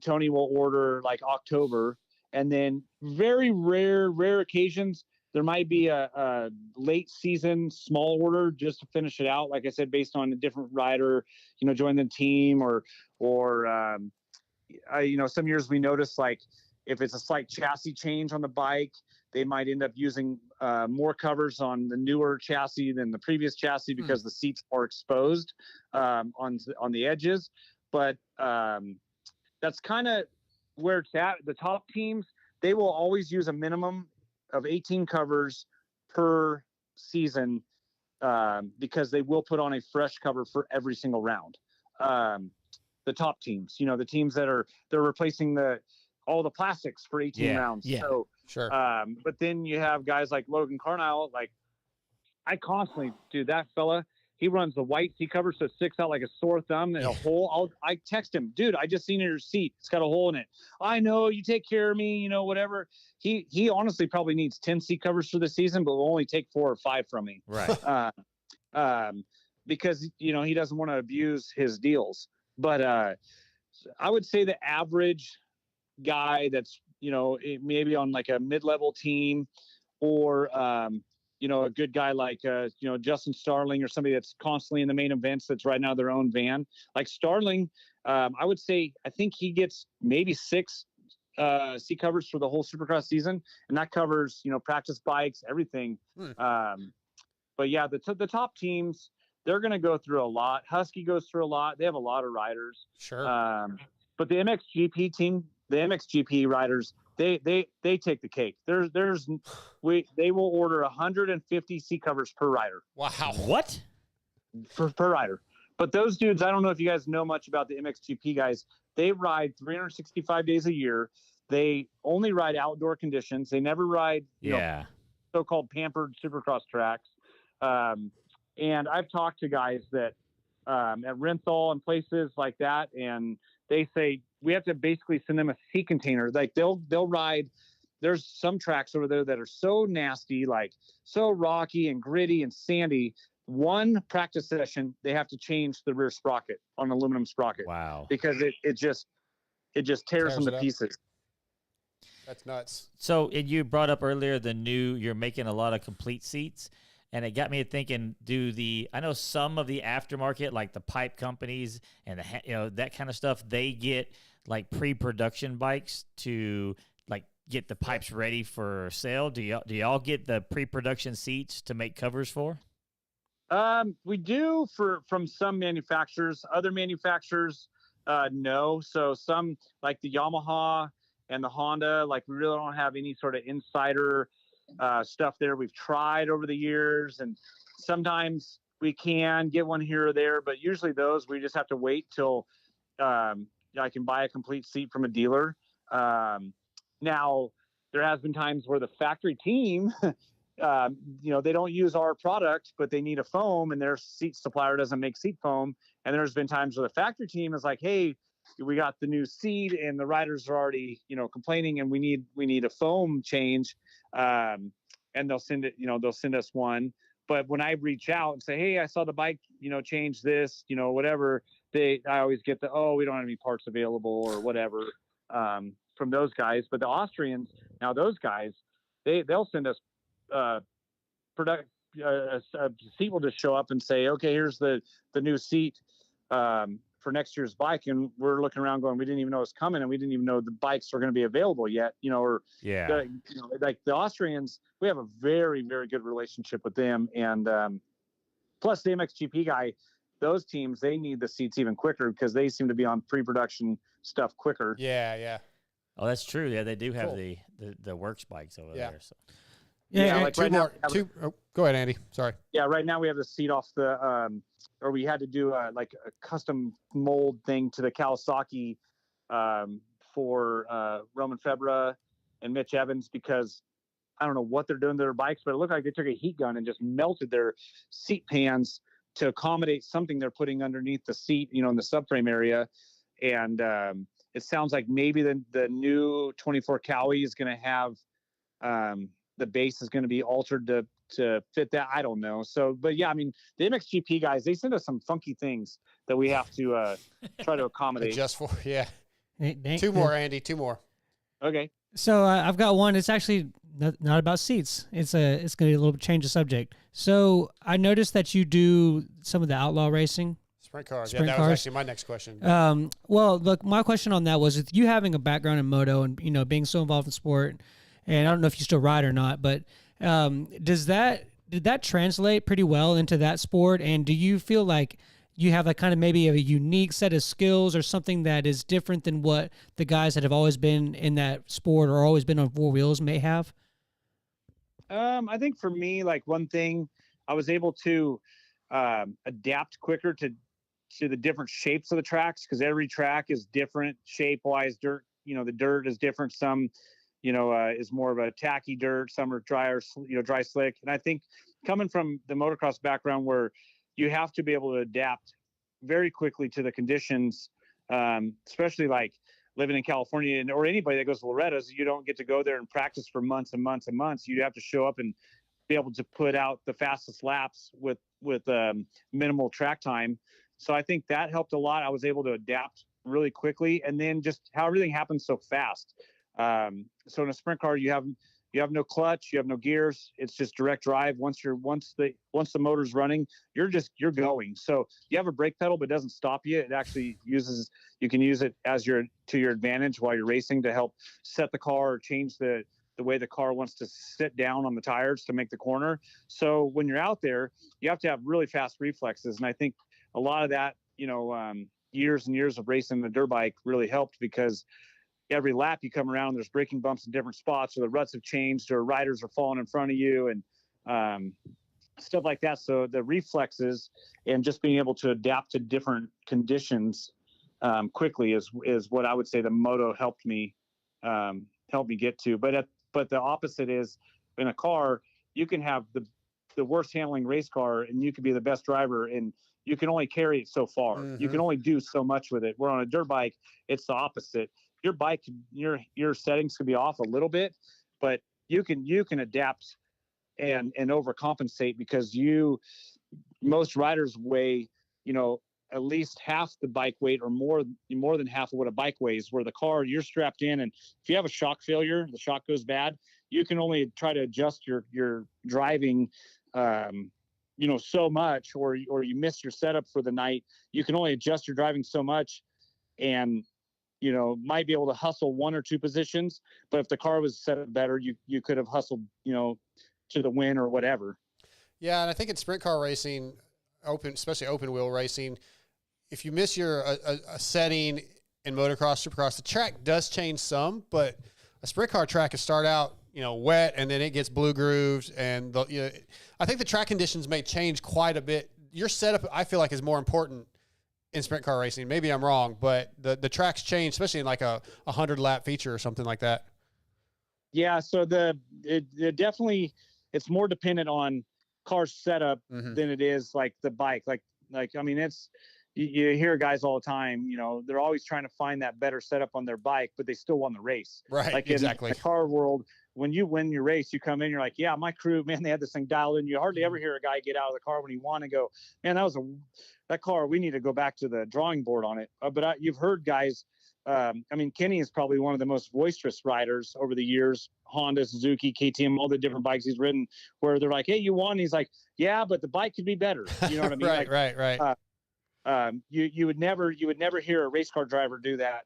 Speaker 8: Tony will order like October, and then very rare occasions, there might be a late season small order just to finish it out. Like I said, based on a different rider, join the team or some years we notice, like if it's a slight chassis change on the bike, they might end up using more covers on the newer chassis than the previous chassis because the seats are exposed on the edges. But that's kind of where it's at. The top teams, they will always use a minimum of 18 covers per season because they will put on a fresh cover for every single round. The top teams, the teams they're replacing all the plastics for 18 rounds.
Speaker 5: Yeah,
Speaker 8: so,
Speaker 3: sure.
Speaker 8: But then you have guys like Logan Carnile. Like I constantly, dude, that fella, he runs the white seat cover so it sticks out like a sore thumb and a hole. I text him, dude, I just seen your seat. It's got a hole in it. I know, you take care of me, whatever. He honestly probably needs 10 seat covers for the season, but will only take 4 or 5 from me.
Speaker 5: Right.
Speaker 8: Because, he doesn't want to abuse his deals. But I would say the average guy that's, maybe on like a mid-level team or, a good guy like, Justin Starling or somebody that's constantly in the main events that's riding out of their own van. Like Starling, I would say, I think he gets maybe 6 seat covers for the whole Supercross season. And that covers, practice bikes, everything. But yeah, the top teams, they're going to go through a lot. Husky goes through a lot. They have a lot of riders.
Speaker 3: Sure.
Speaker 8: But the MXGP team, the MXGP riders, they take the cake. They will order 150 seat covers per rider.
Speaker 3: Wow.
Speaker 5: What?
Speaker 8: Per rider. But those dudes, I don't know if you guys know much about the MXGP guys. They ride 365 days a year. They only ride outdoor conditions. They never ride so-called pampered Supercross tracks. And I've talked to guys that at Renthal and places like that, and they say we have to basically send them a seat container. Like they'll ride. There's some tracks over there that are so nasty, like so rocky and gritty and sandy. One practice session, they have to change the rear sprocket on an aluminum sprocket.
Speaker 5: Wow.
Speaker 8: Because it just tears them to pieces.
Speaker 3: That's nuts.
Speaker 5: So, and you brought up earlier you're making a lot of complete seats. And it got me thinking, I know some of the aftermarket, like the pipe companies and that kind of stuff, they get like pre-production bikes to like get the pipes ready for sale. Do y'all get the pre-production seats to make covers for?
Speaker 8: We do from some manufacturers. Other manufacturers, no. So some like the Yamaha and the Honda, like we really don't have any sort of insider stuff there. We've tried over the years, and sometimes we can get one here or there, but usually those we just have to wait till I can buy a complete seat from a dealer. Now there has been times where the factory team they don't use our product, but they need a foam, and their seat supplier doesn't make seat foam. And there's been times where the factory team is like, hey, we got the new seat and the riders are already, complaining, and we need a foam change. And they'll send us one. But when I reach out and say, hey, I saw the bike, change this, whatever, I always get we don't have any parts available or whatever, from those guys. But the Austrians, now those guys, they'll send us a seat will just show up and say, okay, here's the new seat for next year's bike, and we're looking around going, we didn't even know it was coming, and we didn't even know the bikes are going to be available yet, like the Austrians, we have a very, very good relationship with them. And plus the MXGP guy, those teams, they need the seats even quicker because they seem to be on pre-production stuff quicker.
Speaker 3: Yeah.
Speaker 5: Oh, that's true. Yeah, they do have the works bikes over there. So.
Speaker 8: Yeah, like right now.
Speaker 3: Go ahead, Andy. Sorry.
Speaker 8: Yeah, right now we have the seat off or we had to do a custom mold thing to the Kawasaki for Roman Febvre and Mitch Evans, because I don't know what they're doing to their bikes, but it looked like they took a heat gun and just melted their seat pans to accommodate something they're putting underneath the seat, in the subframe area. And it sounds like maybe the new 24 Cowie is going to have the base is going to be altered to fit that. I don't know. So, but yeah, I mean, the MXGP guys, they send us some funky things that we have to try to accommodate.
Speaker 3: Just for, yeah. Two more, Andy. Two more.
Speaker 8: Okay.
Speaker 4: So I've got one. It's actually not about seats. It's going to be a little change of subject. So I noticed that you do some of the outlaw racing.
Speaker 3: Sprint cars. That was actually my next question.
Speaker 4: Well, look, my question on that was, with you having a background in moto and being so involved in sport, and I don't know if you still ride or not, but did that translate pretty well into that sport? And do you feel like you have kind of maybe a unique set of skills or something that is different than what the guys that have always been in that sport or always been on four wheels may have?
Speaker 8: I think for me, like one thing, I was able to adapt quicker to the different shapes of the tracks, because every track is different shape wise. Dirt, the dirt is different. Some is more of a tacky dirt, some are drier, dry slick. And I think coming from the motocross background, where you have to be able to adapt very quickly to the conditions, especially like living in California, or anybody that goes to Loretta's, you don't get to go there and practice for months and months and months. You have to show up and be able to put out the fastest laps with minimal track time. So I think that helped a lot. I was able to adapt really quickly, and then just how everything happens so fast. So in a sprint car, you have no clutch, you have no gears. It's just direct drive. Once the motor's running, you're going. So you have a brake pedal, but it doesn't stop you. It actually you can use it to your advantage while you're racing to help set the car or change the way the car wants to sit down on the tires to make the corner. So when you're out there, you have to have really fast reflexes. And I think a lot of that, years and years of racing the dirt bike really helped, because every lap you come around, there's braking bumps in different spots, or the ruts have changed, or riders are falling in front of you, and stuff like that. So the reflexes and just being able to adapt to different conditions quickly is what I would say the moto helped me get to. But the opposite is, in a car, you can have the worst handling race car, and you can be the best driver, and you can only carry it so far. Mm-hmm. You can only do so much with it. Where on a dirt bike, it's the opposite. Your bike, your settings could be off a little bit, but you can adapt and overcompensate, because most riders weigh, at least half the bike weight, or more than half of what a bike weighs, where the car, you're strapped in, and if you have a shock failure, the shock goes bad, you can only try to adjust your driving so much, or you miss your setup for the night. You can only adjust your driving so much, and might be able to hustle one or two positions. But if the car was set up better, you could have hustled, to the win or whatever.
Speaker 3: Yeah, and I think in sprint car racing, especially open wheel racing, if you miss your a setting in motocross, supercross, the track does change some, but a sprint car track can start out wet, and then it gets blue grooves, and I think the track conditions may change quite a bit. Your setup, I feel like, is more important in sprint car racing. Maybe I'm wrong, but the tracks change, especially in like a 100-lap feature or something like that.
Speaker 8: Yeah, so it definitely, it's more dependent on car setup than it is like the bike. Like I mean, you hear guys all the time, they're always trying to find that better setup on their bike, but they still won the race.
Speaker 3: Right,
Speaker 8: like
Speaker 3: exactly.
Speaker 8: In the car world, when you win your race, you come in, you're like, yeah, my crew, man, they had this thing dialed in. You hardly ever hear a guy get out of the car when he won and go, man, that car, we need to go back to the drawing board on it. But you've heard guys, I mean, Kenny is probably one of the most boisterous riders over the years, Honda, Suzuki, KTM, all the different bikes he's ridden, where they're like, hey, you won. He's like, yeah, but the bike could be better. You know what I mean?
Speaker 3: Right.
Speaker 8: You would never hear a race car driver do that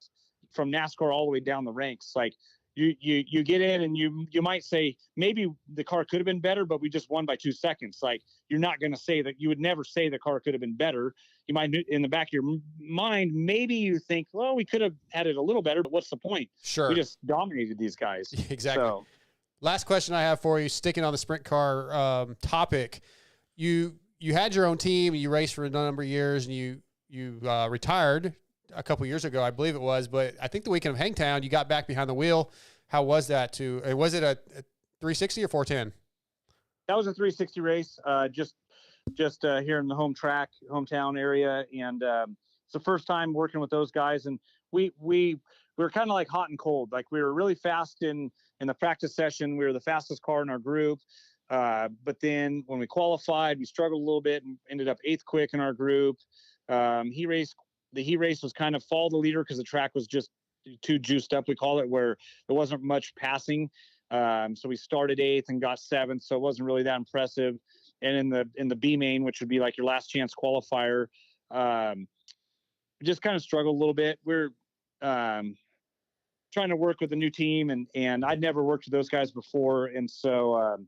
Speaker 8: from NASCAR all the way down the ranks. Like you get in and you might say maybe the car could have been better, but we just won by 2 seconds. Like, you're not going to say that. You would never say the car could have been better. You might, in the back of your mind, maybe you think, well, we could have had it a little better, but what's the point?
Speaker 3: Sure.
Speaker 8: We just dominated these guys.
Speaker 3: Exactly.
Speaker 8: So,
Speaker 3: last question I have for you, sticking on the sprint car topic, you had your own team, you raced for a number of years, and you retired a couple years ago, I believe it was, but I think the weekend of Hangtown, you got back behind the wheel. How was that was it a 360 or 410?
Speaker 8: That was a 360 race, just here in the hometown area. And it's the first time working with those guys. And we were kind of like hot and cold. Like, we were really fast in the practice session. We were the fastest car in our group. But then when we qualified, we struggled a little bit and ended up 8th quick in our group. The heat race was kind of follow the leader because the track was just too juiced up, we call it, where there wasn't much passing. So we started 8th and got 7th. So it wasn't really that impressive. And in the B main, which would be like your last chance qualifier, just kind of struggled a little bit. We're trying to work with a new team, and I'd never worked with those guys before. And so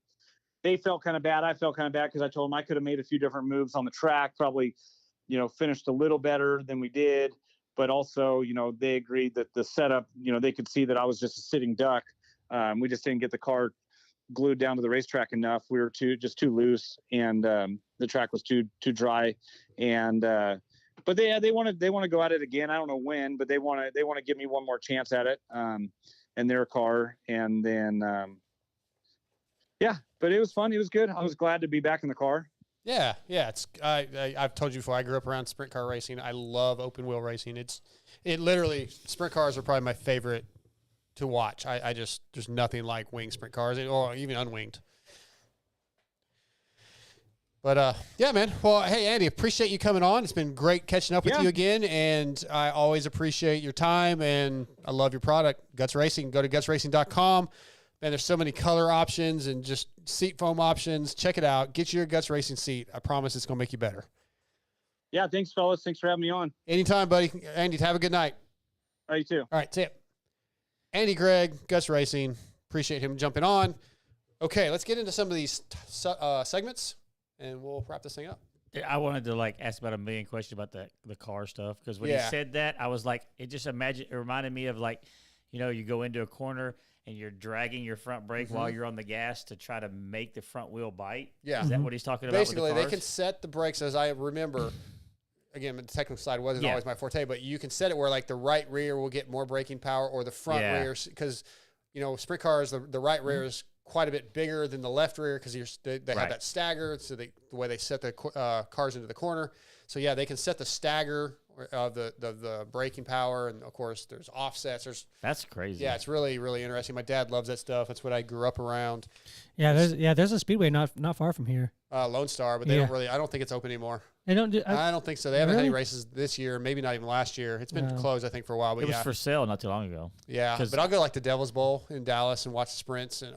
Speaker 8: they felt kind of bad. I felt kind of bad because I told them I could have made a few different moves on the track, probably, finished a little better than we did. But also, they agreed that the setup, they could see that I was just a sitting duck. We just didn't get the car glued down to the racetrack enough. We were too loose, and the track was too dry. And but they want to go at it again. I don't know when, but they want to give me one more chance at it in their car. And then but it was fun. It was good. I was glad to be back in the car.
Speaker 3: Yeah. It's I've told you before, I grew up around sprint car racing. I love open wheel racing. It literally, sprint cars are probably my favorite to watch. There's nothing like winged sprint cars, or even unwinged. But yeah, man. Well, hey, Andy, appreciate you coming on. It's been great catching up with you again, and I always appreciate your time, and I love your product, Guts Racing. Go to gutsracing.com. Man, there's so many color options and just seat foam options. Check it out. Get you your Guts Racing seat. I promise it's going to make you better.
Speaker 8: Yeah, thanks, fellas. Thanks for having me on.
Speaker 3: Anytime, buddy. Andy, have a good night.
Speaker 8: All right, you too.
Speaker 3: All right, see ya. Andy Gregg, Guts Racing. Appreciate him jumping on. Okay, let's get into some of these segments, and we'll wrap this thing up.
Speaker 5: I wanted to ask about a million questions about the car stuff, because when he said that, I was like, it reminded me of you go into a corner and you're dragging your front brake while you're on the gas to try to make the front wheel bite. Yeah. Is that what he's talking about?
Speaker 3: Basically, they can set the brakes, as I remember. Again, the technical side wasn't always my forte, but you can set it where the right rear will get more braking power, or the front rear, because sprint cars, the right rear is quite a bit bigger than the left rear, because they have that stagger. So the way they set the cars into the corner. So yeah, they can set the stagger of the braking power, and of course there's offsets. That's
Speaker 5: crazy.
Speaker 3: Yeah, it's really, really interesting. My dad loves that stuff. That's what I grew up around.
Speaker 4: Yeah, there's a speedway not far from here.
Speaker 3: Lone Star, but they don't really. I don't think it's open anymore.
Speaker 4: They don't.
Speaker 3: I don't think so. They haven't had any races this year. Maybe not even last year. It's been closed, I think, for a while. But
Speaker 5: it was for sale not too long ago.
Speaker 3: Yeah, but I'll go the Devil's Bowl in Dallas and watch the sprints. And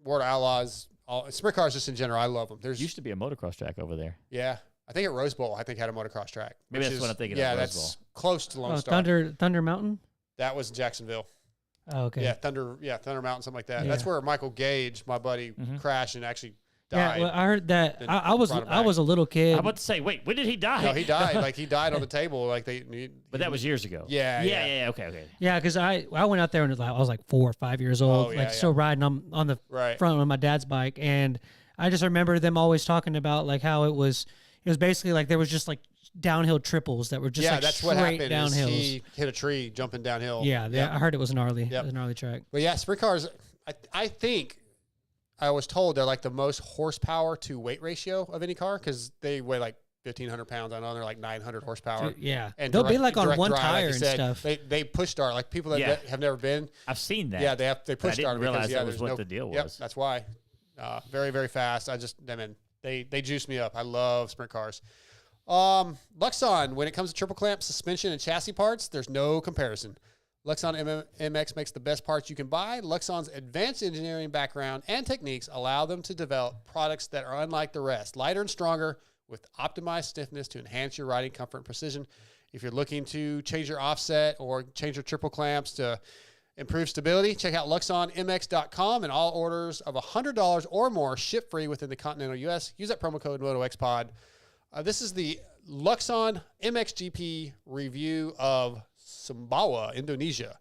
Speaker 3: World of Outlaws sprint cars just in general. I love them. There's
Speaker 5: Used to be a motocross track over there.
Speaker 3: yeah. I think at Rose Bowl, I think had a motocross track.
Speaker 5: Maybe
Speaker 3: which
Speaker 5: that's
Speaker 3: is,
Speaker 5: what I'm thinking.
Speaker 3: Yeah,
Speaker 5: of, Rose
Speaker 3: that's
Speaker 5: Bowl.
Speaker 3: close to Lone Star.
Speaker 4: Thunder Mountain.
Speaker 3: That was Jacksonville.
Speaker 4: Oh, okay.
Speaker 3: Yeah, Thunder Mountain, something like that.
Speaker 4: Yeah.
Speaker 3: That's where Michael Gage, my buddy, crashed and actually died.
Speaker 4: Yeah, well, I heard that.
Speaker 3: Then
Speaker 4: I was
Speaker 3: brought him
Speaker 4: I was a little kid.
Speaker 5: I'm about to say, wait, when did he die?
Speaker 3: No, he died. Like he died on the table. Like
Speaker 5: But that was years ago.
Speaker 3: Yeah,
Speaker 5: Yeah. Okay.
Speaker 4: Yeah, because I went out there and I was like 4 or 5 years old,
Speaker 3: yeah,
Speaker 4: still riding on the
Speaker 3: Right.
Speaker 4: front of my dad's bike, and I just remember them always talking about like how it was basically like there was just like downhill triples that were just like
Speaker 3: that's
Speaker 4: straight
Speaker 3: what happened. Is
Speaker 4: downhills.
Speaker 3: he hit a tree jumping downhill.
Speaker 4: Yeah,
Speaker 3: Yep.
Speaker 4: I heard it was gnarly.
Speaker 3: Yep.
Speaker 4: It was a gnarly track.
Speaker 3: But yeah, sprint cars. I think I was told they're like the most horsepower to weight ratio of any car because they weigh like 1,500 pounds. I know they're like 900 horsepower.
Speaker 4: Yeah,
Speaker 3: And
Speaker 4: they'll be
Speaker 3: direct-
Speaker 4: like on
Speaker 3: direct
Speaker 4: one
Speaker 3: drive, like
Speaker 4: tire
Speaker 3: you
Speaker 4: and
Speaker 3: said.
Speaker 4: stuff.
Speaker 3: They push start like people that
Speaker 5: Yeah.
Speaker 3: have never been.
Speaker 5: I've seen that.
Speaker 3: Yeah, they
Speaker 5: but
Speaker 3: push
Speaker 5: I didn't
Speaker 3: start
Speaker 5: realize
Speaker 3: because
Speaker 5: that was
Speaker 3: there's
Speaker 5: what
Speaker 3: no,
Speaker 5: the deal
Speaker 3: Yep,
Speaker 5: was.
Speaker 3: that's why. Very very fast. They juice me up. I love sprint cars. Luxon, when it comes to triple clamp, suspension, and chassis parts, there's no comparison. Luxon MX makes the best parts you can buy. Luxon's advanced engineering background and techniques allow them to develop products that are unlike the rest, lighter and stronger with optimized stiffness to enhance your riding comfort and precision. If you're looking to change your offset or change your triple clamps to improve stability, check out LuxonMX.com, and all orders of $100 or more ship free within the continental U.S. Use that promo code MotoXpod. This is the Luxon MXGP review of Sumbawa, Indonesia.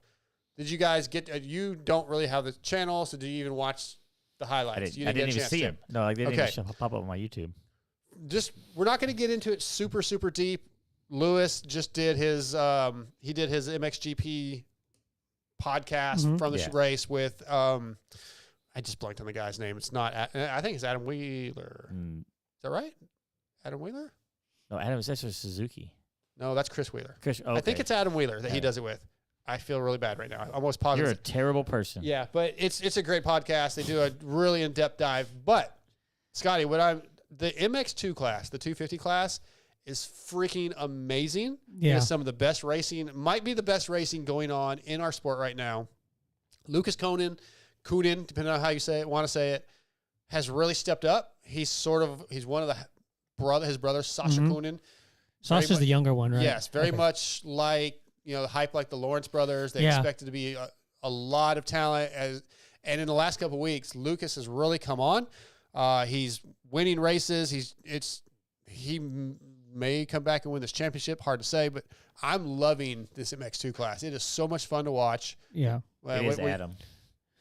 Speaker 3: Did you guys get? You don't really have the channel, so did you even watch the highlights?
Speaker 5: I didn't even see him. No, they didn't
Speaker 3: Okay.
Speaker 5: even pop up on my YouTube.
Speaker 3: We're not going to get into it super deep. Lewis just did his his MXGP podcast from the race with I just blanked on the guy's name. It's not. I think it's Adam Wheeler. Is that right? Adam Wheeler?
Speaker 5: No, Adam, that's for Suzuki.
Speaker 3: No, that's Chris Wheeler.
Speaker 5: Okay.
Speaker 3: I think it's Adam Wheeler that he does it with. I feel really bad right now. I'm almost positive.
Speaker 5: You're a terrible person.
Speaker 3: Yeah, but it's a great podcast. They do a really in-depth dive. But Scotty, the MX2 class, the 250 class, is freaking amazing.
Speaker 4: Yeah.
Speaker 3: It is some of the best racing, might be the best racing going on in our sport right now. Lucas Koonen, depending on how you want to say it, has really stepped up. He's one of his brother, Sasha Koonen.
Speaker 4: Sasha's the younger one, right?
Speaker 3: Yes, very much like, the hype like the Lawrence brothers. They expected to be a lot of talent. And in the last couple of weeks, Lucas has really come on. He's winning races. He may come back and win this championship. Hard to say, but I'm loving this MX2 class. It is so much fun to watch.
Speaker 4: Yeah.
Speaker 5: It is Adam.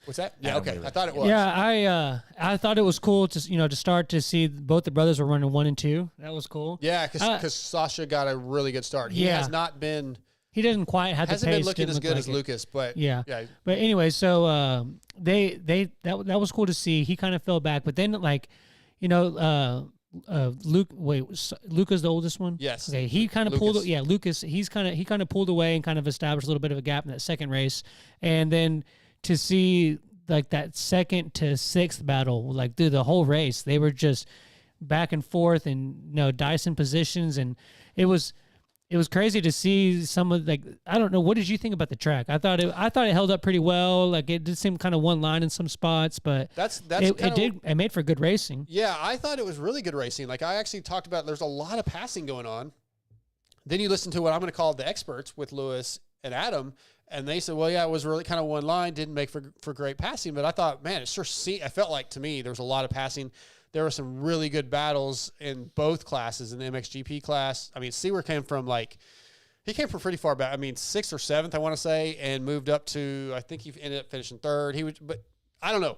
Speaker 3: What's that? Yeah,
Speaker 5: Adam
Speaker 3: okay.
Speaker 5: Wheeler.
Speaker 3: I thought it was.
Speaker 4: Yeah, I thought it was cool to start to see both the brothers were running 1 and 2. That was cool.
Speaker 3: Yeah, because Sasha got a really good start. He has not been.
Speaker 4: He doesn't quite have the pace.
Speaker 3: Hasn't been looking as good
Speaker 4: like
Speaker 3: as Lucas, but
Speaker 4: yeah. But anyway, so that was cool to see. He kind of fell back, but then Luca's the oldest one.
Speaker 3: Yes.
Speaker 4: Okay. He kind of pulled. Yeah, Lucas. He kind of pulled away and kind of established a little bit of a gap in that second race, and then to see like that second to sixth battle, like through the whole race, they were just back and forth and Dyson positions, and it was crazy to see some of I don't know, what did you think about the track? I thought it held up pretty well. Like it did seem kind of one line in some spots, but it made for good racing.
Speaker 3: Yeah, I thought it was really good racing. Like I actually talked about, there's a lot of passing going on. Then you listen to what I'm going to call the experts with Lewis and Adam, and they said, well, yeah, it was really kind of one line, didn't make for great passing. But I thought, man, I felt like to me there was a lot of passing. There were some really good battles in both classes. In the MXGP class, I mean, Seawer came from pretty far back. I mean, 6th or 7th, I want to say, and moved up to, I think he ended up finishing 3rd. But I don't know.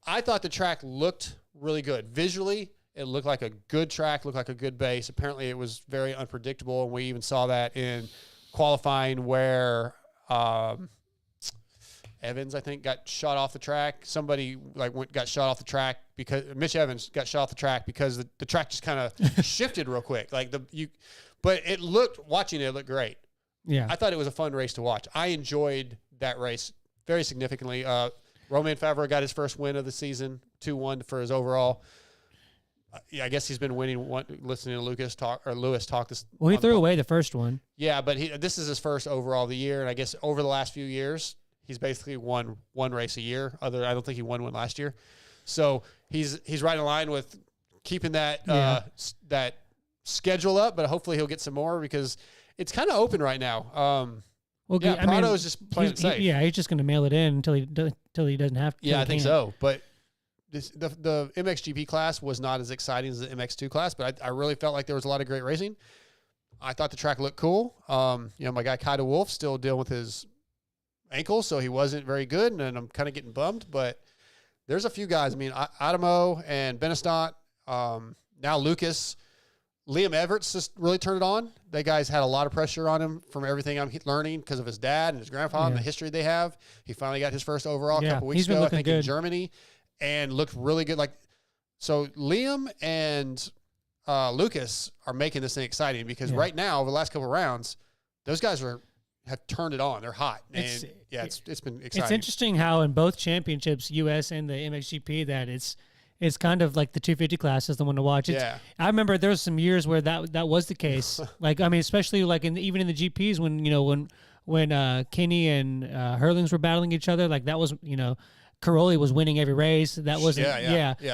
Speaker 3: I thought the track looked really good. Visually, it looked like a good track, looked like a good base. Apparently, it was very unpredictable, and we even saw that in qualifying where Evans, I think, got shot off the track. Somebody got shot off the track because Mitch Evans got shot off the track because the track just kind of shifted real quick. But it looked great.
Speaker 4: Yeah,
Speaker 3: I thought it was a fun race to watch. I enjoyed that race very significantly. Romain Favre got his first win of the season, 2-1 for his overall. I guess he's been winning. Listening to Lewis talk this.
Speaker 4: Well, he threw away the first one.
Speaker 3: Yeah, but this is his first overall of the year, and I guess over the last few years, he's basically won one race a year. I don't think he won one last year. So he's right in line with keeping that that schedule up, but hopefully he'll get some more because it's kind of open right now. Prado is just playing it safe.
Speaker 4: He's just going to mail it in until he doesn't have to.
Speaker 3: Yeah, I think so. But the MXGP class was not as exciting as the MX2 class, but I really felt like there was a lot of great racing. I thought the track looked cool. My guy Kida Wolf still dealing with his ankle, so he wasn't very good, and I'm kind of getting bummed. But there's a few guys. I mean, Adamo and Benestant, now Lucas. Liam Everett's just really turned it on. That guy's had a lot of pressure on him from everything I'm learning because of his dad and his grandpa and the history they have. He finally got his first overall a couple weeks ago, I think, in Germany, and looked really good. So Liam and Lucas are making this thing exciting because right now, over the last couple of rounds, those guys have turned it on. They're hot. And it's been exciting.
Speaker 4: It's interesting how in both championships, US and the MXGP, that it's kind of like the 250 class is the one to watch. I remember there was some years where that was the case. Especially like even in the GPs when Kenny and Hurlings were battling each other, like that was, Caroli was winning every race. That wasn't,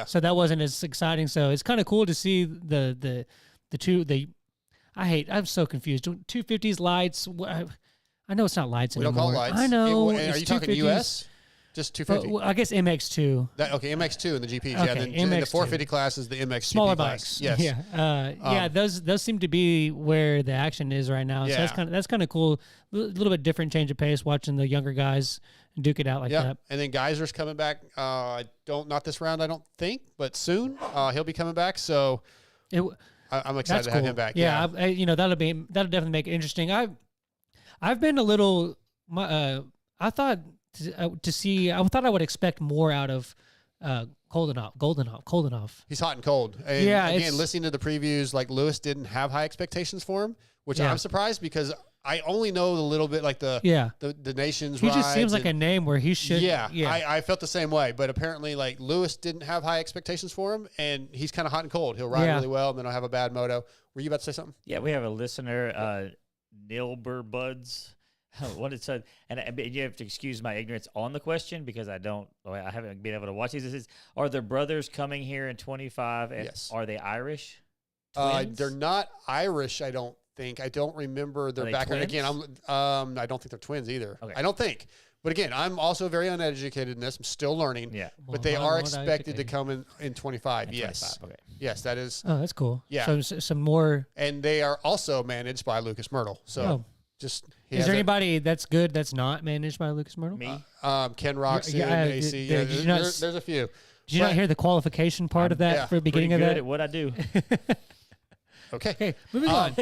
Speaker 4: So that wasn't as exciting. So it's kind of cool to see the I'm so confused. 250s lights. I know it's not lights anymore.
Speaker 3: We don't call it lights.
Speaker 4: I know.
Speaker 3: Are you talking US? Just 250.
Speaker 4: Well, I guess MX2.
Speaker 3: MX2 in the GPs.
Speaker 4: Okay,
Speaker 3: Yeah, the 450 class is the MX
Speaker 4: smaller
Speaker 3: GP
Speaker 4: bikes.
Speaker 3: Class. Yes.
Speaker 4: Yeah. Those seem to be where the action is right now.
Speaker 3: Yeah.
Speaker 4: So that's kind of cool. A little bit different change of pace watching the younger guys duke it out like that.
Speaker 3: And then Geyser's coming back. Not this round, I don't think, but soon he'll be coming back. So I'm excited to have him back.
Speaker 4: Yeah. That'll definitely make it interesting. I've been a little. I thought I would expect more out of Goldenhoff.
Speaker 3: He's hot and cold. And again, listening to the previews, like Lewis didn't have high expectations for him, which I'm surprised because I only know a little bit like the nations.
Speaker 4: He just seems like a name where he should.
Speaker 3: I felt the same way, but apparently like Lewis didn't have high expectations for him, and he's kind of hot and cold. He'll ride really well, and then he'll have a bad moto. Were you about to say something?
Speaker 5: Yeah, we have a listener, Nilber Buds. What it said, and you have to excuse my ignorance on the question because I haven't been able to watch these. It says, are the brothers coming here in 25? And
Speaker 3: yes.
Speaker 5: Are they Irish? Twins?
Speaker 3: They're not Irish. I don't think. I don't remember their background. Again, I don't think they're twins either. Okay. I don't think. But again, I'm also very uneducated in this. I'm still learning. Yeah. But they are expected to come in 25. Yes. 25. Okay. Yes, that is.
Speaker 4: Oh, that's cool.
Speaker 3: Yeah.
Speaker 4: So some more.
Speaker 3: And they are also managed by Lucas Myrtle. So is there
Speaker 4: anybody that's good that's not managed by Lucas Myrtle?
Speaker 5: Me.
Speaker 3: Ken Roxon, AC. There's a few.
Speaker 4: Did you not hear the qualification part of that for the beginning of that?
Speaker 5: At what I do.
Speaker 3: Okay.
Speaker 4: Moving on.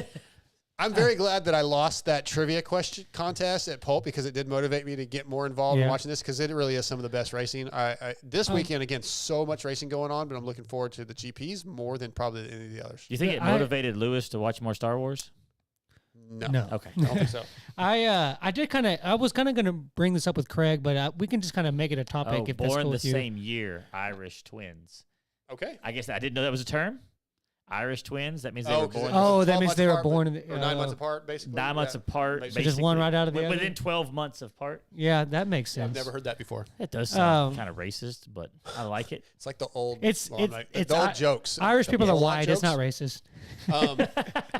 Speaker 3: I'm very glad that I lost that trivia question contest at Pulp because it did motivate me to get more involved in watching this because it really is some of the best racing. This weekend, again, so much racing going on, but I'm looking forward to the GPs more than probably any of the others.
Speaker 5: Do you think it motivated Lewis to watch more Star Wars?
Speaker 3: No.
Speaker 5: Okay.
Speaker 3: I don't think so.
Speaker 4: I was kind of going to bring this up with Craig, but we can just kind of make it a topic if that's cool
Speaker 5: born
Speaker 4: with
Speaker 5: the
Speaker 4: you.
Speaker 5: same year, Irish twins.
Speaker 3: Okay.
Speaker 5: I guess I didn't know that was a term. Irish twins. That means they were born.
Speaker 4: That means they were born in
Speaker 3: or 9 months apart, basically.
Speaker 5: 9 months apart.
Speaker 4: So just one right out of the other.
Speaker 5: Within 12 months apart.
Speaker 4: Yeah, that makes sense.
Speaker 3: I've never heard that before.
Speaker 5: It does sound kind of racist, but I like it.
Speaker 3: It's like the old.
Speaker 4: It's
Speaker 3: old jokes.
Speaker 4: Irish people are white.
Speaker 3: Jokes?
Speaker 4: It's not racist.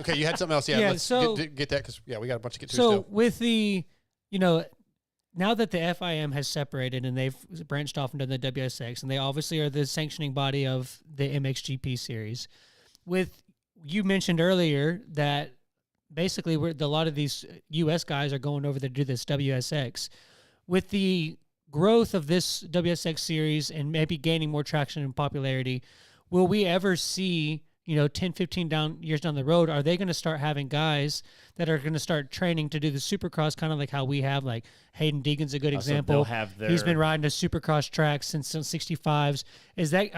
Speaker 3: Okay, you had something else. Yeah. Let's get that because we got a bunch to get to.
Speaker 4: So with the, now that the FIM has separated and they've branched off into the WSX, and they obviously are the sanctioning body of the MXGP series, you mentioned earlier that basically a lot of these U.S. guys are going over there to do this WSX. With the growth of this WSX series and maybe gaining more traction and popularity, will we ever see, 10, 15 years down the road, are they going to start having guys that are going to start training to do the Supercross, kind of like how we have, like Hayden Deegan's a good example. He's been riding a Supercross track since 65s. Is that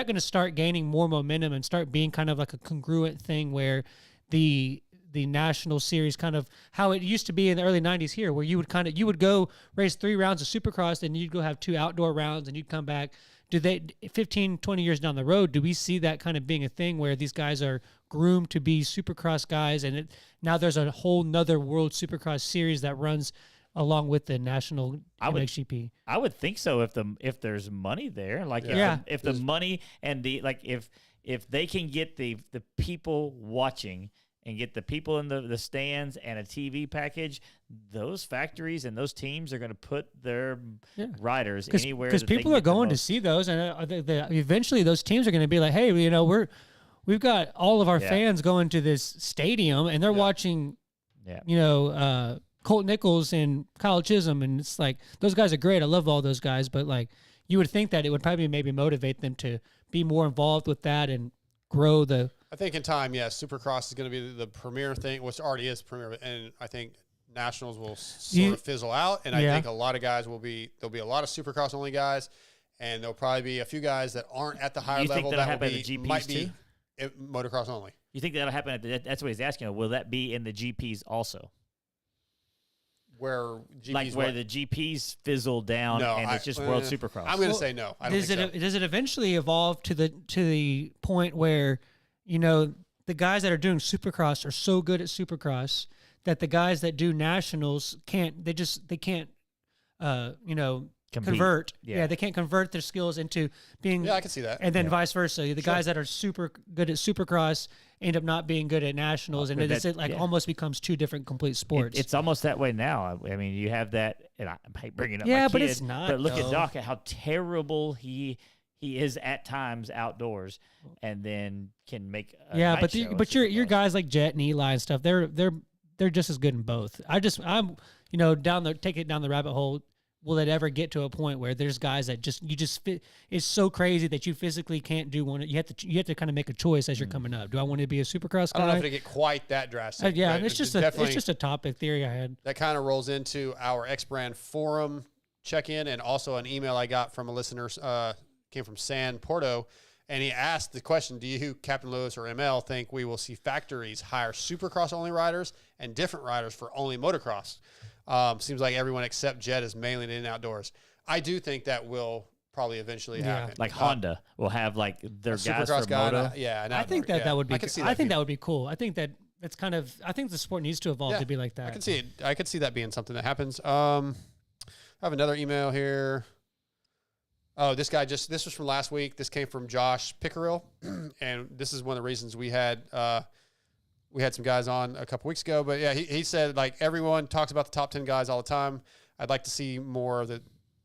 Speaker 4: going to start gaining more momentum and start being kind of like a congruent thing where the national series, kind of how it used to be in the early 90s here, where you would go race 3 rounds of Supercross, then you'd go have 2 outdoor rounds and you'd come back. 15, 20 years down the road, do we see that kind of being a thing where these guys are groomed to be Supercross guys, and now there's a whole nother World Supercross series that runs along with the national MXGP.
Speaker 5: I would think so if there's money there, like if the money and the like if they can get the people watching and get the people in the stands and a TV package, those factories and those teams are going to put their riders anywhere
Speaker 4: because people are going to see those, and eventually those teams are going to be like, hey, we've got all of our fans going to this stadium and they're watching, Colt Nichols and Kyle Chisholm, and it's like those guys are great. I love all those guys, but like you would think that it would probably maybe motivate them to be more involved with that and grow the.
Speaker 3: I think in time, Supercross is going to be the premier thing, which already is premier, and I think Nationals will sort of fizzle out, and I think a lot of guys there'll be a lot of Supercross only guys, and there'll probably be a few guys that aren't at the higher level that will be, might be motocross only.
Speaker 5: You think that'll happen that's what he's asking. Will that be in the GPs also?
Speaker 3: Where GPs
Speaker 5: where the GPs fizzle down and it's just World Supercross.
Speaker 3: I'm going to say no. I don't think so.
Speaker 4: Does it eventually evolve to the point where the guys that are doing Supercross are so good at Supercross that the guys that do Nationals can't convert. Yeah, they can't convert their skills into being.
Speaker 3: Yeah, I can see that.
Speaker 4: And then vice versa. The guys that are super good at Supercross end up not being good at Nationals, and almost becomes two different complete sports.
Speaker 5: It's almost that way now. I mean, you have that, and I hate bringing up my
Speaker 4: but
Speaker 5: kid,
Speaker 4: it's not.
Speaker 5: But look at Doc, at how terrible he is at times outdoors, and then can make
Speaker 4: but your guys like Jet and Eli and stuff, they're just as good in both. I'm take it down the rabbit hole. Will it ever get to a point where there's guys that it's so crazy that you physically can't do one? You have to kind of make a choice as you're coming up. Do I want to be a Supercross guy?
Speaker 3: I don't know if it get quite that drastic.
Speaker 4: It's just a topic theory I had.
Speaker 3: That kind of rolls into our X Brand forum check-in, and also an email I got from a listener, came from San Porto, and he asked the question, do you, Captain Lewis or ML, think we will see factories hire Supercross only riders and different riders for only motocross? Seems like everyone except Jet is mainly in outdoors. I do think that will probably eventually happen.
Speaker 5: Like Honda will have like their guys for
Speaker 3: guy
Speaker 5: moto.
Speaker 4: I think that would be. I think that would be cool. I think that's kind of. I think the sport needs to evolve to be like that.
Speaker 3: I can see it. I could see that being something that happens. I have another email here. Oh, this was from last week. This came from Josh Pickerill, and this is one of the reasons we had some guys on a couple weeks ago. But yeah, he said, like, everyone talks about the top 10 guys all the time. I'd like to see more of the.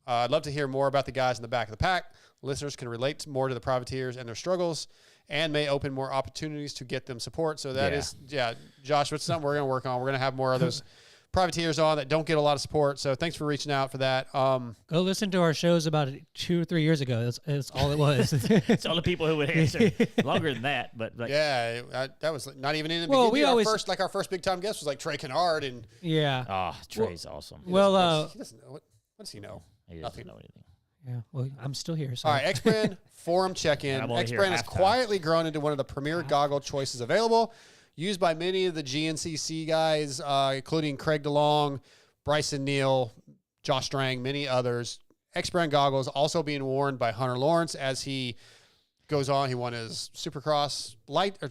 Speaker 3: I'd love to hear more about the guys in the back of the pack. Listeners can relate more to the privateers and their struggles, and may open more opportunities to get them support. So that is Josh, what's something we're going to work on. We're going to have more of those privateers on that don't get a lot of support. So thanks for reaching out for that.
Speaker 4: Go listen to our shows about 2 or 3 years ago. That's all it was.
Speaker 5: It's all the people who would answer. Longer than that, but like,
Speaker 3: that was not even in the beginning. Our first big time guest was like Trey Kennard, and
Speaker 5: Trey's awesome.
Speaker 3: He doesn't know what does he know?
Speaker 5: He doesn't know anything.
Speaker 4: Yeah, well, I'm still here. So.
Speaker 3: All right, X-Brand forum check-in. X-Brand has quietly grown into one of the premier goggle choices available, used by many of the GNCC guys, including Craig DeLong, Bryson Neal, Josh Strang, many others. X-Brand goggles also being worn by Hunter Lawrence as he goes on. He won his Supercross light, or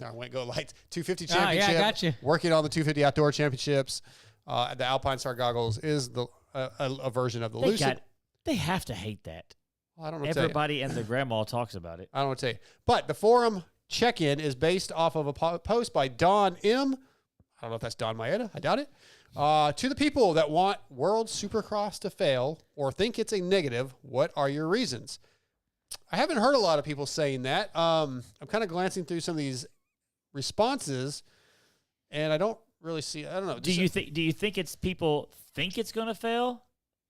Speaker 3: no, I went go light 250 championship.
Speaker 4: I got you.
Speaker 3: Working on the 250 outdoor championships. The Alpine Star goggles is a version of the Lucid.
Speaker 5: They have to hate that.
Speaker 3: Well, I don't know.
Speaker 5: Everybody and their grandma talks about it.
Speaker 3: I don't know what to tell you. But the forum check-in is based off of a post by Don M. I don't know if that's Don Maeda. I doubt it. To the people that want World Supercross to fail or think it's a negative, what are your reasons? I haven't heard a lot of people saying that. I'm kind of glancing through some of these responses, and I don't really see. I don't know.
Speaker 5: Do you think it's people think it's going to fail?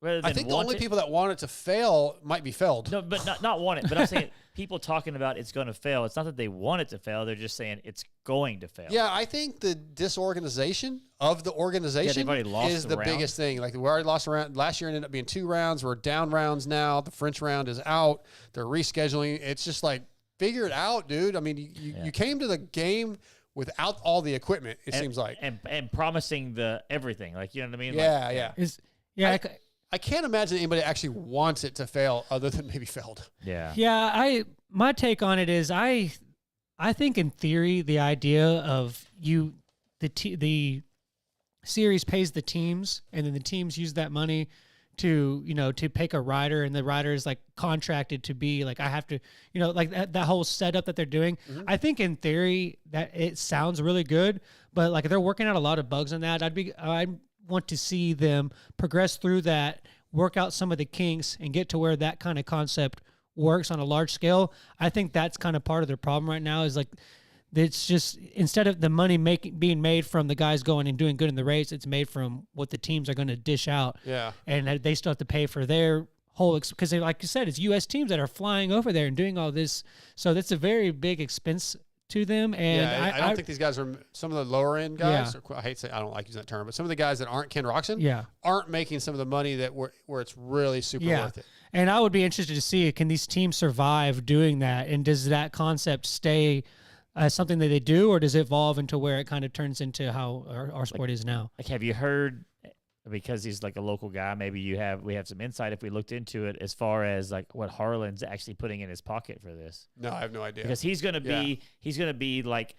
Speaker 3: I think the only people that want it to fail might be failed.
Speaker 5: No, but not want it. But I'm saying people talking about it's going to fail. It's not that they want it to fail. They're just saying it's going to fail.
Speaker 3: Yeah, I think the disorganization of the organization is the biggest thing. Like, we already lost a round. Last year it ended up being 2 rounds. We're down rounds now. The French round is out. They're rescheduling. It's just like, figure it out, dude. I mean, you came to the game without all the equipment, it seems like.
Speaker 5: And promising the everything. Like, you know what I mean?
Speaker 3: Yeah. I can't imagine anybody actually wants it to fail other than maybe failed.
Speaker 5: Yeah.
Speaker 4: Yeah, my take on it is I think in theory the idea of the series pays the teams, and then the teams use that money to, to pick a rider, and the rider is like contracted to be like, I have to, like that whole setup that they're doing. I think in theory that it sounds really good, but like they're working out a lot of bugs on that. I want to see them progress through that, work out some of the kinks, and get to where that kind of concept works on a large scale. I think that's kind of part of their problem right now, is like, it's just, instead of the money being made from the guys going and doing good in the race, it's made from what the teams are going to dish out.
Speaker 3: Yeah.
Speaker 4: And they still have to pay for their whole, because like you said, it's U.S. teams that are flying over there and doing all this. So that's a very big expense to them. And
Speaker 3: I don't think these guys are, some of the lower end guys,
Speaker 4: Yeah.
Speaker 3: I hate to say, I don't like using that term, but some of the guys that aren't Ken Roczen
Speaker 4: Yeah.
Speaker 3: aren't making some of the money that where it's really super worth it.
Speaker 4: And I would be interested to see, can these teams survive doing that? And does that concept stay something that they do, or does it evolve into where it kind of turns into how our sport is now?
Speaker 5: Like, have you heard, because he's like a local guy, maybe we have some insight if we looked into it, as far as like what Harlan's actually putting in his pocket for this?
Speaker 3: No, I have no idea.
Speaker 5: Because he's going to be like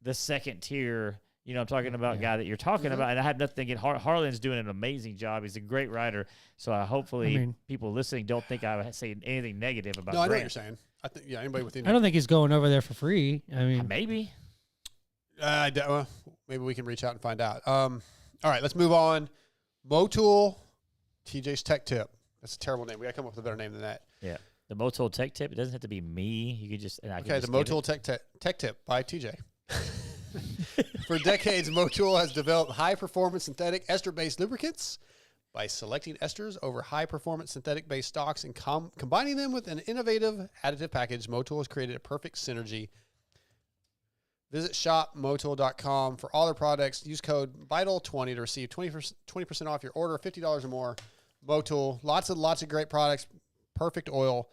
Speaker 5: the second tier, I'm talking about guy that you're talking about, and I have nothing against Harlan's doing an amazing job. He's a great rider. So hopefully people listening don't think I would say anything negative about
Speaker 3: No, I know what
Speaker 5: Grant.
Speaker 3: you're saying. I think, anybody within.
Speaker 4: I don't think he's going over there for free. I mean,
Speaker 5: Maybe.
Speaker 3: Well, maybe we can reach out and find out. All right, let's move on. Motul, TJ's Tech Tip. That's a terrible name. We got to come up with a better name than that.
Speaker 5: Yeah. The Motul Tech Tip, it doesn't have to be me. You could just,
Speaker 3: Okay, the Motul Tech Tip by TJ. For decades, Motul has developed high-performance synthetic ester-based lubricants by selecting esters over high-performance synthetic-based stocks and combining them with an innovative additive package. Motul has created a perfect synergy. Visit shopmotul.com for all their products. Use code VITAL20 to receive 20% off your order, $50 or more. Motul, lots of great products, perfect oil.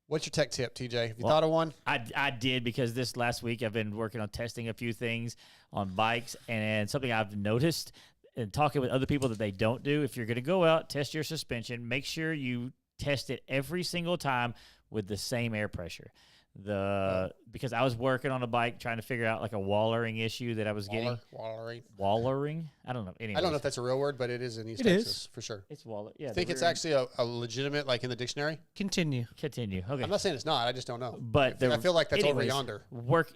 Speaker 3: What's your tech tip, TJ? Have you thought of one?
Speaker 5: I did, because this last week I've been working on testing a few things on bikes, and something I've noticed and talking with other people that they don't do, if you're going to go out, test your suspension, make sure you test it every single time with the same air pressure. Because I was working on a bike trying to figure out like a wallering issue that I was getting. Wallering? I don't know. Anyways.
Speaker 3: I don't know if that's a real word, but it is in East Texas for sure.
Speaker 5: It's waller. Yeah.
Speaker 3: I think it's actually a legitimate, like in the dictionary.
Speaker 4: Continue.
Speaker 5: Okay.
Speaker 3: I'm not saying it's not. I just don't know.
Speaker 5: But
Speaker 3: I feel like that's over yonder.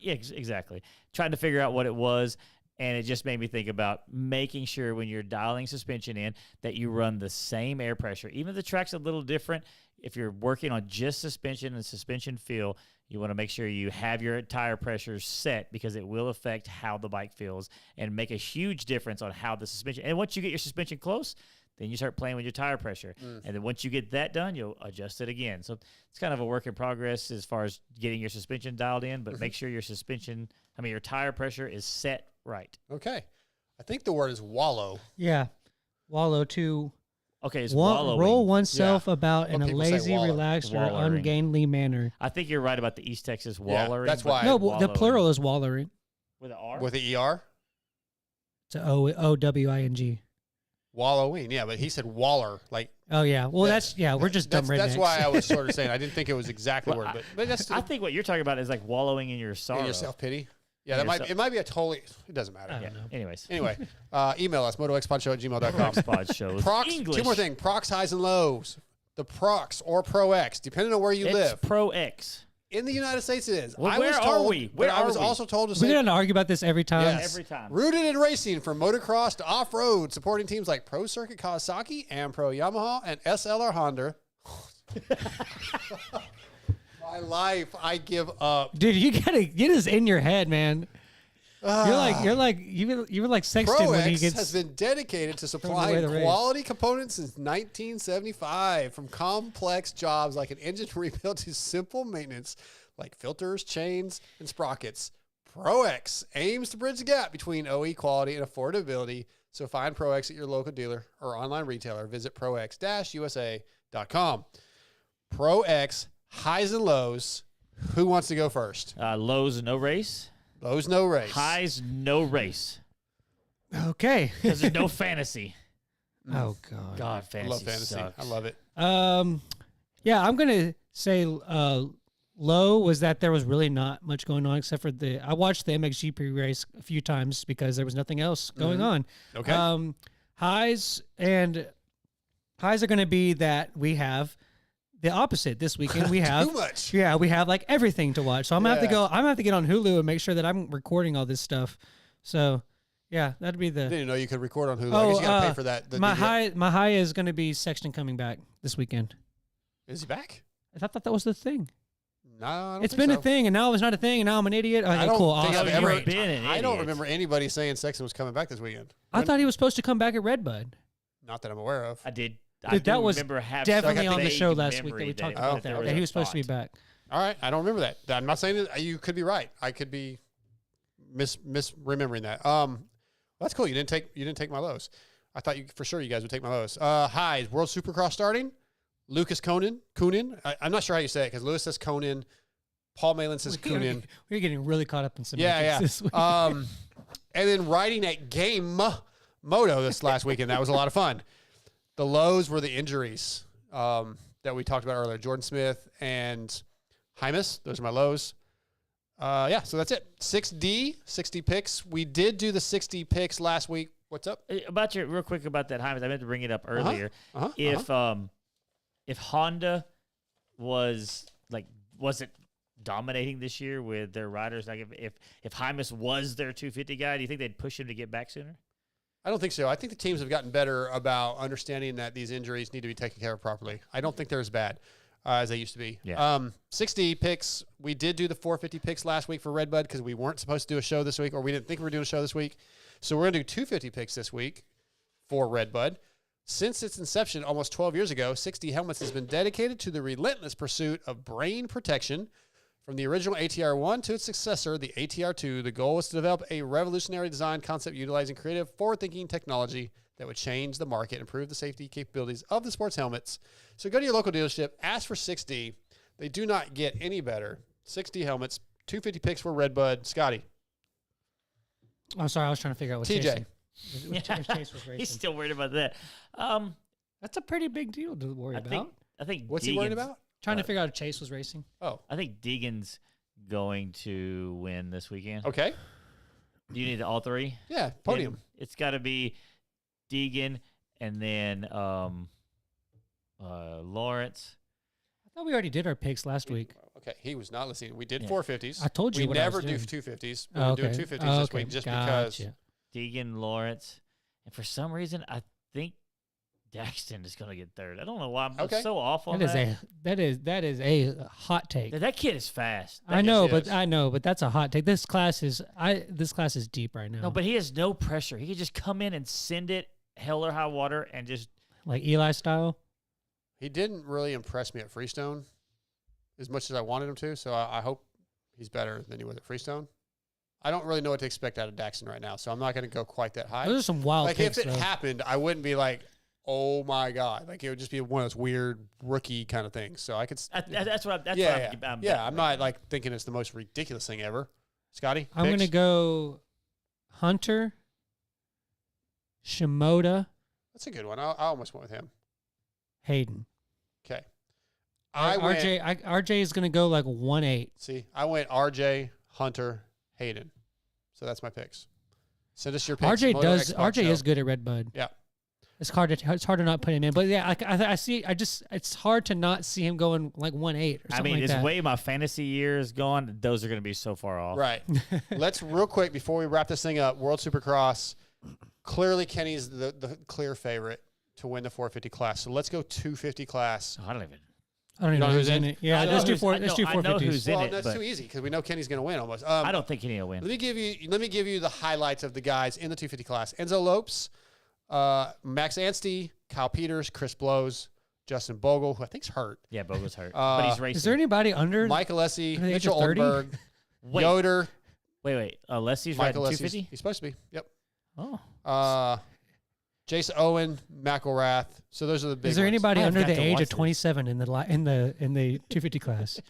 Speaker 5: Exactly. Trying to figure out what it was. And it just made me think about making sure when you're dialing suspension in that you run the same air pressure. Even if the track's a little different, if you're working on just suspension and suspension feel, you want to make sure you have your tire pressures set, because it will affect how the bike feels and make a huge difference on how the suspension. And once you get your suspension close, then you start playing with your tire pressure. And then once you get that done, you'll adjust it again. So it's kind of a work in progress as far as getting your suspension dialed in, but make sure your your tire pressure is set right.
Speaker 3: Okay. I think the word is wallow.
Speaker 4: Yeah. Wallow to
Speaker 5: Okay, it's
Speaker 4: roll oneself about in a
Speaker 3: people say
Speaker 4: lazy,
Speaker 3: wallow.
Speaker 4: relaxed, or
Speaker 5: Wallering.
Speaker 4: ungainly manner.
Speaker 5: I think you're right about the East Texas
Speaker 3: Yeah,
Speaker 5: wallering.
Speaker 3: that's
Speaker 5: but
Speaker 3: why.
Speaker 4: No, the
Speaker 5: wallowing.
Speaker 4: plural is wallering.
Speaker 5: With an R?
Speaker 3: With the ER?
Speaker 4: It's O-W-I-N-G.
Speaker 3: Wallowing. Yeah, but he said waller. Like,
Speaker 4: Oh, yeah. Well, we're just dumb rednecks.
Speaker 3: That's why I was sort of saying I didn't think it was exactly the
Speaker 5: Well,
Speaker 3: word. But that's
Speaker 5: I think what you're talking about is like wallowing in your sorrow.
Speaker 3: your self-pity. Yeah,
Speaker 5: In
Speaker 3: that
Speaker 5: yourself.
Speaker 3: it might be a totally, it doesn't matter.
Speaker 4: I
Speaker 5: Yeah.
Speaker 4: don't know.
Speaker 5: Anyways.
Speaker 3: Anyway, email us, motoxpodshow@gmail.com.
Speaker 5: MotoXpod shows.
Speaker 3: Procs,
Speaker 5: English.
Speaker 3: two more things. Procs, highs, and lows. The Procs or Pro X, depending on where you
Speaker 5: It's
Speaker 3: live.
Speaker 5: Pro X.
Speaker 3: In the United States, it is.
Speaker 5: Well,
Speaker 3: I
Speaker 5: where
Speaker 3: was
Speaker 5: are
Speaker 3: told,
Speaker 5: we?
Speaker 3: but
Speaker 5: Where
Speaker 3: I was
Speaker 5: are we?
Speaker 3: also told to
Speaker 4: We're
Speaker 3: say
Speaker 4: going to argue about this every time.
Speaker 3: Yes.
Speaker 5: Every time.
Speaker 3: Rooted in racing, from motocross to off-road, supporting teams like Pro Circuit Kawasaki and Pro Yamaha and SLR Honda. My life, I give up.
Speaker 4: Dude, you got to get us in your head, man. You were like Sexton
Speaker 3: Pro
Speaker 4: when he
Speaker 3: X
Speaker 4: gets...
Speaker 3: has been dedicated to
Speaker 4: away
Speaker 3: supplying
Speaker 4: the race.
Speaker 3: quality components since 1975, from complex jobs like an engine rebuild to simple maintenance like filters, chains, and sprockets. Pro X aims to bridge the gap between OE quality and affordability. So find Pro X at your local dealer or online retailer. Visit prox-usa.com. Pro X, highs and lows. Who wants to go first?
Speaker 5: Lows, no race.
Speaker 3: Lows, no race.
Speaker 5: Highs, no race.
Speaker 4: Okay.
Speaker 5: Because there's no fantasy.
Speaker 4: Oh, God.
Speaker 5: God,
Speaker 3: I
Speaker 5: fantasy
Speaker 3: love fantasy.
Speaker 5: sucks.
Speaker 3: I love it.
Speaker 4: Yeah, I'm going to say low was that there was really not much going on except for I watched the MXGP race a few times because there was nothing else going on.
Speaker 3: Okay.
Speaker 4: Highs are going to be that we have the opposite this weekend. We have
Speaker 3: Too much.
Speaker 4: Yeah, we have like everything to watch. So I'm gonna have to go. I'm gonna have to get on Hulu and make sure that I'm recording all this stuff. So yeah, that'd be
Speaker 3: I
Speaker 4: the.
Speaker 3: didn't know you could record on Hulu. I guess you got to pay for that.
Speaker 4: My high is going to be Sexton coming back this weekend.
Speaker 3: Is he back?
Speaker 4: I thought that was the thing.
Speaker 3: No, I don't
Speaker 4: It's
Speaker 3: think
Speaker 4: been
Speaker 3: so.
Speaker 4: a thing, and now it's not a thing, and now I'm an idiot. Okay,
Speaker 3: I don't
Speaker 4: cool.
Speaker 3: think
Speaker 4: Awesome.
Speaker 3: I've ever
Speaker 5: been an
Speaker 3: I don't
Speaker 5: idiot.
Speaker 3: remember anybody saying Sexton was coming back this weekend.
Speaker 4: I thought he was supposed to come back at Redbud.
Speaker 3: Not that I'm aware of.
Speaker 5: I did.
Speaker 4: Dude, that was
Speaker 5: remember having
Speaker 4: definitely
Speaker 5: some
Speaker 4: on the
Speaker 5: vague
Speaker 4: show last week that
Speaker 5: memory
Speaker 4: we talked
Speaker 5: it-
Speaker 4: about
Speaker 5: there
Speaker 4: that.
Speaker 5: was
Speaker 4: That
Speaker 5: a
Speaker 4: he was supposed to be
Speaker 5: thought.
Speaker 4: back.
Speaker 3: All right, I don't remember that. I'm not saying that you could be right. I could be misremembering that. That's cool. You didn't take my lows. I thought for sure you guys would take my lows. Highs, World Supercross starting. Lucas Kunin. I'm not sure how you say it because Lewis says Conan. Paul Malin says Kunin.
Speaker 4: We're getting really caught up in some
Speaker 3: Yeah.
Speaker 4: this week.
Speaker 3: And then riding at Game Moto this last weekend. That was a lot of fun. The lows were the injuries that we talked about earlier. Jordan Smith and Hymus. Those are my lows. So that's it. 60 picks. We did do the 60 picks last week. What's up?
Speaker 5: Real quick about that Hymus, I meant to bring it up earlier. If Honda wasn't dominating this year with their riders, like if Hymus was their 250 guy, do you think they'd push him to get back sooner?
Speaker 3: I don't think so. I think the teams have gotten better about understanding that these injuries need to be taken care of properly. I don't think they're as bad as they used to be.
Speaker 5: Yeah.
Speaker 3: 60 picks. We did do the 450 picks last week for Redbud because we weren't supposed to do a show this week, or we didn't think we were doing a show this week. So we're going to do 250 picks this week for Redbud. Since its inception almost 12 years ago, 60 Helmets has been dedicated to the relentless pursuit of brain protection. From the original ATR-1 to its successor, the ATR-2, the goal was to develop a revolutionary design concept utilizing creative, forward-thinking technology that would change the market and improve the safety capabilities of the sports helmets. So go to your local dealership, ask for 6D. They do not get any better. 6D helmets, 250 picks for Redbud. Scotty.
Speaker 4: I'm sorry, I was trying to figure out what
Speaker 3: TJ.
Speaker 4: Chase was racing.
Speaker 5: He's still worried about that.
Speaker 4: That's a pretty big deal to worry about.
Speaker 5: I think
Speaker 3: What's he worried about?
Speaker 4: Trying to figure out if Chase was racing.
Speaker 3: Oh.
Speaker 5: I think Deegan's going to win this weekend.
Speaker 3: Okay.
Speaker 5: Do you need all three?
Speaker 3: Yeah, podium.
Speaker 5: Then it's got to be Deegan and then Lawrence.
Speaker 4: I thought we already did our picks last week.
Speaker 3: Okay, he was not listening. We did 450s.
Speaker 4: I told you
Speaker 3: we
Speaker 4: what I
Speaker 3: never
Speaker 4: was
Speaker 3: do
Speaker 4: doing.
Speaker 3: 250s. We're doing 250s this week just because.
Speaker 5: Deegan, Lawrence, and for some reason I think Daxton is going to get third. I don't know why I'm so off on that.
Speaker 4: That is a hot take.
Speaker 5: That kid is fast.
Speaker 4: I know, but that's a hot take. This class is deep right now.
Speaker 5: No, but he has no pressure. He can just come in and send it hell or high water and just
Speaker 4: like Eli style.
Speaker 3: He didn't really impress me at Freestone as much as I wanted him to, so I hope he's better than he was at Freestone. I don't really know what to expect out of Daxton right now, so I'm not going to go quite that high.
Speaker 4: Those are some wild picks,
Speaker 3: if it happened, I wouldn't be like, oh my God. Like, it would just be one of those weird rookie kind of things. So I could.
Speaker 5: That's what I'm
Speaker 3: I'm not like thinking it's the most ridiculous thing ever. Scotty?
Speaker 4: I'm going to go Hunter, Shimoda.
Speaker 3: That's a good one. I almost went with him.
Speaker 4: Hayden.
Speaker 3: Okay.
Speaker 4: RJ is going to go like 1-8.
Speaker 3: See, I went RJ, Hunter, Hayden. So that's my picks. Send us your picks.
Speaker 4: RJ is good at Redbud.
Speaker 3: Yeah.
Speaker 4: It's hard to not put him in, but yeah, I see. It's hard to not see him going like 1-8 or something
Speaker 5: I mean,
Speaker 4: like
Speaker 5: it's
Speaker 4: that.
Speaker 5: way my fantasy years gone. Those are going to be so far off.
Speaker 3: Right. Let's real quick before we wrap this thing up. World Supercross. Clearly, Kenny's the clear favorite to win the 450 class. So let's go 250 class.
Speaker 5: I don't even
Speaker 4: know who's in it. Yeah, let's do 450s.
Speaker 5: I know who's in it.
Speaker 3: That's too easy because we know Kenny's going to win almost.
Speaker 5: I don't think Kenny will win.
Speaker 3: Let me give you the highlights of the guys in the 250 class. Enzo Lopes, Max Anstey, Kyle Peters, Chris Blows, Justin Bogle, who I think's hurt.
Speaker 5: Yeah, Bogle's hurt, but he's racing.
Speaker 4: Is there anybody under
Speaker 3: Mike Alessi,
Speaker 4: the age of
Speaker 3: Mitchell
Speaker 4: 30?
Speaker 3: Oldenburg,
Speaker 5: Wait.
Speaker 3: Yoder.
Speaker 5: Wait. Alessi's
Speaker 3: Michael
Speaker 5: riding
Speaker 3: Alessi's
Speaker 5: 250?
Speaker 3: He's supposed to be. Yep.
Speaker 5: Oh.
Speaker 3: Jason Owen, McElrath. So those are the big.
Speaker 4: Is there
Speaker 3: ones.
Speaker 4: anybody
Speaker 5: I've
Speaker 4: under
Speaker 5: got
Speaker 4: the
Speaker 5: to
Speaker 4: age
Speaker 5: watch
Speaker 4: of 27 in the 250 class?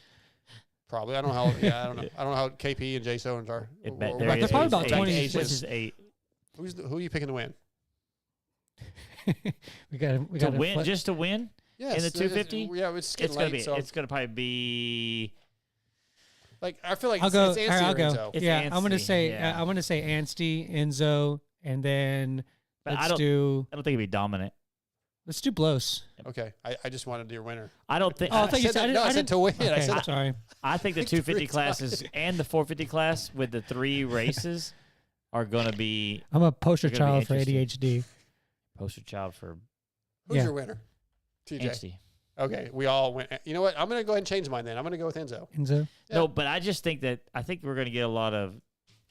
Speaker 3: Probably. I don't know how. Yeah, I don't know. I don't know how KP and Jason Owens are.
Speaker 4: They're probably about 20.
Speaker 5: This is 8.
Speaker 3: Who are you picking to win?
Speaker 4: we got
Speaker 5: to win, just to win.
Speaker 3: Yes,
Speaker 5: in the 250.
Speaker 3: Yeah, it's getting late,
Speaker 5: it's gonna probably be
Speaker 3: Like I feel like
Speaker 4: I'll
Speaker 3: it's
Speaker 4: go.
Speaker 3: Anstey
Speaker 4: All right, I'll
Speaker 3: or
Speaker 4: go.
Speaker 3: Enzo.
Speaker 5: It's
Speaker 4: Yeah, I'm gonna
Speaker 5: Anstey,
Speaker 4: say.
Speaker 5: yeah.
Speaker 4: I'm gonna say Anstey, Enzo, and then
Speaker 5: But I
Speaker 4: let's
Speaker 5: don't
Speaker 4: do
Speaker 5: think it'd be dominant.
Speaker 4: Blows.
Speaker 3: Okay, I just wanted your winner.
Speaker 5: I don't think.
Speaker 4: Oh, I
Speaker 5: I,
Speaker 4: thought you
Speaker 3: said
Speaker 4: said
Speaker 3: that- no, I said to win. I
Speaker 4: Okay,
Speaker 3: said
Speaker 4: sorry.
Speaker 5: I think the 250 classes and the 450 class with the 3 races are going to be
Speaker 4: I'm a poster
Speaker 5: They're gonna be
Speaker 4: child for
Speaker 5: interesting.
Speaker 4: ADHD.
Speaker 5: poster child for
Speaker 3: Who's
Speaker 4: Yeah.
Speaker 3: your winner? TJ.
Speaker 5: Anstey.
Speaker 3: Okay, we all went. You know what? I'm going to go ahead and change mine then. I'm going to go with Enzo.
Speaker 4: Enzo.
Speaker 3: Yeah.
Speaker 5: No, but I just think we're going to get a lot of,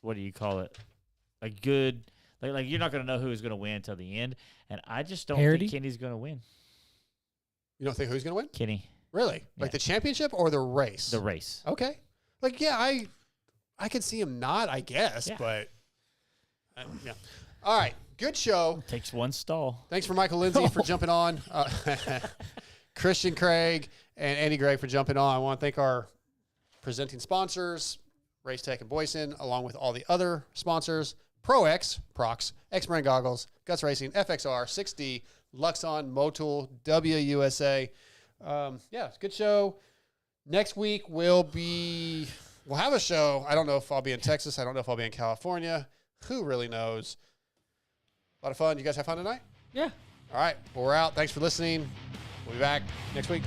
Speaker 5: what do you call it? A good, like you're not going to know who's going to win until the end. And I just don't
Speaker 4: Parity?
Speaker 5: think Kenny's going to win.
Speaker 3: You don't think who's going to win?
Speaker 5: Kenny,
Speaker 3: Really? Like
Speaker 5: Yeah.
Speaker 3: the championship or the race?
Speaker 5: the race.
Speaker 3: Okay. Like yeah, I could see him not, I guess,
Speaker 5: Yeah.
Speaker 3: but yeah. All right, good show.
Speaker 5: Takes one stall.
Speaker 3: Thanks for Michael Lindsay for jumping on. Christian Craig and Andy Gregg for jumping on. I want to thank our presenting sponsors, Race Tech and Boyesen, along with all the other sponsors, ProX, Prox, X-Brand Goggles, Guts Racing, FXR, 6D, Luxon, Motul, WUSA. Yeah, it's a good show. Next week we'll have a show. I don't know if I'll be in Texas. I don't know if I'll be in California. Who really knows? A lot of fun. You guys have fun tonight?
Speaker 4: Yeah.
Speaker 3: All right. Well, we're out. Thanks for listening. We'll be back next week.